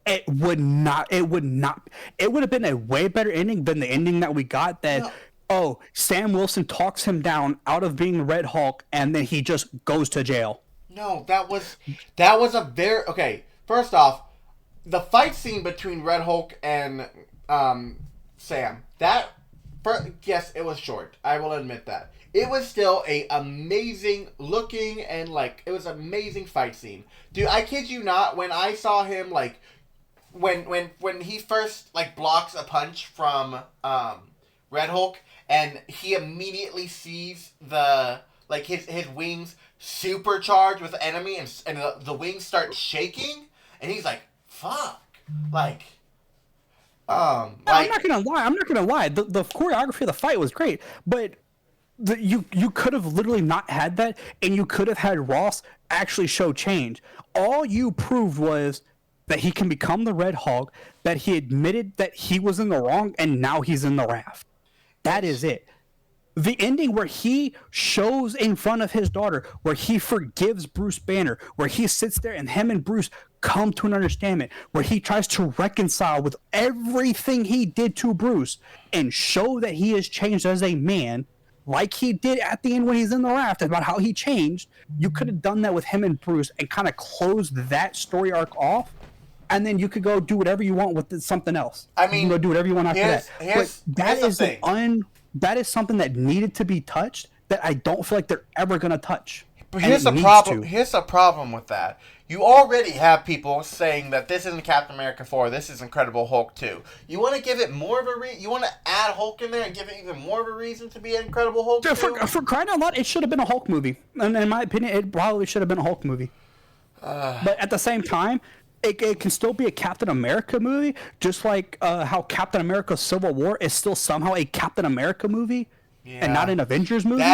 It would have been a way better ending than the ending that we got, that Sam Wilson talks him down out of being Red Hulk, and then he just goes to jail. No, that was a very... Okay, first off, the fight scene between Red Hulk and Sam, yes, it was short. I will admit that. It was still a amazing looking and, like, it was an amazing fight scene. Dude, I kid you not, when I saw him, like, when he first, like, blocks a punch from Red Hulk, and he immediately sees his wings supercharged with the enemy, and the wings start shaking, and he's like, fuck. Like, I'm not gonna lie. The choreography of the fight was great, but you could have literally not had that, and you could have had Ross actually show change. All you proved was that he can become the Red Hulk, that he admitted that he was in the wrong, and now he's in the raft. That is it. The ending where he shows in front of his daughter, where he forgives Bruce Banner, where he sits there and him and Bruce come to an understanding, where he tries to reconcile with everything he did to Bruce and show that he has changed as a man, like he did at the end when he's in the raft, about how he changed. You could have done that with him and Bruce and kind of closed that story arc off, and then you could go do whatever you want with something else. I mean, you can go do whatever you want after that. That is something that needed to be touched, that I don't feel like they're ever going to touch. But here's the problem. Here's the problem with that. You already have people saying that this isn't Captain America 4, this is Incredible Hulk 2. You want to give it more of a you want to add Hulk in there and give it even more of a reason to be Incredible Hulk 2? For crying out loud, it should have been a Hulk movie. And in my opinion, it probably should have been a Hulk movie. But at the same time, it can still be a Captain America movie, just like how Captain America Civil War is still somehow a Captain America movie and not an Avengers movie.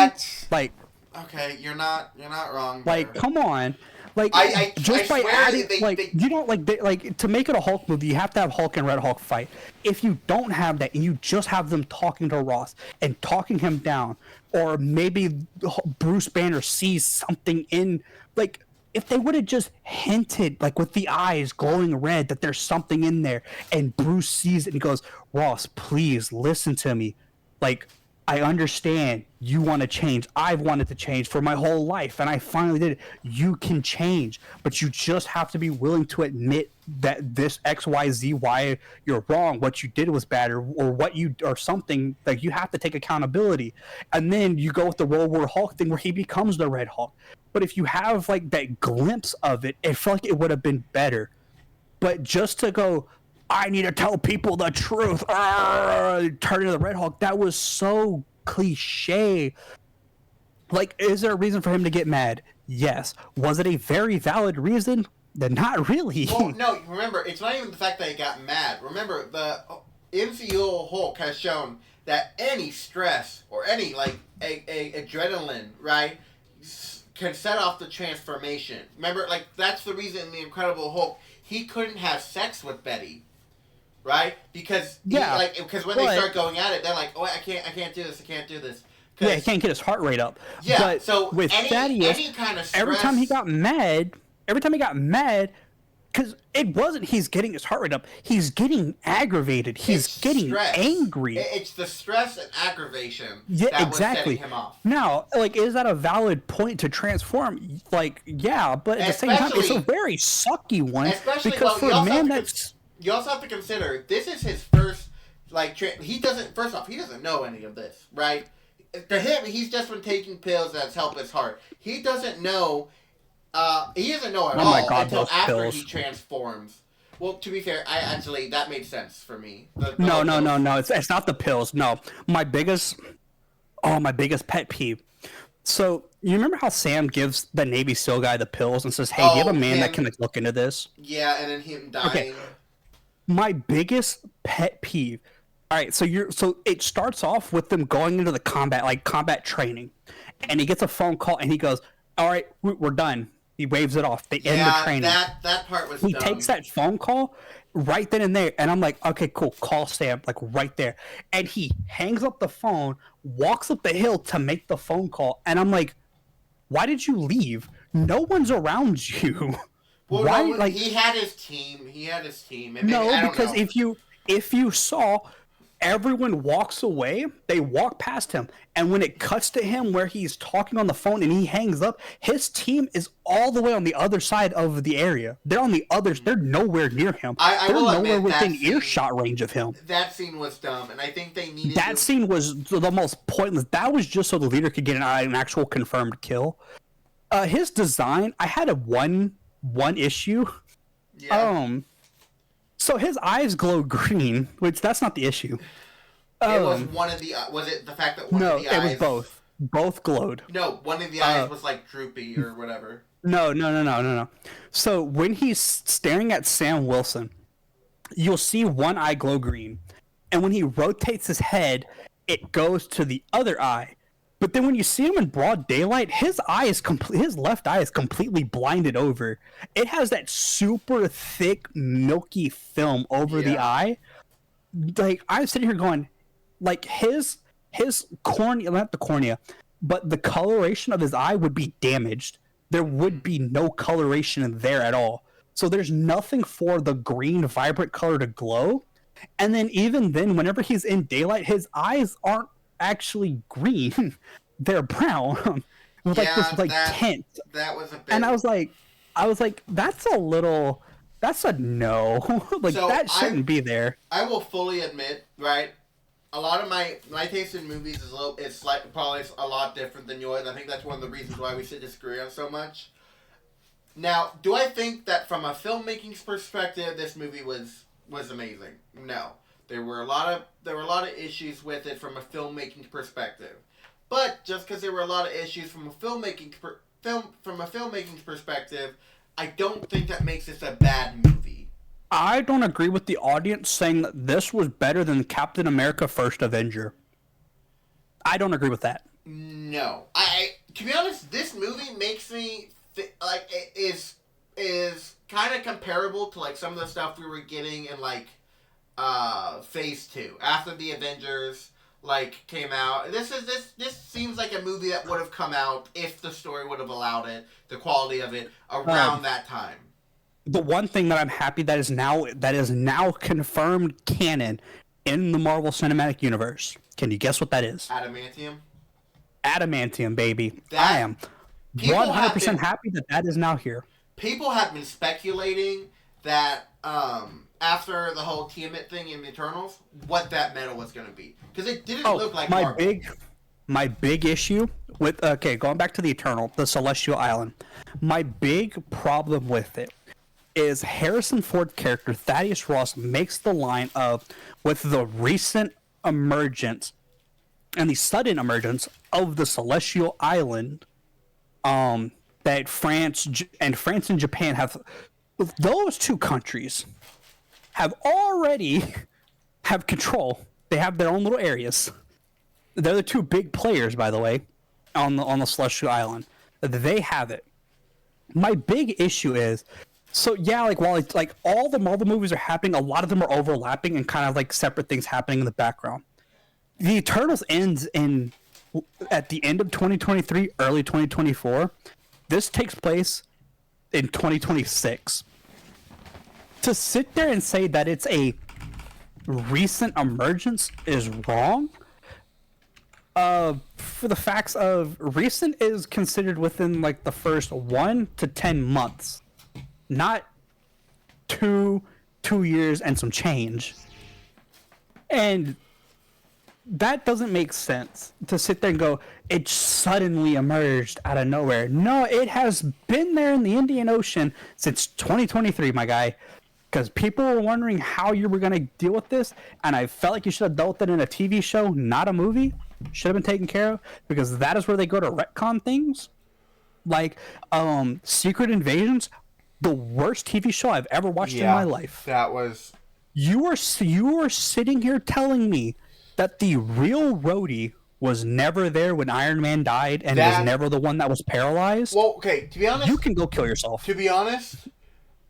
Okay, you're not wrong there. Like, come on. Like, just by adding, you don't, like, to make it a Hulk movie, you have to have Hulk and Red Hulk fight. If you don't have that, and you just have them talking to Ross and talking him down, or maybe Bruce Banner sees something in, like, if they would have just hinted, like, with the eyes glowing red, that there's something in there, and Bruce sees it and goes, Ross, please listen to me. Like, I understand you want to change. I've wanted to change for my whole life, and I finally did it. You can change, but you just have to be willing to admit that this X, Y, Z, why you're wrong, what you did was bad, or what you, or something. Like, you have to take accountability. And then you go with the World War Hulk thing where he becomes the Red Hulk. But if you have, like, that glimpse of it, it felt like it would have been better. But just to go, I need to tell people the truth, turn into the Red Hulk, that was so cliche. Like, is there a reason for him to get mad? Yes. Was it a very valid reason? Then not really. Well, no, remember, it's not even the fact that he got mad. Remember, the MCU Hulk has shown that any stress or any, like, a adrenaline, right, can set off the transformation. Remember, like, that's the reason in The Incredible Hulk, he couldn't have sex with Betty. Right? Because because when they start going at it, they're like, "Oh, I can't do this. I can't do this." Yeah, he can't get his heart rate up. Yeah. But so with Thaddeus, any kind of stress, every time he got mad, because it wasn't he's getting his heart rate up. He's getting aggravated. He's getting angry. It's the stress and aggravation that was setting him off. Now, like, is that a valid point to transform? Like, yeah, but at the same time, it's a very sucky one. Because for a man that's... You also have to consider, this is his first, like, he doesn't know any of this, right? To him, he's just been taking pills that's helped his heart. He doesn't know, at all until after he transforms. Well, to be fair, that made sense for me. No, it's not the pills, no. My biggest pet peeve. So, you remember how Sam gives the Navy SEAL guy the pills and says, hey, do you have a man that can, like, look into this? Yeah, and then him dying. Okay. My biggest pet peeve. All right, so it starts off with them going into the combat training, and he gets a phone call and he goes, "All right, we're done." He waves it off. They end the training. That part was. He takes that phone call right then and there, and I'm like, "Okay, cool. Call Sam, like, right there." And he hangs up the phone, walks up the hill to make the phone call, and I'm like, "Why did you leave? No one's around you." Well, why? No, like, he had his team. No, because if you saw, everyone walks away, they walk past him, and when it cuts to him where he's talking on the phone and he hangs up, his team is all the way on the other side of the area. They're on the others. They're nowhere near him. They're nowhere within earshot range of him. That scene was dumb, and I think they needed. That scene was the most pointless. That was just so the leader could get an actual confirmed kill. His design, I had one issue. Yeah. So his eyes glow green, which that's not the issue. It was one of the. Was it the fact that one of the eyes? No, it was both. Both glowed. No, one of the eyes was like droopy or whatever. No. So when he's staring at Sam Wilson, you'll see one eye glow green, and when he rotates his head, it goes to the other eye. But then when you see him in broad daylight, his left eye is completely blinded over. It has that super thick, milky film over the eye. Like, I'm sitting here going, like, his cornea, not the cornea, but the coloration of his eye would be damaged. There would be no coloration there at all. So there's nothing for the green, vibrant color to glow. And then even then, whenever he's in daylight, his eyes aren't actually green. They're brown with this tint. That was a bit. And I was like that's a no. Like, so that shouldn't be there. I will fully admit, right, a lot of my taste in movies is probably a lot different than yours. I think that's one of the reasons why we should disagree on so much. Now, do I think that from a filmmaking perspective this movie was amazing? No. There were a lot of issues with it from a filmmaking perspective. But just because there were a lot of issues from a filmmaking perspective, I don't think that makes this a bad movie. I don't agree with the audience saying that this was better than Captain America: First Avenger. I don't agree with that. No, to be honest, this movie makes me like it is kind of comparable to like some of the stuff we were getting in like Phase 2 after the Avengers like came out. This seems like a movie that would have come out if the story would have allowed it, the quality of it around that time. The one thing that I'm happy that is now confirmed canon in the Marvel Cinematic Universe. Can you guess what that is? Adamantium. Adamantium, baby. I am 100% happy that is now here. People have been speculating that after the whole Tiamat thing in the Eternals, what that metal was going to be, because it didn't look like Marvel. My big issue with going back to the Celestial Island. My big problem with it is Harrison Ford's character Thaddeus Ross makes the line of, with the recent emergence and the sudden emergence of the Celestial Island, that France and Japan have, those two countries have already have control. They have their own little areas. They're the two big players, by the way, on the Celestial Island. They have it. My big issue is, so yeah, like while it's like all the Marvel movies are happening, a lot of them are overlapping and kind of like separate things happening in the background. The Eternals ends at the end of 2023, early 2024. This takes place in 2026. To sit there and say that it's a recent emergence is wrong. For the facts of recent is considered within like the first 1 to 10 months, not two years and some change. And that doesn't make sense to sit there and go, it suddenly emerged out of nowhere. No, it has been there in the Indian Ocean since 2023, my guy. Because people were wondering how you were going to deal with this, and I felt like you should have dealt with it in a TV show, not a movie. Should have been taken care of, because that is where they go to retcon things. Like, Secret Invasions, the worst TV show I've ever watched in my life. That was... You are sitting here telling me that the real Rhodey was never there when Iron Man died and was never the one that was paralyzed? Well, okay, to be honest... You can go kill yourself. To be honest,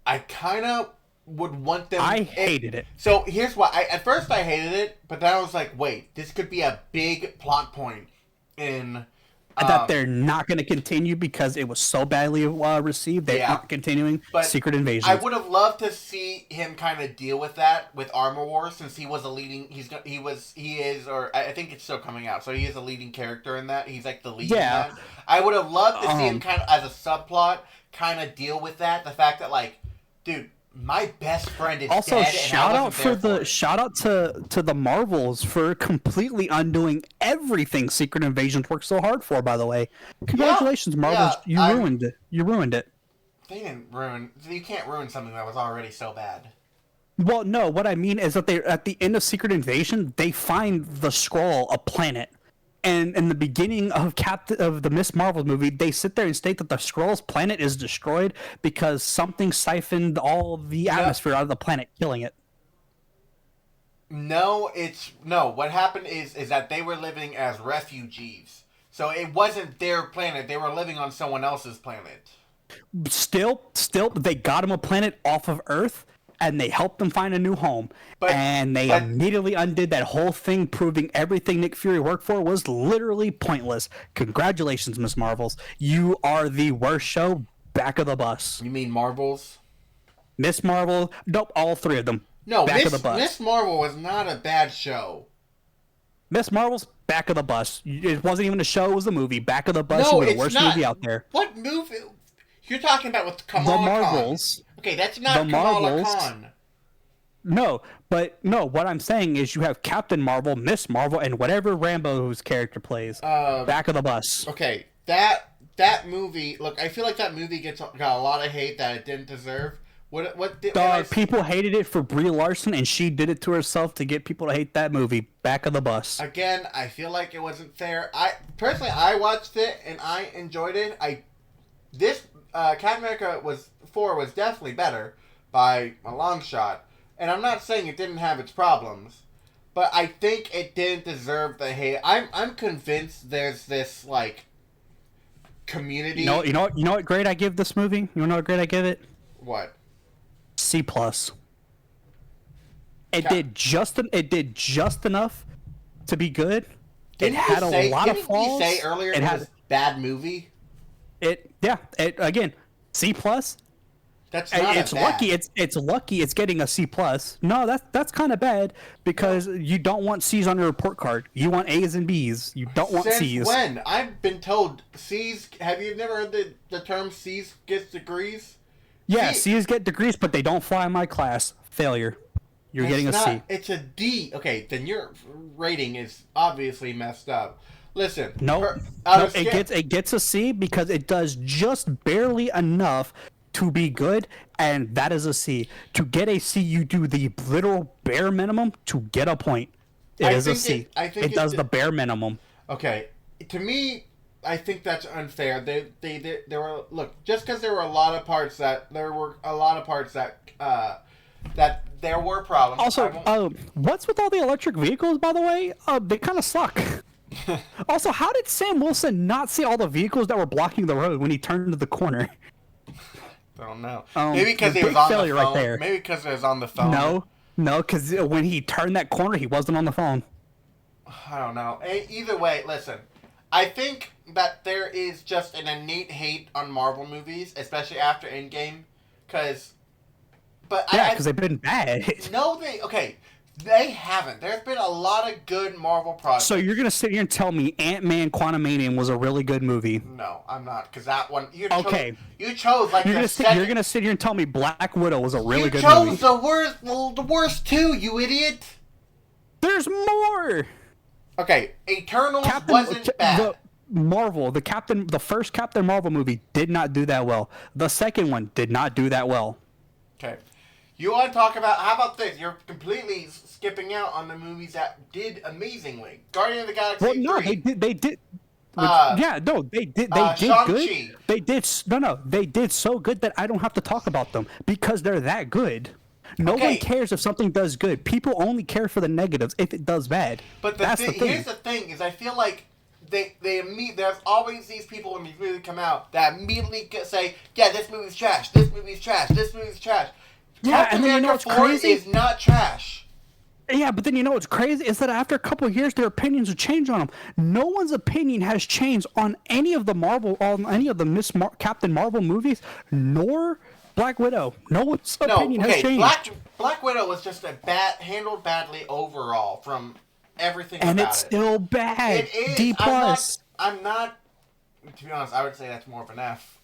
I kind of would want them... I hated it. So, here's why. At first, I hated it, but then I was like, wait, this could be a big plot point in... that they're not going to continue because it was so badly received. They're not continuing Secret Invasion. I would have loved to see him kind of deal with that with Armor Wars, since he was a leading... I think it's still coming out, so he is a leading character in that. He's like the lead in that. I would have loved to see him kind of, as a subplot, kind of deal with that. The fact that, like, dude... My best friend is also dead. Shout out to the Marvels for completely undoing everything Secret Invasions worked so hard for. By the way, congratulations, Marvels! Ruined it. You ruined it. They didn't ruin. You can't ruin something that was already so bad. Well, no. What I mean is that they, at the end of Secret Invasion, they find the Skrull a planet. And in the beginning of the Miss Marvel movie, they sit there and state that the Skrull's planet is destroyed because something siphoned all the atmosphere out of the planet, killing it. No, what happened is that they were living as refugees. So it wasn't their planet. They were living on someone else's planet. Still, they got them a planet off of Earth, and they helped them find a new home. And they immediately undid that whole thing, proving everything Nick Fury worked for was literally pointless. Congratulations, Miss Marvels. You are the worst show. Back of the bus. You mean Marvels? Miss Marvel. Nope, all three of them. No, back of the bus. Miss Marvel was not a bad show. Miss Marvel's back of the bus. It wasn't even a show, it was a movie. Back of the bus. No, it's the worst movie out there. What movie? You're talking about with Kamala Khan. The Marvels. Okay, that's not Kamala Khan. No, what I'm saying is you have Captain Marvel, Miss Marvel, and whatever Rambo's character plays. Back of the bus. Okay, that movie, look, I feel like that movie got a lot of hate that it didn't deserve. People hated it for Brie Larson, and she did it to herself to get people to hate that movie. Back of the bus. Again, I feel like it wasn't fair. I watched it, and I enjoyed it. Captain America was definitely better by a long shot. And I'm not saying it didn't have its problems, but I think it didn't deserve the hate. I'm convinced there's this, like, community. You know what grade I give this movie? You know what grade I give it? What? C plus. It did just enough to be good. Didn't it had a lot of flaws. Didn't you say earlier it was a bad movie? Again, C plus. That's not it's lucky. It's lucky it's getting a C plus. No, that's kind of bad because you don't want C's on your report card. You want A's and B's. You don't want Since C's. When? I've been told C's. Have you never heard the term C's gets degrees? Yeah, C's get degrees, but they don't fly in my class. Failure. You're getting a C. It's a D. Okay, then your rating is obviously messed up. Listen. It gets a C because it does just barely enough to be good, and that is a C. To get a C, you do the literal bare minimum to get a point. It is a C. It does the bare minimum. Okay, to me, I think that's unfair. There were just because there were a lot of parts that there were problems. Also, what's with all the electric vehicles? By the way, they kind of suck. Also, how did Sam Wilson not see all the vehicles that were blocking the road when he turned to the corner? I don't know. Maybe because he was on the phone. Right there. Maybe because he was on the phone. No, because when he turned that corner, he wasn't on the phone. I don't know. Either way, listen. I think that there is just an innate hate on Marvel movies, especially after Endgame, because they've been bad. They haven't. There's been a lot of good Marvel projects. So you're gonna sit here and tell me Ant-Man: Quantumanium was a really good movie? No, I'm not, because that one. You chose you're gonna sit here and tell me Black Widow was a really good movie. You chose the worst two, you idiot. There's more. Okay, Eternals wasn't bad. The first Captain Marvel movie did not do that well. The second one did not do that well. Okay. You want to talk about, how about this? You're completely skipping out on the movies that did amazingly. Guardian of the Galaxy 3. Well, no, they did. They did good. They did so good that I don't have to talk about them because they're that good. No one cares if something does good. People only care for the negatives if it does bad. But here's the thing: is I feel like there's always these people when these movies come out that immediately say, "Yeah, this movie's trash. This movie's trash. This movie's trash." Yeah, and then what's crazy is not trash. Yeah, but then what's crazy is that after a couple of years, their opinions will change on them. No one's opinion has changed on any of the Captain Marvel movies, nor Black Widow. No one's opinion has changed. Black Widow was just handled badly overall from everything about it. And it's still bad. It is. D plus. I'm not. To be honest, I would say that's more of an F.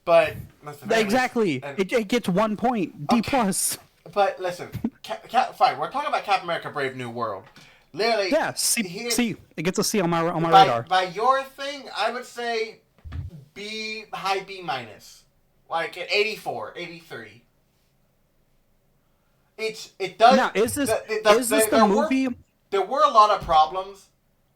But listen, exactly. It gets 1 point. D plus. But listen, fine. We're talking about Captain America: Brave New World. Literally. Yeah. C. It gets a C on my radar. By your thing, I would say B, high B minus, like an 84, 83. It does. Now, is this the movie? There were a lot of problems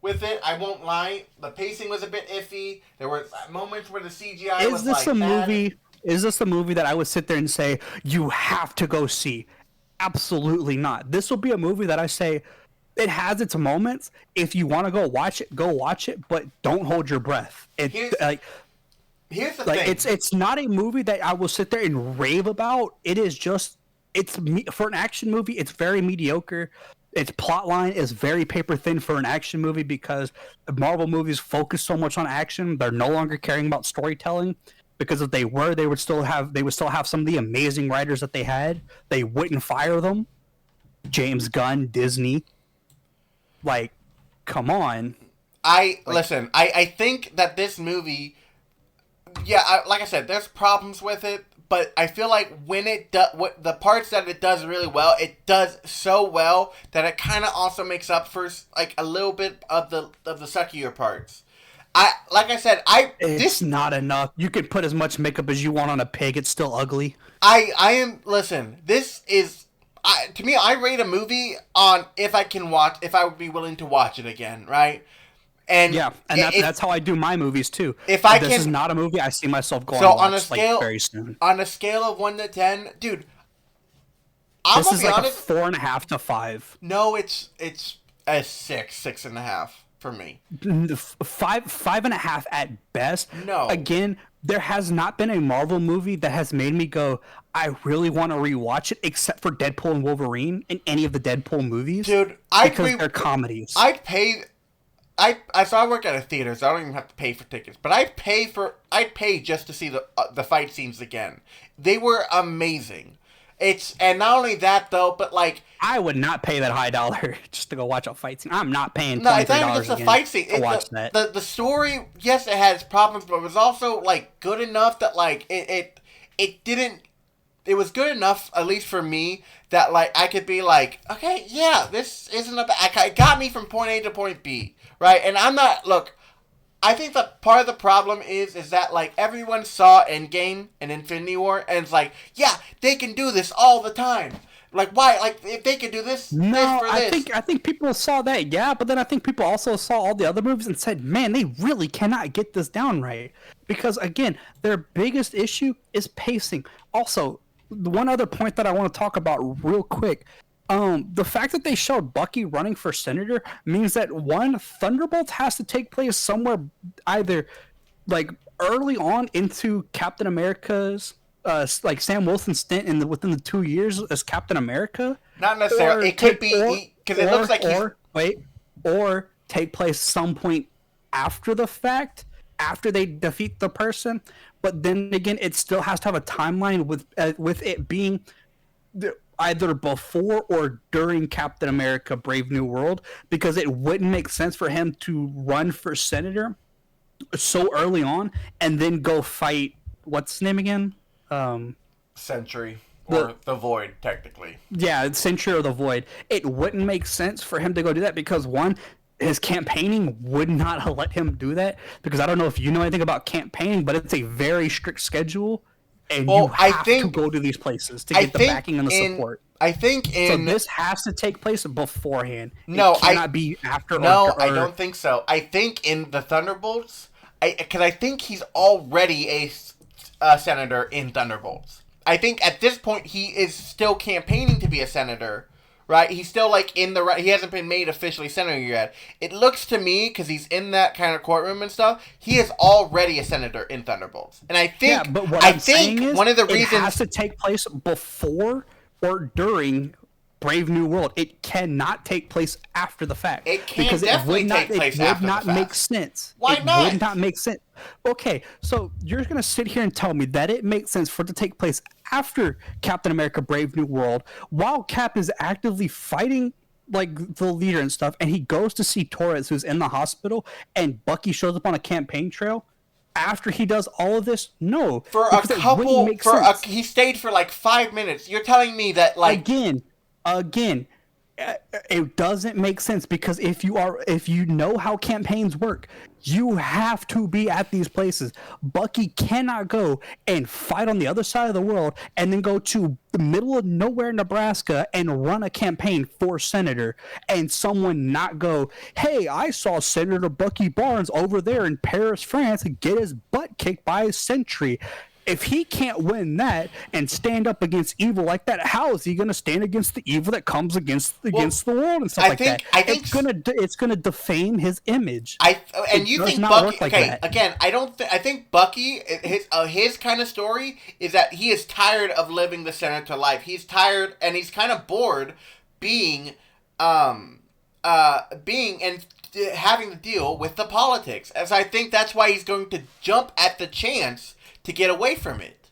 with it. I won't lie. The pacing was a bit iffy. There were moments where the CGI was like bad. Is this the movie that I would sit there and say you have to go see? Absolutely not. This will be a movie that I say it has its moments. If you want to go watch it, but don't hold your breath. Here's the thing. It's not a movie that I will sit there and rave about. It is just for an action movie. It's very mediocre. Its plot line is very paper thin for an action movie because Marvel movies focus so much on action. They're no longer caring about storytelling. Because if they were, they would still have some of the amazing writers that they had. They wouldn't fire them. James Gunn, Disney. Like, come on. Listen. I think that this movie, like I said, there's problems with it. But I feel like when the parts that it does really well, it does so well that it kind of also makes up for like a little bit of the suckier parts. It's not enough. You could put as much makeup as you want on a pig; it's still ugly. Listen, this is to me. I rate a movie on if I would be willing to watch it again, right? And that's how I do my movies too. This is not a movie I see myself going to watch very soon. On a scale of 1 to 10, dude, this is like honest, a 4.5 to 5. No, it's a 6.5. for me. 5.5 at best. No. Again, there has not been a Marvel movie that has made me go, I really want to rewatch it, except for Deadpool and Wolverine in any of the Deadpool movies. Dude, because they're comedies. I'd pay. So I work at a theater, so I don't even have to pay for tickets. But I'd pay just to see the fight scenes again. They were amazing. And not only that though, but like I would not pay that high dollar just to go watch a fight scene. I'm not paying $23 no, it's not even just a fight scene. To watch that. The story, yes, it had its problems, but it was also like good enough that like it didn't. It was good enough, at least for me, that like I could be like, okay, yeah, this isn't it got me from point A to point B, right? And I'm not look. I think that part of the problem is that like everyone saw Endgame and Infinity War and it's like, yeah, they can do this all the time. Like why? Like if they could do this, I think people saw that, yeah, but then I think people also saw all the other movies and said, man, they really cannot get this down right. Because again, their biggest issue is pacing. Also, the one other point that I want to talk about real quick. The fact that they showed Bucky running for senator means that one, Thunderbolts has to take place somewhere either like early on into Captain America's like Sam Wilson's stint within the 2 years as Captain America. Not necessarily. It could be because it looks like or take place some point after the fact, after they defeat the person. But then again, it still has to have a timeline with it being either before or during Captain America Brave New World, because it wouldn't make sense for him to run for senator so early on and then go fight, what's his name again? Sentry. Or the Void, technically. Yeah, Sentry or the Void. It wouldn't make sense for him to go do that because, one, his campaigning would not let him do that, because I don't know if you know anything about campaigning, but it's a very strict schedule. And you have to go to these places to get the backing and the support. I think so this has to take place beforehand. No, it cannot be after. No, I don't think so. I think in the Thunderbolts, because I think he's already a senator in Thunderbolts. I think at this point he is still campaigning to be a senator, right? He's still like he hasn't been made officially senator yet. It looks to me, because he's in that kind of courtroom and stuff, he is already a senator in Thunderbolts. And I think, but what I'm saying is one of the reasons it has to take place before or during Brave New World. It cannot take place after the fact. It can definitely take place after the fact. It would not make sense. Why not? It would not make sense. Okay, so you're going to sit here and tell me that it makes sense for it to take place after Captain America Brave New World, while Cap is actively fighting like the leader and stuff, and he goes to see Torres, who's in the hospital, and Bucky shows up on a campaign trail after he does all of this? No. He stayed for like 5 minutes. You're telling me that like... Again, it doesn't make sense, because if you know how campaigns work, you have to be at these places. Bucky cannot go and fight on the other side of the world and then go to the middle of nowhere, Nebraska, and run a campaign for senator, and someone not go, hey, I saw Senator Bucky Barnes over there in Paris, France, get his butt kicked by a sentry. If he can't win that and stand up against evil like that, how is he going to stand against the evil that comes against the world and stuff like that? It's gonna defame his image. You think Bucky? Okay, again, I think Bucky, his kind of story is that he is tired of living the senator life. He's tired and he's kind of bored being and having to deal with the politics. As I think that's why he's going to jump at the chance to get away from it.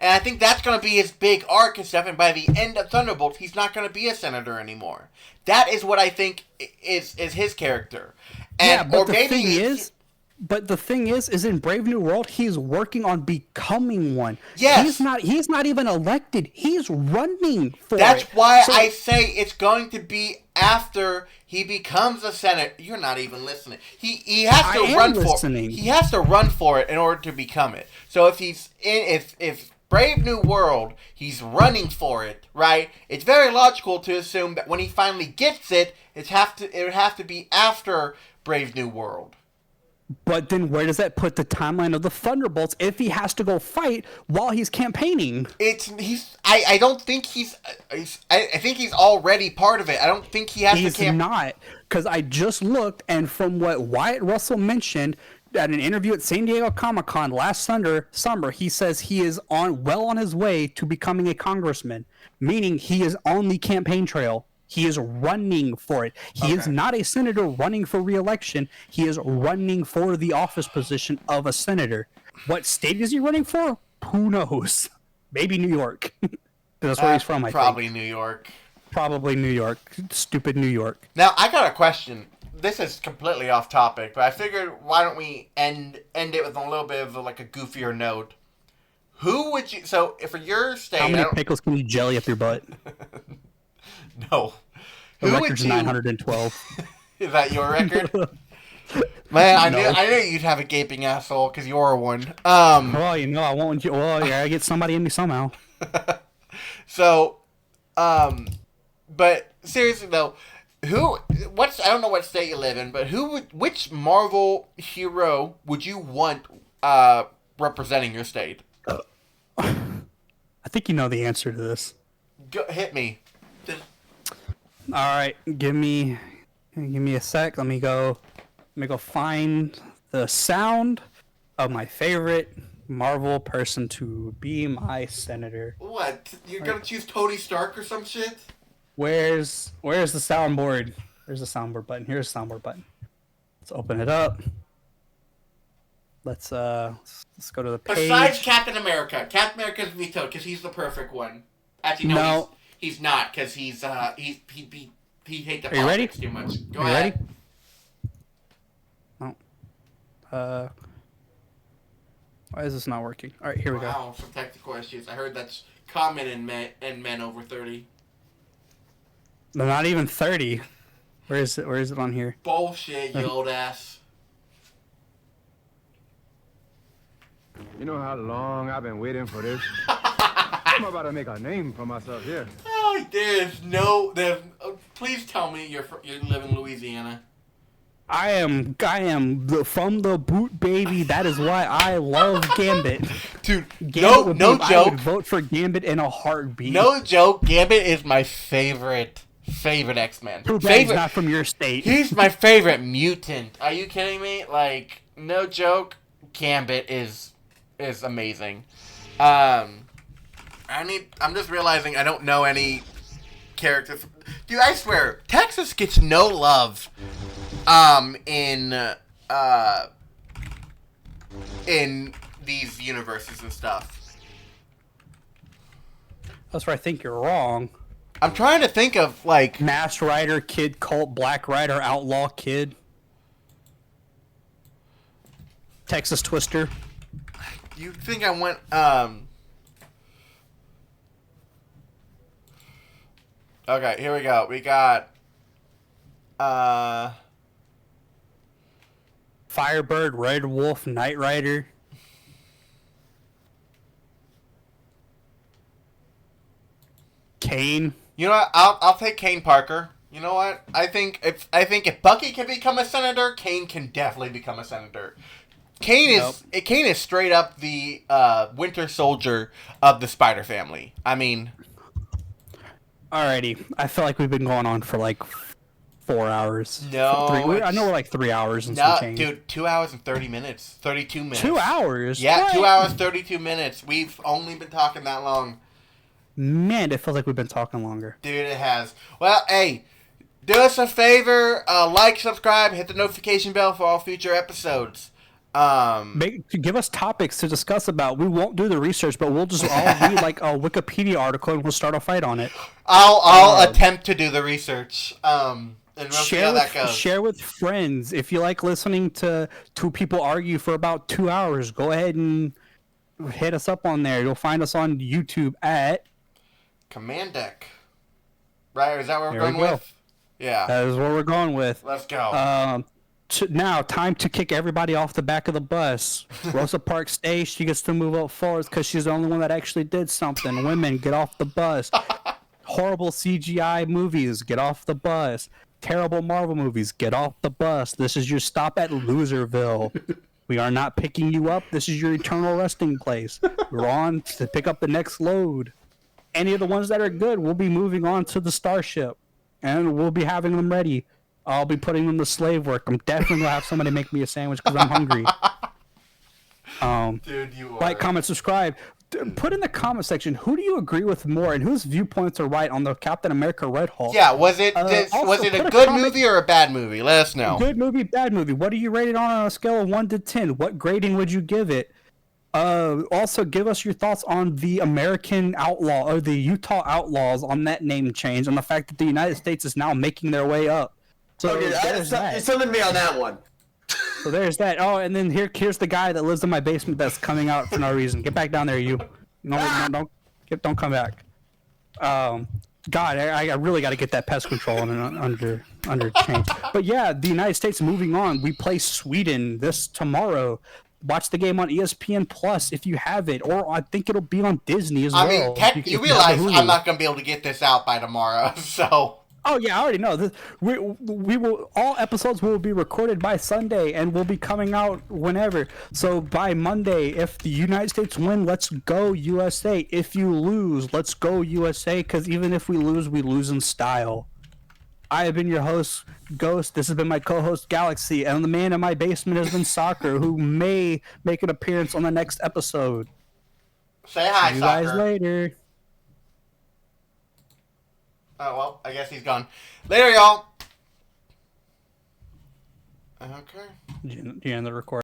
And I think that's going to be his big arc and stuff, and by the end of Thunderbolts, he's not going to be a senator anymore. That is what I think is his character. And, but the thing is in Brave New World, he's working on becoming one. Yes. He's not even elected. He's running for it. That's why I say it's going to be after he becomes a senator. You're not even listening. He has to run for it. He has to run for it in order to become it. So if Brave New World, he's running for it, right? It's very logical to assume that when he finally gets it, it would have to be after Brave New World. But then where does that put the timeline of the Thunderbolts if he has to go fight while he's campaigning? I don't think I think he's already part of it. I don't think he has to He's not, because I just looked, and from what Wyatt Russell mentioned at an interview at San Diego Comic-Con last summer, he says he is well on his way to becoming a congressman, meaning he is on the campaign trail. He is running for it. He is not a senator running for re-election. He is running for the office position of a senator. What state is he running for? Who knows? Maybe New York. That's where he's from, I probably think. New York. Probably New York. Stupid New York. Now, I got a question. This is completely off topic, but I figured why don't we end it with a little bit of like a goofier note. Who would you... So, for your state... How many pickles can you jelly up your butt? No. The record's 912. Is that your record? Man, I knew you'd have a gaping asshole because you're one. Well, I won't. Well, yeah, I get somebody in me somehow. So, but seriously though, I don't know what state you live in, but which Marvel hero would you want representing your state? I think you know the answer to this. Hit me. All right, give me a sec. Let me go find the sound of my favorite Marvel person to be my senator. What? You're gonna choose Tony Stark or some shit? Where's the soundboard? There's the soundboard button. Here's the soundboard button. Let's open it up. Let's go to the page. Besides Captain America. Captain America's vetoed because he's the perfect one. Actually, no. He's not, because he hates the politics too much. Go ahead. Ready? Oh. Why is this not working? All right, here we go. Wow, some technical issues. I heard that's common in men over 30. They're not even 30. Where is it on here? Bullshit, you old ass. You know how long I've been waiting for this? I'm about to make a name for myself here. Oh, please tell me you live in Louisiana. I am from the boot, baby. That is why I love Gambit. Dude, no joke. I would vote for Gambit in a heartbeat. No joke. Gambit is my favorite X-Men. He's not from your state. He's my favorite mutant. Are you kidding me? Like, no joke. Gambit is amazing. I'm just realizing I don't know any characters. Dude, I swear, Texas gets no love in these universes and stuff. That's where I think you're wrong. I'm trying to think of, like... Masked Rider, Kid Cult, Black Rider, Outlaw Kid. Texas Twister. You think I went, Okay, here we go. We got... Firebird, Red Wolf, Knight Rider. Kane. You know what? I'll take Kane Parker. You know what? I think if Bucky can become a senator, Kane can definitely become a senator. Kane is straight up the Winter Soldier of the Spider family. I mean, alrighty. I feel like we've been going on for like 4 hours. No, I know we're like 3 hours and some change. Dude, 2 hours and 30 minutes, 32 minutes. 2 hours? Yeah, what? 2 hours 32 minutes. We've only been talking that long. Man, it feels like we've been talking longer. Dude, it has. Well, hey, do us a favor, like, subscribe, hit the notification bell for all future episodes. Give us topics to discuss about. We won't do the research, but we'll just all read like a Wikipedia article and we'll start a fight on it. I'll attempt to do the research. And we'll see how that goes. Share with friends. If you like listening to two people argue for about 2 hours, go ahead and hit us up on there. You'll find us on YouTube at Command Deck. Right? Is that what we're going with? Yeah. That is what we're going with. Let's go. Now, time to kick everybody off the back of the bus. Rosa Parks stays. She gets to move up forward because she's the only one that actually did something. Women, get off the bus. Horrible CGI movies, get off the bus. terrible Marvel movies, get off the bus. This is your stop at Loserville. We are not picking you up. This is your eternal resting place. We're on to pick up the next load. Any of the ones that are good, we'll be moving on to the starship, and we'll be having them ready. I'll be putting them to slave work. I'm definitely gonna have somebody make me a sandwich because I'm hungry. Dude, you are. Like, comment, subscribe. Put in the comment section, who do you agree with more and whose viewpoints are right on the Captain America Red Hulk? Yeah, was it a good movie or a bad movie? Let us know. Good movie, bad movie. What do you rate it on a scale of 1 to 10? What grading would you give it? Also, give us your thoughts on the American Outlaw or the Utah Outlaws on that name change and the fact that the United States is now making their way up. So okay, you summoned me on that one. So there's that. Oh, and then here's the guy that lives in my basement that's coming out for no reason. Get back down there, you. No, don't come back. God, I really got to get that pest control under change. But yeah, the United States moving on. We play Sweden tomorrow. Watch the game on ESPN Plus if you have it, or I think it'll be on Disney as well. I mean, you realize I'm not gonna be able to get this out by tomorrow, so. Oh yeah, I already know. We will, all episodes will be recorded by Sunday and will be coming out whenever. So by Monday, if the United States win, let's go USA. If you lose, let's go USA. Because even if we lose in style. I have been your host, Ghost. This has been my co-host, Galaxy, and the man in my basement has been Soccer, who may make an appearance on the next episode. Say hi, See you Soccer. guys later. Oh, well, I guess he's gone. Later, y'all. Okay. Do you end the recording?